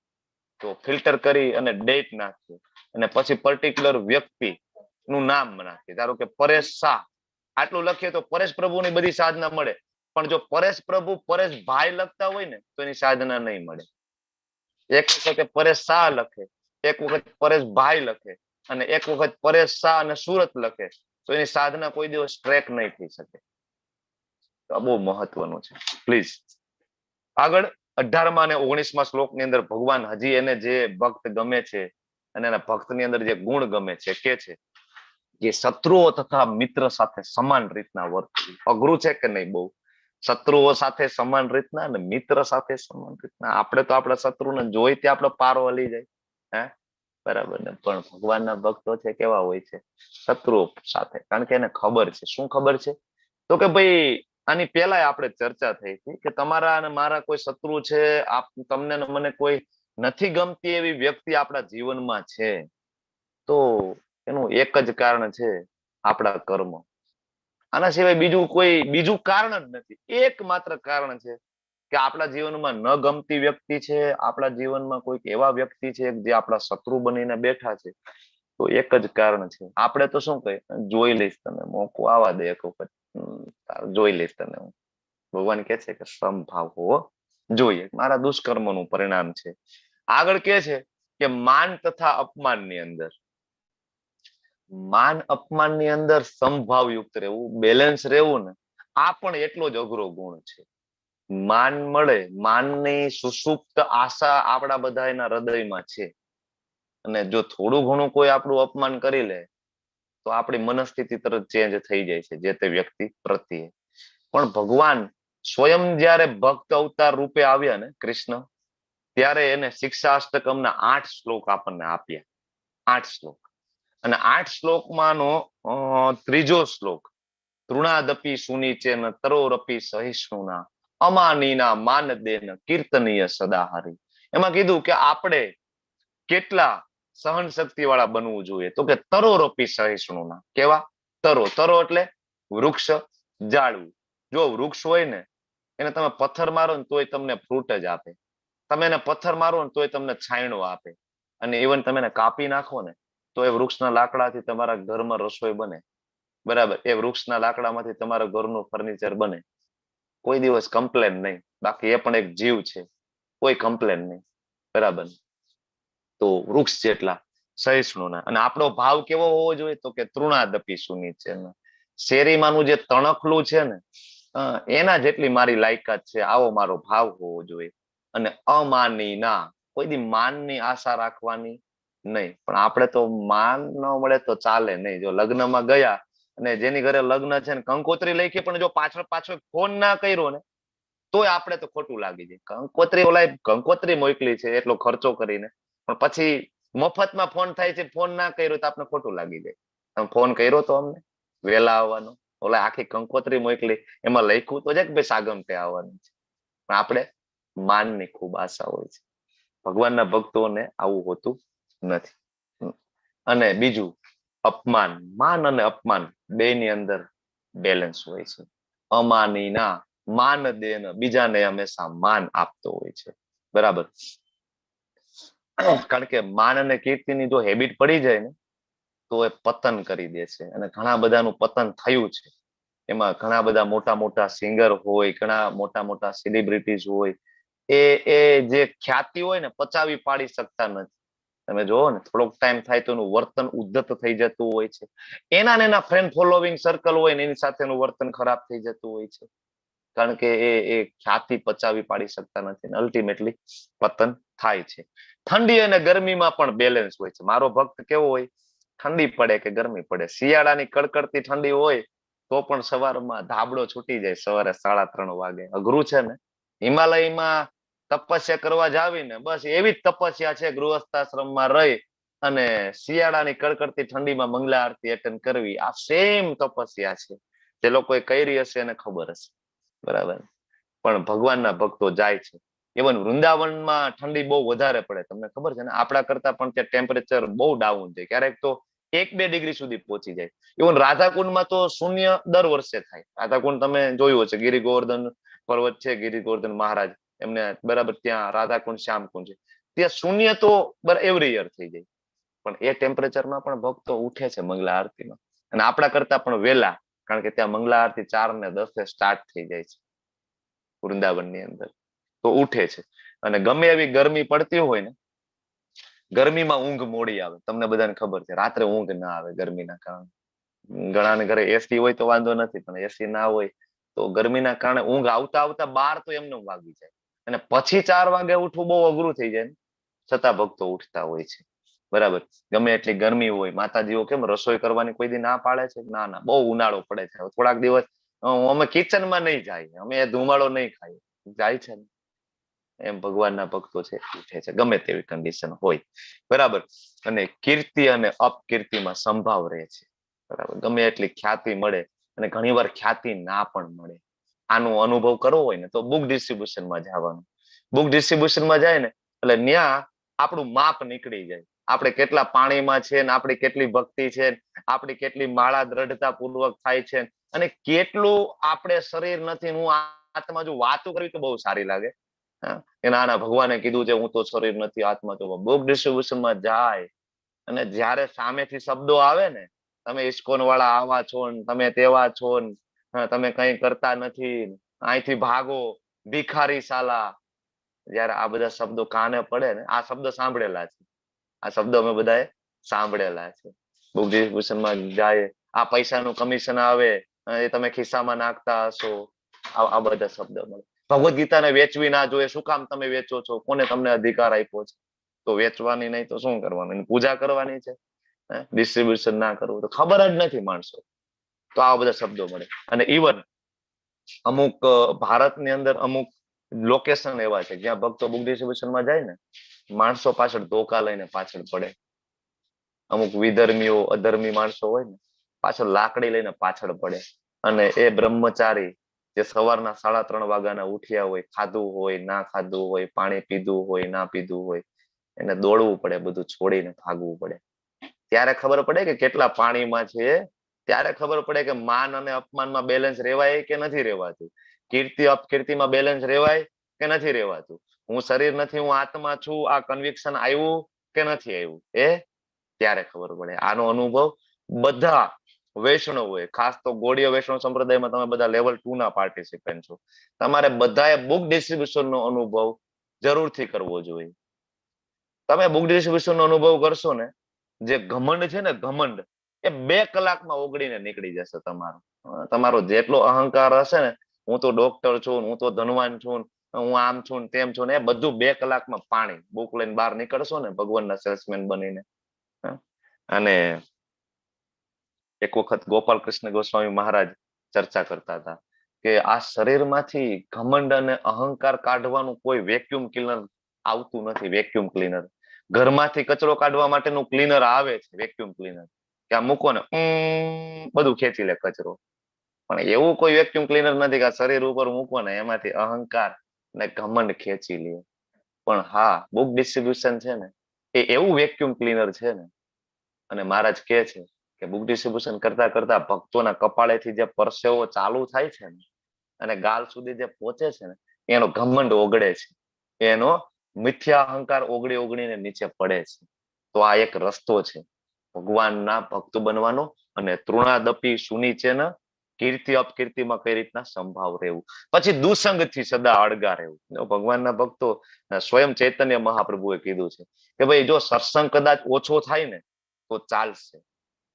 તો ફિલ્ટર કરી અને ડેટ નાખીએ અને પછી પર્ટિક્યુલર વ્યક્તિ નું નામ નાખીએ. ધારો કે પરેશ શાહ આટલું લખીએ તો પરેશ પ્રભુની બધી સાધના મળે, પણ જો પરેશ પ્રભુ પરેશભાઈ લખતા હોય ને તો એની સાધના નહીં મળે. એક વખતે પરેશ શાહ લખે, એક વખત પરેશભાઈ લખે અને એક વખત પરેશ શાહ અને સુરત લખે તો એની સાધના કોઈ દિવસ ટ્રેક નહીં થઈ શકે. તો આ બહુ મહત્વનું છે. પ્લીઝ આગળ 18મા અને 19મા શ્લોકની અંદર ભગવાન હજી એને જે ભક્ત ગમે છે અને એના ભક્તની અંદર જે ગુણ ગમે છે કે છે કે શત્રુઓ તથા મિત્ર સાથે સમાન રીતના વર્તવું. અઘરું છે કે નહીં બહુ? શત્રુઓ સાથે સમાન રીતના અને મિત્ર સાથે સમાન રીતના. આપણે તો આપણા શત્રુને જોઈ ત્યાં આપણો પારો હલી જાય, હે બરાબર ને? પણ ભગવાનના ભક્તો છે કેવા હોય છે? શત્રુઓ સાથે. કારણ કે એને ખબર છે. શું ખબર છે? તો કે ભાઈ આની પહેલા આપણે ચર્ચા થઈ હતી કે તમારા અને મારા કોઈ શત્રુ છે, તમને ને મને કોઈ નથી ગમતી એવી વ્યક્તિ આપણા જીવનમાં છે, તો એનું એક જ કારણ છે આપણા કર્મ. આના સિવાય બીજું કારણ જ નથી. એકમાત્ર કારણ છે કે આપણા જીવનમાં ન ગમતી વ્યક્તિ છે, આપણા જીવનમાં કોઈક એવા વ્યક્તિ છે જે આપણા શત્રુ બનીને બેઠા છે, તો એક જ કારણ છે. આપણે તો શું કહીએ, જોઈ લઈશ તને, મોકો આવા દે એક વખત, જોઈ લઈશ તને. ભગવાન કે છે કે સમભાવ હોવો જોઈએ. મારા દુષ્કર્મનું પરિણામ છે. આગળ કે છે કે માન તથા અપમાનની અંદર, માન અપમાનની અંદર સમભાવયુક્ત રહેવું, બેલેન્સ રહેવું ને, આ પણ એટલો જ અઘરો ગુણ છે. માન મળે, માનની સુષુપ્ત આશા આપણા બધા એના હૃદયમાં છે, અને જો થોડું ઘણું કોઈ આપણું અપમાન કરી લે તો આપણી મનસ્થિતિ તરત ચેન્જ થઈ જાય છે જે તે વ્યક્તિ પ્રત્યે. પણ ભગવાન સ્વયં જયારે ભક્ત અવતાર રૂપે આવ્યા ને કૃષ્ણ, ત્યારે એને શિક્ષાષ્ટકમના 8 શ્લોક આપણને આપ્યા. 8 શ્લોક. અને 8 શ્લોકમાંનો 3જો શ્લોક, તૃણાદપી સુનીચેન તરોરપી સહિષ્ણુના અમાનીના માનદેન કીર્તનીય સદાહરી. એમાં કીધું કે આપણે કેટલા સહન શક્તિ વાળા બનવું જોઈએ, તો કે તરોરપી સહિષ્ણુના. કેવા? તરો એટલે વૃક્ષ, ઝાડવું. જો વૃક્ષ હોય ને એને તમે પથ્થર મારો ને તોય તમને ફ્રૂટ જ આપે, તમે એને પથ્થર મારો ને તોય તમને છાંયડો આપે, અને ઇવન તમે એને કાપી નાખો ને તો એ વૃક્ષના લાકડાથી તમારા ઘરમાં રસોઈ બને, બરાબર? એ વૃક્ષના લાકડામાંથી તમારા ઘરનું ફર્નિચર બને. કોઈ દિવસ કમ્પ્લેન નહીં. બાકી એ પણ એક જીવ છે, કોઈ કમ્પ્લેન નહીં, બરાબર? તો વૃક્ષ જેટલા સહિષ્ણુના. અને આપણો ભાવ કેવો હોવો જોઈએ? તો કે તૃણાદપી સુનીચેન, શેરીમાંનું જે તણખલું છે ને એના જેટલી મારી લાયકાત છે, આવો મારો ભાવ હોવો જોઈએ. અને અમાનીના, કોઈ દી માનની આશા રાખવાની નહીં. પણ આપણે તો માન ન મળે તો ચાલે નહીં. જો લગ્નમાં ગયા અને જેની ઘરે લગ્ન છે ને કંકોત્રી લખી, પણ જો પાછળ ફોન ના કર્યો ને તોય આપણે તો ખોટું લાગી જાય. કંકોત્રી મોકલી છે એટલો ખર્ચો કરીને, પણ પછી મફતમાં ફોન થાય છે, ફોન ના કર્યો તો આપણે ખોટું લાગી જાય. તમે ફોન કર્યો તો અમને વહેલા આવવાનો, ઓલા આખી કંકોત્રી મોકલી, એમાં લખ્યું તો છે કે ભાઈ સાગમટે આવવાનું છે. પણ આપણે માનની ખૂબ આશા હોય છે. ભગવાનના ભક્તોને આવું હોતું નથી. અને બીજું અપમાન, માન અને અપમાન બેની અંદર બેલેન્સ હોય છે. અમાનીના માન દેન, બીજાને હંમેશા માન આપતો હોય છે, બરાબર? કારણ કે માન અને કીર્તિની જો હેબિટ પડી જાય ને તો એ પતન કરી દે છે. અને ઘણા બધાનું પતન થયું છે. એમાં ઘણા બધા મોટા મોટા સિંગર હોય, ઘણા મોટા મોટા સેલિબ્રિટીઝ હોય, એ જે ખ્યાતિ હોય ને પચાવી પાડી શકતા નથી. તમે જોવો ને થોડોક ટાઈમ થાય તો એનું વર્તન ઉદ્ધત થઈ જતું હોય છે. એના ફ્રેન્ડ ફોલોવિંગ સર્કલ હોય ને એની સાથેનું વર્તન ખરાબ થઈ જતું હોય છે, કારણ કે એ ખ્યાતિ પચાવી પાડી શકતા નથી. અલ્ટિમેટલી પતન થાય છે. ઠંડી અને ગરમીમાં પણ બેલેન્સ હોય છે. મારો ભક્ત કેવો હોય? ઠંડી પડે કે ગરમી પડે, શિયાળાની કડકડતી ઠંડી હોય તો પણ સવારમાં ધાબળો છૂટી જાય સવારે 3:30 વાગે. અઘરું છે ને. હિમાલયમાં તપસ્યા કરવા જાવીને બસ એવી જ તપસ્યા છે ગૃહસ્થાશ્રમમાં રહી અને શિયાળાની કડકડતી ઠંડીમાં મંગલા આરતી એટેન્ડ કરવી. આ સેમ તપસ્યા છે. જે લોકોએ કરી હશે એને ખબર હશે. બરાબર. પણ ભગવાનના ભક્તો જાય છે. ઇવન વૃંદાવનમાં ઠંડી બહુ વધારે પડે, તમને ખબર છે ને. આપણા કરતા પણ ત્યાં ટેમ્પરેચર બહુ ડાઉન છે. ક્યારેક તો 1-2 ડિગ્રી સુધી પહોંચી જાય. ઇવન રાધાકુંડમાં તો શૂન્ય દર વર્ષે થાય. રાધાકુંડ તમે જોયું હશે, ગિરી ગોવર્ધન પર્વત છે, ગિરી ગોવર્ધન મહારાજ એમને બરાબર ત્યાં રાધાકુંડ શ્યામકુંડ છે, ત્યાં શૂન્ય તો એવરી યર થઈ જાય. પણ એ ટેમ્પરેચરમાં પણ ભક્તો ઉઠે છે મંગલા આરતીમાં, અને આપણા કરતા પણ વહેલા, કારણ કે ત્યાં મંગલા આરતી 4:10 સ્ટાર્ટ થઈ જાય છે વૃંદાવનની અંદર, તો ઉઠે છે. અને ગમે એવી ગરમી પડતી હોય ને, ગરમીમાં ઊંઘ મોડી આવે. તમને બધાને ખબર છે રાત્રે ઊંઘ ના આવે ગરમીના કારણે. ઘણાને ઘરે એસી હોય તો વાંધો નથી, પણ એસી ના હોય તો ગરમીના કારણે ઊંઘ આવતા આવતા 12 તો એમને વાગી જાય. અને પછી 4 વાગે ઉઠવું બહુ અઘરું થઈ જાય, છતાં ભક્તો ઉઠતા હોય છે. બરાબર. ગમે એટલી ગરમી હોય, માતાજીઓ કેમ રસોઈ કરવાની કોઈ દી ના પાડે છે? ના ના, બહુ ઉનાળો પડે છે. થોડાક દિવસ અમે કિચનમાં નહીં જાય, અમે એ ધુમાડો નહીં ખાઈએ, જાય છે ને. એમ ભગવાનના ભક્તો છે ઉઠે છે ગમે તેવી કન્ડિશન હોય. બરાબર. અને કીર્તિ અને અપકીર્તિમાં સંભાવ રહે છે. બરાબર. ગમે એટલી ખ્યાતિ મળે, અને ઘણી વાર ખ્યાતિ ના પણ મળે. આનો અનુભવ કરવો હોય ને તો બુક ડિસ્ટ્રીબ્યુશનમાં જવાનું. બુક ડિસ્ટ્રીબ્યુશનમાં જાય ને એટલે ત્યાં આપણું માપ નીકળી જાય. આપણે કેટલા પાણીમાં છે ને, આપણી કેટલી ભક્તિ છે, આપણી કેટલી માળા દ્રઢતા પૂર્વક થાય છે, અને કેટલું આપણે શરીર નથી હું આત્મા. જો વાતો કરવી તો બહુ સારી લાગે, નાના ભગવાને કીધું છે હું તો શરીર નથી આત્મા તો. બુક ડિસ્ટ્રીબ્યુશનમાં જાય અને જયારે સામેથી શબ્દો આવે ને, તમે ઇસ્કોન વાળા આવા છો ને, તમે તેવા છો ને, તમે કઈ કરતા નથી, અહીંથી ભાગો, ભિખારી સાલા, જયારે આ બધા શબ્દો કાને પડે ને, આ શબ્દ સાંભળેલા છે, આ શબ્દો અમે બધાએ સાંભળેલા છે. બુક ડિસ્ટ્રીબ્યુશનમાં જાય, આ પૈસાનું કમિશન આવે એ તમે ખિસ્સામાં નાખતા હશો, આ બધા શબ્દો મળે. ભગવદ ગીતાને વેચવી ના જોઈએ, શું કામ તમે વેચો છો? કોને તમને અધિકાર આપ્યો છે? તો વેચવાની નહીં તો શું કરવાનું? પૂજા કરવાની છે. ડિસ્ટ્રીબ્યુશન ના કરવું તો ખબર જ નથી માણસો, તો આવા બધા શબ્દો મળે. અને ઇવન અમુક ભારતની અંદર અમુક લોકેશન એવા છે જ્યાં ભક્તો બુક ડિસ્ટ્રીબ્યુશનમાં જાય ને, માણસો પાછળ ધોકા લઈને પાછળ પડે. અમુક વિધર્મીઓ અધર્મી માણસો હોય ને, પાછળ લાકડી લઈને પાછળ પડે. અને એ બ્રહ્મચારી જે સવારના 3:30 વાગ્યાના ઉઠ્યા હોય, ખાધું હોય ના ખાધું હોય, પાણી પીધું હોય ના પીધું હોય, એને દોડવું પડે, બધું છોડીને ભાગવું પડે. ત્યારે ખબર પડે કે કેટલા પાણીમાં છે. ત્યારે ખબર પડે કે માન અને અપમાનમાં બેલેન્સ રેવાય કે નથી રેવાતું, કીર્તિ અપકીર્તિમાં બેલેન્સ રેવાય કે નથી રેવાતું, હું શરીર નથી હું આત્મા છું, આ કન્વિક્શન આવ્યું કે નથી આવ્યું, એ ત્યારે ખબર પડે. આનો અનુભવ બધા વૈષ્ણવોએ, ખાસ તો ગૌડીય વૈષ્ણવ સંપ્રદાયમાં તમે બધા લેવલ 2 ના પાર્ટિસિપન્ટ છો, તમારે બધાએ બુક ડિસ્ટ્રીબ્યુશન નો અનુભવ જરૂરથી કરવો જોઈએ. તમે બુક ડિસ્ટ્રીબ્યુશન નો અનુભવ કરશો ને, જે ઘમંડ છે ને, ઘમંડ એ 2 કલાકમાં ઓગળીને નીકળી જશે. તમારો જેટલો અહંકાર હશે ને, હું તો ડોક્ટર છું, હું તો ધનવાન છું, હું આમ છું તેમ છું ને, એ બધું 2 કલાકમાં પાણી. બુક લઈને બહાર નીકળશો ને ભગવાનના સેલ્સમેન બનીને. અને એક વખત ગોપાલ કૃષ્ણ ગોસ્વામી મહારાજ ચર્ચા કરતા હતા કે આ શરીરમાંથી ઘમંડ અને અહંકાર કાઢવાનું કોઈ વેક્યુમ ક્લીનર આવતું નથી. વેક્યુમ ક્લીનર, ઘરમાંથી કચરો કાઢવા માટેનું ક્લીનર આવે છે, વેક્યુમ ક્લીનર, કે આ મૂકો ને બધું ખેંચી લે કચરો. પણ એવું કોઈ વેક્યુમ ક્લીનર નથી કે આ શરીર ઉપર મૂકો ને એમાંથી અહંકાર ને ઘમંડ ખેંચી લે. પણ હા, બુક ડિસ્ટ્રીબ્યુશન છે ને, એ એવું વેક્યુમ ક્લીનર છે ને. અને મહારાજ કહે છે કે બુક ડિસ્ટ્રીબ્યુશન કરતા કરતા ભક્તોના કપાળેથી જે પરસેવો ચાલુ થાય છે ને, અને ગાલ સુધી જે પહોંચે છે ને, એનો ઘમંડ ઓગળે છે, એનો મિથ્યા અહંકાર ઓગળીને નીચે પડે છે. તો આ એક રસ્તો છે ભગવાનના ભક્ત બનવાનો. અને તૃણાદપી સુનિચેન, કીર્તિ અપકીર્તિમાં કઈ રીતના સંભાવ રહેવું. પછી દુસંગથી સદા અળગા રહેવું. ભગવાનના ભક્તો સ્વયં ચૈતન્ય મહાપ્રભુએ કીધું છે કે ભાઈ જો સત્સંગ કદાચ ઓછો થાય ને તો ચાલશે,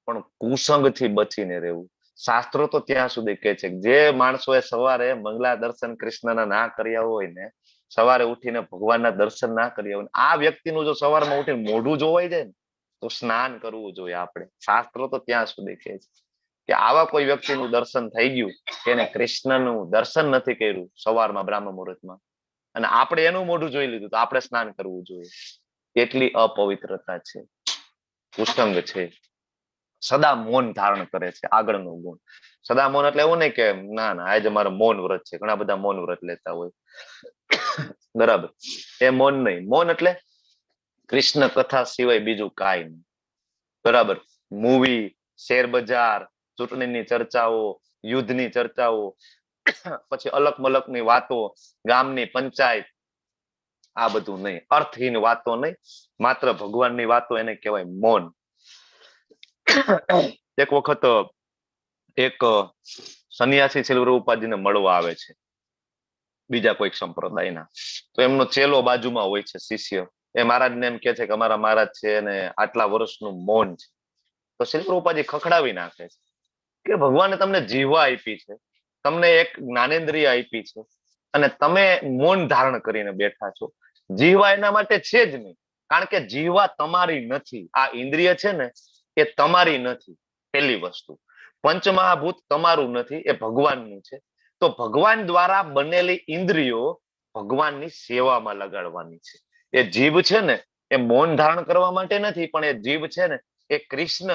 પણ કુસંગથી બચીને રહેવું. શાસ્ત્રો તો ત્યાં સુધી કહે છે કે જે માણસોએ સવારે મંગલા દર્શન કૃષ્ણના ના કર્યા હોય ને, સવારે ઉઠીને ભગવાનના દર્શન ના કર્યા હોય, આ વ્યક્તિનું જો સવારમાં ઉઠીને મોઢું જોવાઈ જાય ને તો તો સ્નાન કરવું જોઈએ આપણે. શાસ્ત્રો તો ત્યાં સુધી કહે છે કે આવા કોઈ વ્યક્તિનું દર્શન થઈ ગયું કે એને કૃષ્ણનું દર્શન નથી કર્યું સવારમાં બ્રાહ્મ મુહૂર્તમાં, અને આપણે એનું મોઢું જોઈ લીધું, તો આપણે સ્નાન કરવું જોઈએ. એટલી અપવિત્રતા છે, કુસંગ છે. સદા મૌન ધારણ કરે છે, આગળનો ગુણ. સદા મૌન એટલે એવું નહીં કે ના ના આજે મારે મૌન વ્રત છે, ઘણા બધા મૌન વ્રત લેતા હોય, બરાબર, એ મૌન નહીં. મૌન એટલે કૃષ્ણ કથા સિવાય બીજું કાંઈ નહીં, બરાબર. મૂવી, શેર બજાર, ચૂંટણીની ચર્ચાઓ, યુદ્ધની ચર્ચાઓ, પછી અલગ મલકની વાતો, ગામની પંચાયત, આ બધું નહીં. અર્થહીન વાતો નહીં, માત્ર ભગવાનની વાતો, એને કહેવાય મૌન. એક વખત એક સંન્યાસી શ્રીલ પ્રભુપાદજીને મળવા આવે છે બીજા કોઈક સંપ્રદાયના. તો એમનો ચેલો બાજુમાં હોય છે, શિષ્ય. એ મહારાજને એમ કે છે કે અમારા મહારાજ છે અને આટલા વર્ષનું મૌન છે. તો શ્રી પ્રભુપાદજી ખખડાવી નાખે છે કે ભગવાને તમને જીવા આપી છે, તમને એક જ્ઞાનેન્દ્રિય આપી છે, અને તમે મૌન ધારણ કરીને બેઠા છો. જીવા એના માટે છે જ નહીં, કારણ કે જીવા તમારી નથી. આ ઇન્દ્રિય છે ને એ તમારી નથી. પહેલી વસ્તુ. પંચમહાભૂત તમારું નથી, એ ભગવાનનું છે. તો ભગવાન દ્વારા બનેલી ઇન્દ્રિયો ભગવાનની સેવામાં લગાડવાની છે. એ જીભ છે ને એ મૌન ધારણ કરવા માટે નથી, પણ એ જીભ છે ને એ કૃષ્ણ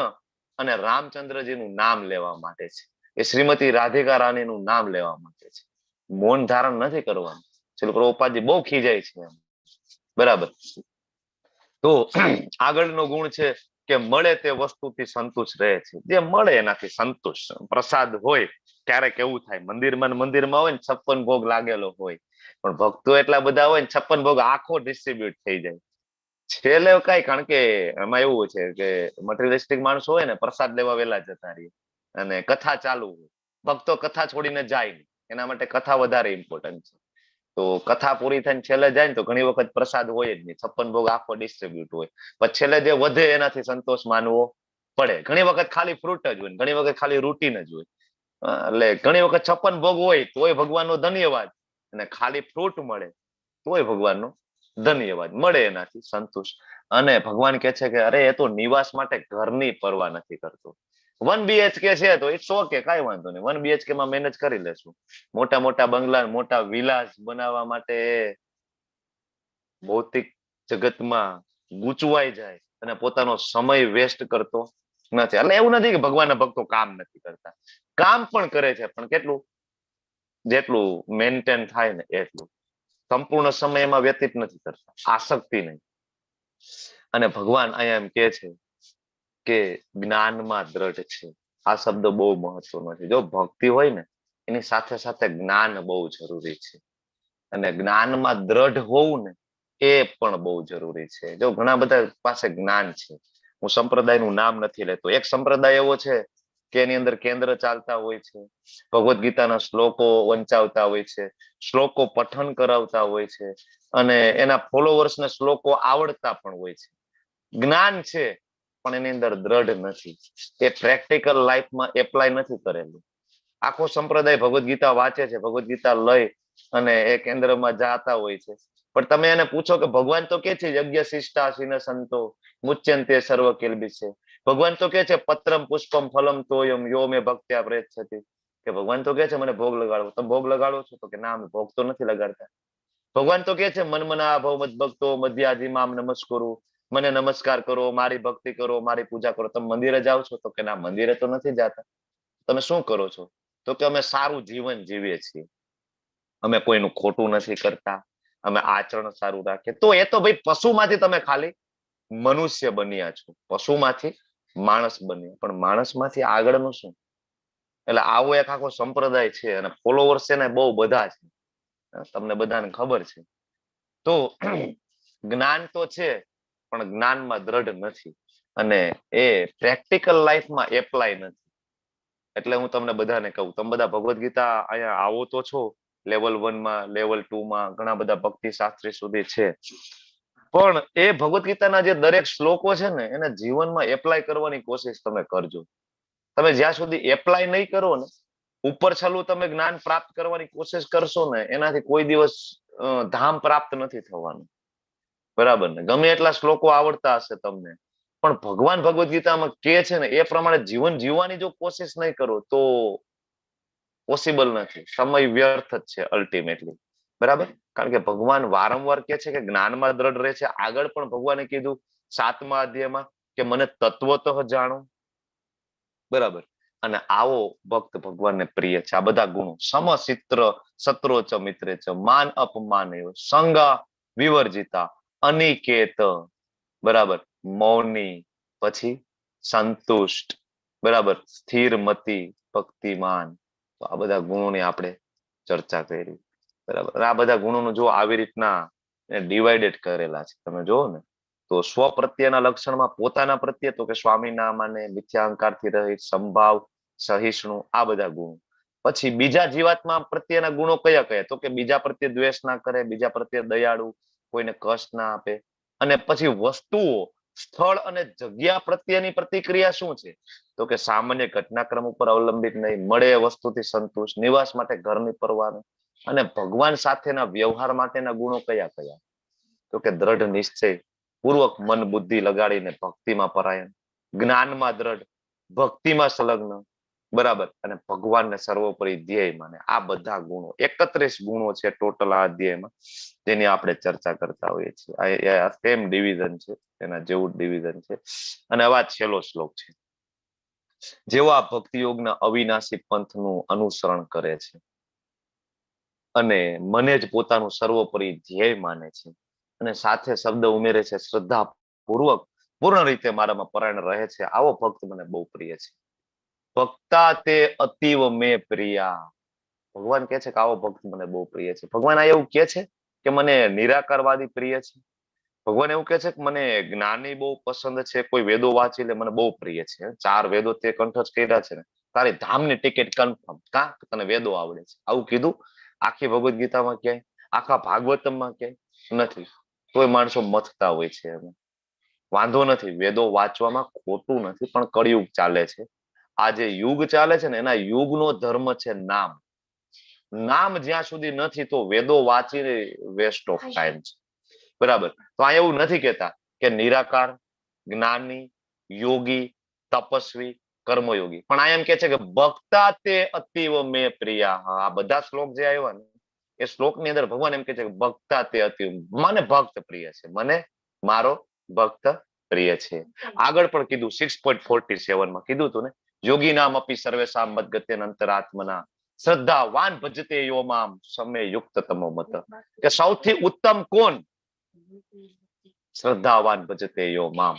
અને રામચંદ્રજીનું નામ લેવા માટે છે. એ શ્રીમતી રાધિકા રાણીનું નામ લેવા માટે છે. મૌન ધારણ નથી કરવાનું. શ્રી પ્રભુપાદજી બહુ ખીજાય છે, બરાબર. તો આગળનો ગુણ છે કે મળે તે વસ્તુથી સંતુષ્ટ રહે છે. જે મળે એનાથી સંતુષ્ટ. પ્રસાદ હોય ક્યારેક એવું થાય, મંદિરમાં હોય ને 56 ભોગ લાગેલો હોય, પણ ભક્તો એટલા બધા હોય ને 56 ભોગ આખો ડિસ્ટ્રીબ્યુટ થઈ જાય છેલ્લે કઈ. કારણ કે એમાં એવું છે કે મટીરિયલિસ્ટિક માણસો હોય ને પ્રસાદ લેવા વેલા જતા રહીએ, અને કથા ચાલુ હોય, ભક્તો કથા છોડીને જાય નહીં, એના માટે કથા વધારે ઇમ્પોર્ટન્ટ છે. તો કથા પૂરી થઈને છેલ્લે જાય ને તો ઘણી વખત પ્રસાદ હોય જ નહીં, 56 ભોગ આખો ડિસ્ટ્રીબ્યુટ હોય. પછી છેલ્લે જે વધે એનાથી સંતોષ માનવો પડે. ઘણી વખત ખાલી ફ્રૂટ જ હોય, ઘણી વખત ખાલી રૂટીન જ હોય. એટલે ઘણી વખત 56 ભોગ હોય તોય ભગવાનનો ધન્યવાદ, અને ખાલી ફ્રૂટ મળે તોય ભગવાનનો ધન્યવાદ મળે, એનાથી સંતુષ્ટ. અને ભગવાન કે છે કે અરે એ તો નિવાસ માટે ઘરની પરવા નથી કરતો. 1 BHK છે તો ઇટ્સ ઓકે, કઈ વાંધો નહીં, 1 BHK માં મેનેજ કરી લેશું. મોટા મોટા બંગલા, મોટા વિલાસ બનાવવા માટે ભૌતિક જગતમાં ગૂંચવાઈ જાય અને પોતાનો સમય વેસ્ટ કરતો નથી. એટલે એવું નથી કે ભગવાનના ભક્તો કામ નથી કરતા, કામ પણ કરે છે, પણ કેટલું, જેટલું મેન્ટેન થાય ને એટલું. સંપૂર્ણ સમય એમાં વ્યતીત નથી કરતા, આસક્તિ નહીં. અને ભગવાન અહીંયા એમ કે છે કે જ્ઞાનમાં દ્રઢ છે. આ શબ્દ બહુ મહત્વનો છે. જો ભક્તિ હોય ને એની સાથે સાથે જ્ઞાન બહુ જરૂરી છે, અને જ્ઞાનમાં દ્રઢ હોવું ને એ પણ બહુ જરૂરી છે. જો ઘણા બધા પાસે જ્ઞાન છે, હું સંપ્રદાયનું નામ નથી લેતો, એક સંપ્રદાય એવો છે કે એની અંદર કેન્દ્ર ચાલતા હોય છે, ભગવદ્ ગીતાના શ્લોકો વંચાવતા હોય છે, શ્લોકો પઠન કરાવતા હોય છે, અને એના ફોલોવર્સને શ્લોકો આવડતા પણ હોય છે. જ્ઞાન છે પણ એની અંદર દ્રઢ નથી, એ પ્રેક્ટિકલ લાઈફમાં એપ્લાય નથી કરેલું. આખો સંપ્રદાય ભગવદ્ ગીતા વાંચે છે, ભગવદ્ ગીતા લઈ અને એ કેન્દ્રમાં જાતા હોય છે, પણ તમે એને પૂછો કે ભગવાન તો કે છે યજ્ઞ શિષ્ટા સિન સંતો મુચ્યંતે સર્વ કિલ્બિ છે. ભગવાન તો કે છે પત્રમ પુષ્પમ ફલમ તોયમ યો મે ભક્ત્યા પ્રેચ્છતિ, કે ભગવાન તો કે છે મને ભોગ લગાડો. તમે ભોગ લગાડો છો? તો કે ના, અમે ભોગ તો નથી લગાડતા. ભગવાન તો કે છે મનમના ભવ મદ ભક્તો મધ્યાજી મામ નમસ્કરું, મને નમસ્કાર કરો, મારી ભક્તિ કરો, મારી પૂજા કરો. તમે મંદિરે જાઓ છો? તો કે ના, મંદિરે તો નથી જાતા. તમે શું કરો છો? તો કે અમે સારું જીવન જીવીએ છીએ, અમે કોઈનું ખોટું નથી કરતા, અમે આચરણ સારું રાખીએ. તો એ તો ભાઈ પશુમાંથી તમે ખાલી મનુષ્ય બન્યા છો, પશુમાંથી માણસ બન્યા, પણ માણસમાંથી આગળનું શું? એટલે આવો એક આખો સંપ્રદાય છે, અને ફોલોવર્સ છે ને બહુ બધા છે, તમને બધાને ખબર છે. તો જ્ઞાન તો છે પણ જ્ઞાનમાં દ્રઢ નથી, અને એ પ્રેક્ટિકલ લાઈફમાં એપ્લાય નથી. એટલે હું તમને બધાને કહું, તમે બધા ભગવદ્ ગીતા અહીંયા આવો તો છો, લેવલ 1 માં, લેવલ 2 માં, ઘણા બધા ભક્તિ શાસ્ત્રી સુધી છે, પણ એ ભગવદ્ ગીતાના જે દરેક શ્લોકો છે ને એને જીવનમાં એપ્લાય કરવાની કોશિશ તમે કરજો. તમે જ્યાં સુધી એપ્લાય નહીં કરો ને, ઉપર છેલ્લું તમે જ્ઞાન પ્રાપ્ત કરવાની કોશિશ કરશો ને, એનાથી કોઈ દિવસ ધામ પ્રાપ્ત નથી થવાનું, બરાબર ને? ગમે એટલા શ્લોકો આવડતા હશે તમને, પણ ભગવાન ભગવદ્ ગીતામાં કે છે ને એ પ્રમાણે જીવન જીવવાની જો કોશિશ નહીં કરો તો પોસિબલ નથી, સમય વ્યર્થ જ છે અલ્ટિમેટલી. બરાબર, કારણ કે ભગવાન વારંવાર કે છે કે જ્ઞાનમાં દ્રઢ રહે છે. આગળ પણ ભગવાને કીધું 7મા અધ્યાયમાં કે મને તત્વતઃ જાણો. બરાબર, અને આવો ભક્ત ભગવાનને પ્રિય છે. આ બધા ગુણો સમચિત્ર સત્રો ચ મિત્રે ચ માન અપમાન સંગા વિવર્જિતા અનિકેત. બરાબર, મૌની, પછી સંતુષ્ટ, બરાબર, સ્થિરમતી, ભક્તિમાન. તો આ બધા ગુણોની આપણે ચર્ચા કરી. બરાબર, આ બધા ગુણોનું જો આવી રીતના ડિવાઇડેડ કરેલા છે તમે જોવો ને તો સ્વ પ્રત્યેના લક્ષણમાં પોતાના પ્રત્યે તો કે સ્વામી ના માને, મિથ્યાહંકારથી રહિત, સંભાવ, સહિષ્ણુ, આ બધા ગુણો. પછી બીજા જીવાત્મા પ્રત્યેના ગુણો કયા કયા? તો કે બીજા પ્રત્યે દ્વેષ ના કરે, બીજા પ્રત્યે દયાળુ, કોઈને કષ્ટ ના આપે. અને પછી વસ્તુઓ, સ્થળ અને જગ્યા પ્રત્યેની પ્રતિક્રિયા શું છે? તો કે સામાન્ય ઘટનાક્રમ ઉપર અવલંબિત નહીં, મળે એ વસ્તુથી સંતુષ્ટ, નિવાસ માટે ઘરની પરવા નહીં. અને ભગવાન સાથેના વ્યવહાર માટેના ગુણો કયા કયા? તો કે દ્રઢ નિશ્ચય પૂર્વક મન બુદ્ધિ લગાડીને ભક્તિમાં પરાયણ, જ્ઞાનમાં દ્રઢ, ભક્તિમાં સંલગ્ન, બરાબર, અને ભગવાનને સર્વોપરી ધ્યેય માને. આ બધા ગુણો 31 ગુણો છે ટોટલ આ અધ્યાયમાં, જેની આપણે ચર્ચા કરતા હોઈએ છીએ. આ સેમ ડિવિઝન છે, એના જેવું ડિવિઝન છે. અને હવે છેલ્લો શ્લોક છે. જેવો આ ભક્તિ યોગના અવિનાશી પંથનું અનુસરણ કરે છે અને મને જ પોતાનું સર્વોપરી ધ્યેય માને છે અને સાથે શબ્દ ઉમેરે છે શ્રદ્ધા પૂર્વક પૂર્ણ રીતે મારામાં પરાયણ રહે છે, આવો ભક્ત મને બહુ પ્રિય છે. ભક્તા તે અતીવ મે પ્રિયા. ભગવાન કે છે કે આવો ભક્ત મને બહુ પ્રિય છે. ભગવાન આ એવું કે છે કે મને નિરાકારવાદી પ્રિય છે. ભગવાન એવું કે છે કે મને જ્ઞાની બહુ પસંદ છે, કોઈ વેદો વાંચી લે મને બહુ પ્રિય છે. 4 વેદો તે કંઠસ્થ કર્યા છે ને, તારી ધામની ટિકિટ કન્ફર્મ. કા તને વેદો આવડે છે, આવું કીધું આખી ભગવદ ગીતામાં ક્યાંય, આખા ભાગવતમમાં ક્યાંય નથી. તોય માણસો મથતા હોય છે. વાંધો નથી, વેદો વાંચવામાં ખોટું નથી, પણ કળિયુગ ચાલે છે. આ જે યુગ ચાલે છે ને એના યુગનો ધર્મ છે નામ. નામ જ્યાં સુધી નથી તો વેદો વાંચીને વેસ્ટ ઓફ ટાઈમ છે. બરાબર, તો આ એવું નથી કેતા કે નિરાકાર, જ્ઞાની, યોગી, તપસ્વી, કર્મયોગી, પણ આ એમ કે છે કે ભક્તા તે અતીવ મે પ્રિયા. આ બધા શ્લોક જે આવ્યા ને એ શ્લોકની અંદર ભગવાન એમ કે છે કે ભક્તા તે અતીવ, મને ભક્ત પ્રિય છે, મને મારો ભક્ત પ્રિય છે. આગળ પણ કીધું 6.47 માં કીધું હતું ને, યોગી નામ અપી સર્વેશામ મદગત્યન અંતરાત્મના શ્રદ્ધાવાન ભજતે યો મામ સમે યુક્ત તમો મત. કે સૌથી ઉત્તમ કોણ? શ્રદ્ધાવાન ભજતે યો મામ.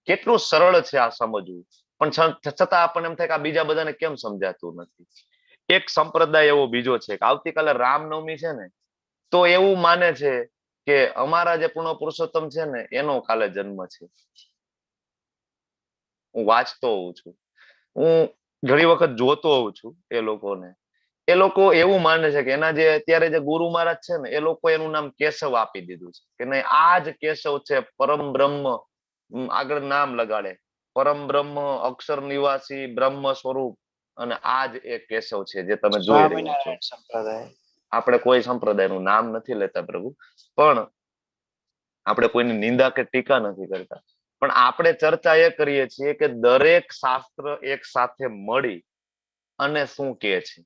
કેટલું સરળ છે આ સમજવું, પણ છતાં આપણને એમ થાય કે આ બીજા બધાને કેમ સમજાતું નથી. એક સંપ્રદાય એવો બીજો છે કે આવતીકાલે રામનવમી છે ને તો એવું માને છે કે અમારા જે પૂર્ણ પુરુષોત્તમ છે ને એનો કાલે જન્મ છે. હું વાંચતો હોઉં છું, હું ઘણી વખત જોતો હોઉં છું એ લોકોને. એ લોકો એવું માને છે કે એના જે અત્યારે જે ગુરુ મહારાજ છે ને એ લોકો એનું નામ કેશવ આપી દીધું છે કે નહીં આ જ કેશવ છે, પરમ બ્રહ્મ. આગળ નામ લગાડે, પરમ બ્રહ્મ, અક્ષર નિવાસી, બ્રહ્મ સ્વરૂપ, અને આ જ એ કેશવ છે જે તમે જોઈ રહ્યા છો. આપણે કોઈ સંપ્રદાયનું નામ નથી લેતા પ્રભુ, પણ આપણે કોઈની નિંદા કે ટીકા નથી કરતા, પણ આપણે ચર્ચા એ કરીએ છીએ કે દરેક શાસ્ત્ર એક સાથે મળી અને શું કહે છે,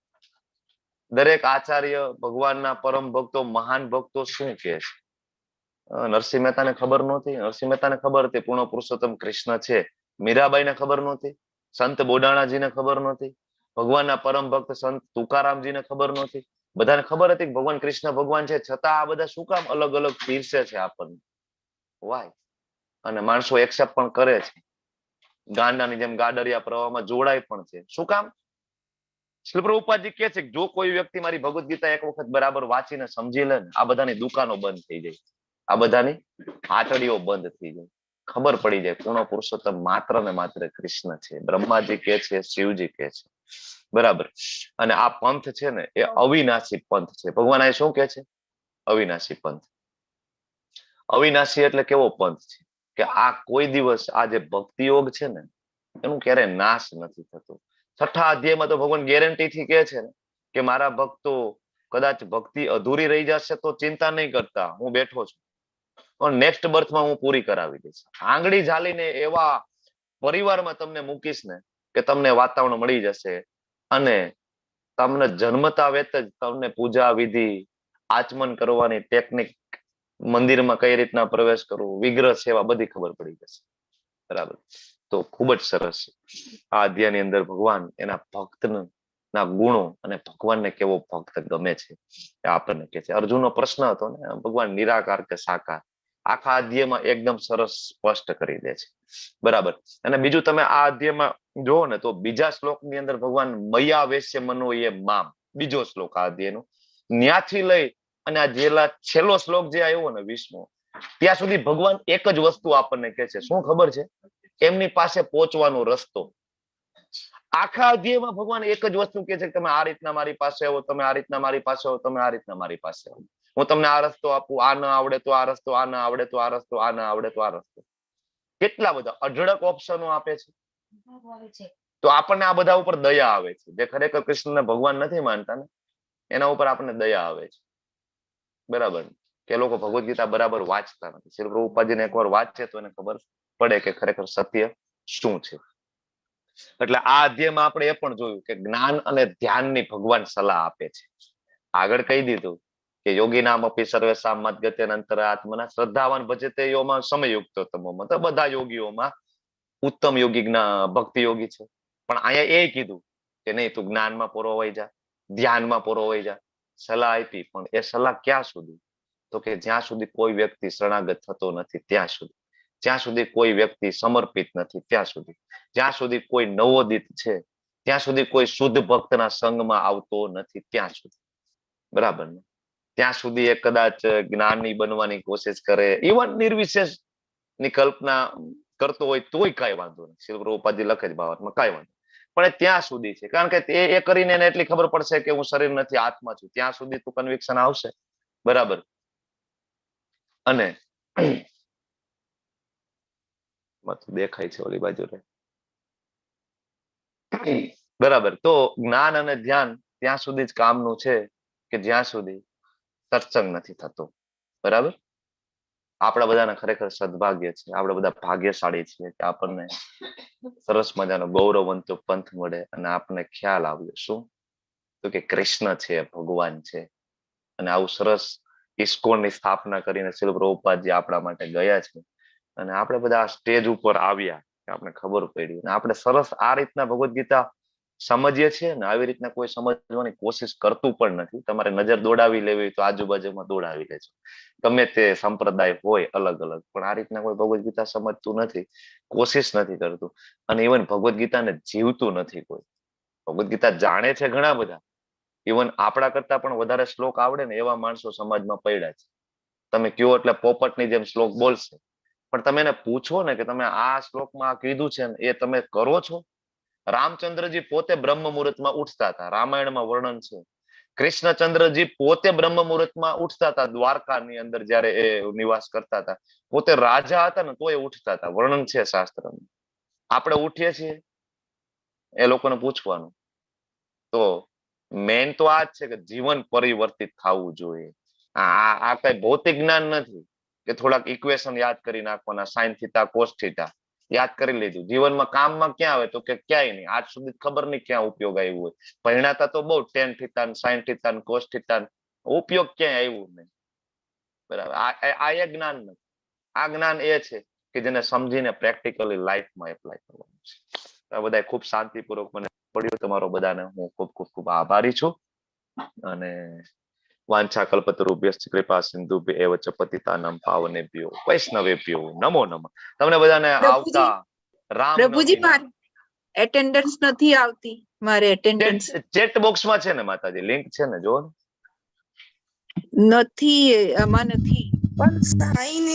દરેક આચાર્ય, ભગવાનના પરમ ભક્તો, મહાન ભક્તો શું કહે છે. નરસિંહ મહેતાને ખબર નહોતી? નરસિંહ મહેતાને ખબર હતી પૂર્ણ પુરુષોત્તમ કૃષ્ણ છે. મીરાબાઈને ખબર નહોતી? સંત બોડાણાજીને ખબર નહોતી? ભગવાનના પરમ ભક્ત સંત તુકારામજીને ખબર નહોતી? બધાને ખબર હતી કે ભગવાન કૃષ્ણ ભગવાન છે, છતાં આ બધા શું કામ અલગ અલગ પીરસે છે આપણને? વાય? અને માણસો એક્સેપ્ટ પણ કરે છે, ગાંડાની જેમ ગાડરિયા પ્રવાહમાં જોડાય પણ છે. શું કામ? શ્રી પ્રભુપાદજી કહે છે કે જો કોઈ વ્યક્તિ મારી ભગવદ ગીતા એક વખત બરાબર વાંચીને સમજી લે ને, આ બધાની દુકાનો બંધ થઈ જાય, આ બધાની આટડીઓ બંધ થઈ જાય, ખબર પડી જાય પૂર્ણ પુરુષોત્તમ માત્ર ને માત્ર કૃષ્ણ છે. બ્રહ્માજી કે છે, શિવજી કે છે, બરાબર. અને આ પંથ છે ને એ અવિનાશી પંથ છે. ભગવાન આ શું કે છે? અવિનાશી પંથ. અવિનાશી એટલે કેવો પંથ છે કે આ કોઈ દિવસ આ જે ભક્તિ યોગ છે ને એનું ક્યારે નાશ નથી થતો. 6થા અધ્યાયમાં તો ભગવાન ગેરંટીથી કહે છે ને કે મારા ભક્તો કદાચ ભક્તિ અધૂરી રહી જશે તો ચિંતા નહીં કરતા, હું બેઠો છું. પણ નેક્સ્ટ બર્થમાં હું પૂરી કરાવી દઈશ. આંગળી ઝાલીને એવા પરિવારમાં તમને મૂકીશ ને કે તમને વાતાવરણ મળી જશે અને તમને જન્મતા વેત જ તમને પૂજા વિધિ, આચમન કરવાની ટેકનિક, મંદિરમાં કઈ રીતના પ્રવેશ કરવો, વિગ્રહ સેવા બધી ખબર પડી જશે. બરાબર. તો ખૂબ જ સરસ આ અધ્યાયની અંદર ભગવાન એના ભક્તના ગુણો અને ભગવાનને કેવો ભક્ત ગમે છે એ આપણને કહે છે. અર્જુનનો પ્રશ્ન હતો ને ભગવાન નિરાકાર કે સાકાર, આખા અધ્યાયમાં એકદમ સરસ સ્પષ્ટ કરી દે છે. બરાબર. અને બીજું તમે આ અધ્યાયમાં જુઓ ને તો બીજા શ્લોકની અંદર ભગવાન મયા વેશ્ય મનો એ મામ, બીજો શ્લોક આ અધ્યાયનો, ન્યાથી લઈ અને આ છેલ્લો શ્લોક જે આવ્યો ને 20મો, ત્યાં સુધી ભગવાન એક જ વસ્તુ આપણને કહે છે. શું ખબર છે? એમની પાસે પહોંચવાનો રસ્તો. આખા અધ્યાયમાં ભગવાન એક જ વસ્તુ કહે છે કે તમે આ રીતના મારી પાસે આવો, તમે આ રીતના મારી પાસે આવો, તમે આ રીતના મારી પાસે આવો. હું તમને આ રસ્તો આપું, આ ન આવડે તો આ રસ્તો, આ ન આવડે તો આ રસ્તો, આ ન આવડે તો આ રસ્તો. કેટલા બધા અઢળક ઓપ્શનો આપે છે. તો આપણને આ બધા ઉપર દયા આવે છે. જે ખરેખર કૃષ્ણને ભગવાન નથી માનતા ને એના ઉપર આપણને દયા આવે છે. બરાબર. કે લોકો ભગવદ ગીતા બરાબર વાંચતા નથી. શ્રી પ્રભુપાદજીને એકવાર વાંચે તો એને ખબર પડે કે ખરેખર સત્ય શું છે. એટલે આ અધ્યાયમાં આપણે એ પણ જોયું કે જ્ઞાન અને ધ્યાનની ભગવાન સલાહ આપે છે. આગળ કહી દીધું કે યોગી નામ અપી સર્વેશામ મદ્ગત્યન અંતરાત્મના શ્રદ્ધાવાન ભજતે યોમાં સમયુક્તો તમો, મતલબ બધા યોગીઓમાં ઉત્તમ યોગી ભક્તિ યોગી છે. પણ અહીંયા એ કીધું કે નહીં, તું જ્ઞાનમાં પરોવાઈ જા, ધ્યાનમાં પરોવાઈ જા. સલાહ આપી, પણ એ સલાહ ક્યાં સુધી? તો કે જ્યાં સુધી કોઈ વ્યક્તિ શરણાગત થતો નથી ત્યાં સુધી, જ્યાં સુધી કોઈ વ્યક્તિ સમર્પિત નથી ત્યાં સુધી, જ્યાં સુધી કોઈ નવોદિત છે ત્યાં સુધી, કોઈ શુદ્ધ ભક્તના સંગમાં આવતો નથી ત્યાં સુધી. બરાબર ને? ત્યાં સુધી એ કદાચ જ્ઞાની બનવાની કોશિશ કરે, ઇવન નિર્વિશેષ ની કલ્પના કરતો હોય તોય કઈ વાંધો નહીં. શ્રી પ્રભુપાદજી લખે જ ભાવાર્થમાં કઈ વાંધો, પણ એ ત્યાં સુધી છે. કારણ કે એ કરીને એને એટલી ખબર પડશે કે હું શરીર નથી, આત્મા છું. ત્યાં સુધી તું કન્વિક્શન આવશે. બરાબર. અને દેખાય છે ઓલી બાજુ રે. બરાબર. તો જ્ઞાન અને ધ્યાન ત્યાં સુધી જ કામનું છે કે જ્યાં સુધી સત્સંગ નથી થતો. બરાબર. આપણા બધાના ખરેખર સદભાગ્ય છે, આપણે બધા ભાગ્યશાળી છીએ કે આપણને સરસ મજાનો ગૌરવવંતો પંથ મળે અને આપણને ખ્યાલ આવ્યો શું? તો કે કૃષ્ણ છે, ભગવાન છે. અને આવું સરસ ઇસ્કોનની સ્થાપના કરીને શ્રીલ પ્રભુપાદજી આપણા માટે ગયા છે. અને આપણે બધા સ્ટેજ ઉપર આવ્યા કે આપણે ખબર પડી. અને આપણે સરસ આ રીતના ભગવદ ગીતા સમજીએ છીએ ને આવી રીતના કોઈ સમજવાની કોશિશ કરતું પણ નથી. તમારે નજર દોડાવી લેવી તો આજુબાજુમાં દોડાવી લેજો, ગમે તે સંપ્રદાય હોય અલગ અલગ. પણ આ રીતના કોઈ ભગવદ ગીતા સમજતું નથી, કોશિશ નથી કરતું, અને ઇવન ભગવદ ગીતાને જીવતું નથી કોઈ. ભગવદ ગીતા જાણે છે ઘણા બધા, ઇવન આપણા કરતા પણ વધારે શ્લોક આવડે ને એવા માણસો સમાજમાં પડ્યા છે. તમે કયો એટલે પોપટની જેમ શ્લોક બોલશે, પણ તમે એને પૂછો ને કે તમે આ શ્લોકમાં કીધું છે ને એ તમે કરો છો? રામચંદ્રજી પોતે બ્રહ્મ મુહૂર્તમાં ઉઠતા હતા, રામાયણમાં વર્ણન છે. કૃષ્ણચંદ્રજી પોતે બ્રહ્મ મુહૂર્તમાં ઉઠતા હતા, દ્વારકાની અંદર જયારે એ નિવાસ કરતા હતા. પોતે રાજા હતા ને તો એ ઉઠતા હતા, વર્ણન છે શાસ્ત્રમાં. આપણે ઉઠીએ છીએ? એ લોકોને પૂછવાનું. તો મેન તો આ જ છે કે જીવન પરિવર્તિત થવું જોઈએ. આ કઈ ભૌતિક જ્ઞાન નથી કે થોડાક ઇક્વેશન યાદ કરી નાખવાના, સાઇન થીટા કોસ થીટા યાદ કરી લીધું. જીવનમાં કામમાં ક્યાં આવે તો કે ક્યાંય નહીં. આજ સુધી ખબર નહીં ક્યાં ઉપયોગ આવ્યું હોય. ભણ્યાતા તો બહુ ten theta, sine theta, cos theta, ઉપયોગ ક્યાંય આવ્યું નહીં. બરાબર. આ એ જ્ઞાન નથી. આ જ્ઞાન એ છે કે જેને સમજીને પ્રેક્ટિકલી લાઈફમાં એપ્લાય કરવાનું છે. આ બધા ખૂબ શાંતિપૂર્વક મને પડ્યું. તમારો બધાને હું ખૂબ આભારી છું. અને વાંછા કલ્પતરુભ્યશ્ચ કૃપા સિંધુભ્ય એવ ચ પતિતાનાં પાવનેભ્યો વૈષ્ણવેભ્યો નમો નમઃ. તમને બધાને આવતા રામ પ્રભુજી મારે એટેન્ડન્સ નથી આવતી. મારે એટેન્ડન્સ ચેટ બોક્સમાં છે ને માતાજી, લિંક છે ને, જો નથી, આમાં નથી. પણ સાઈન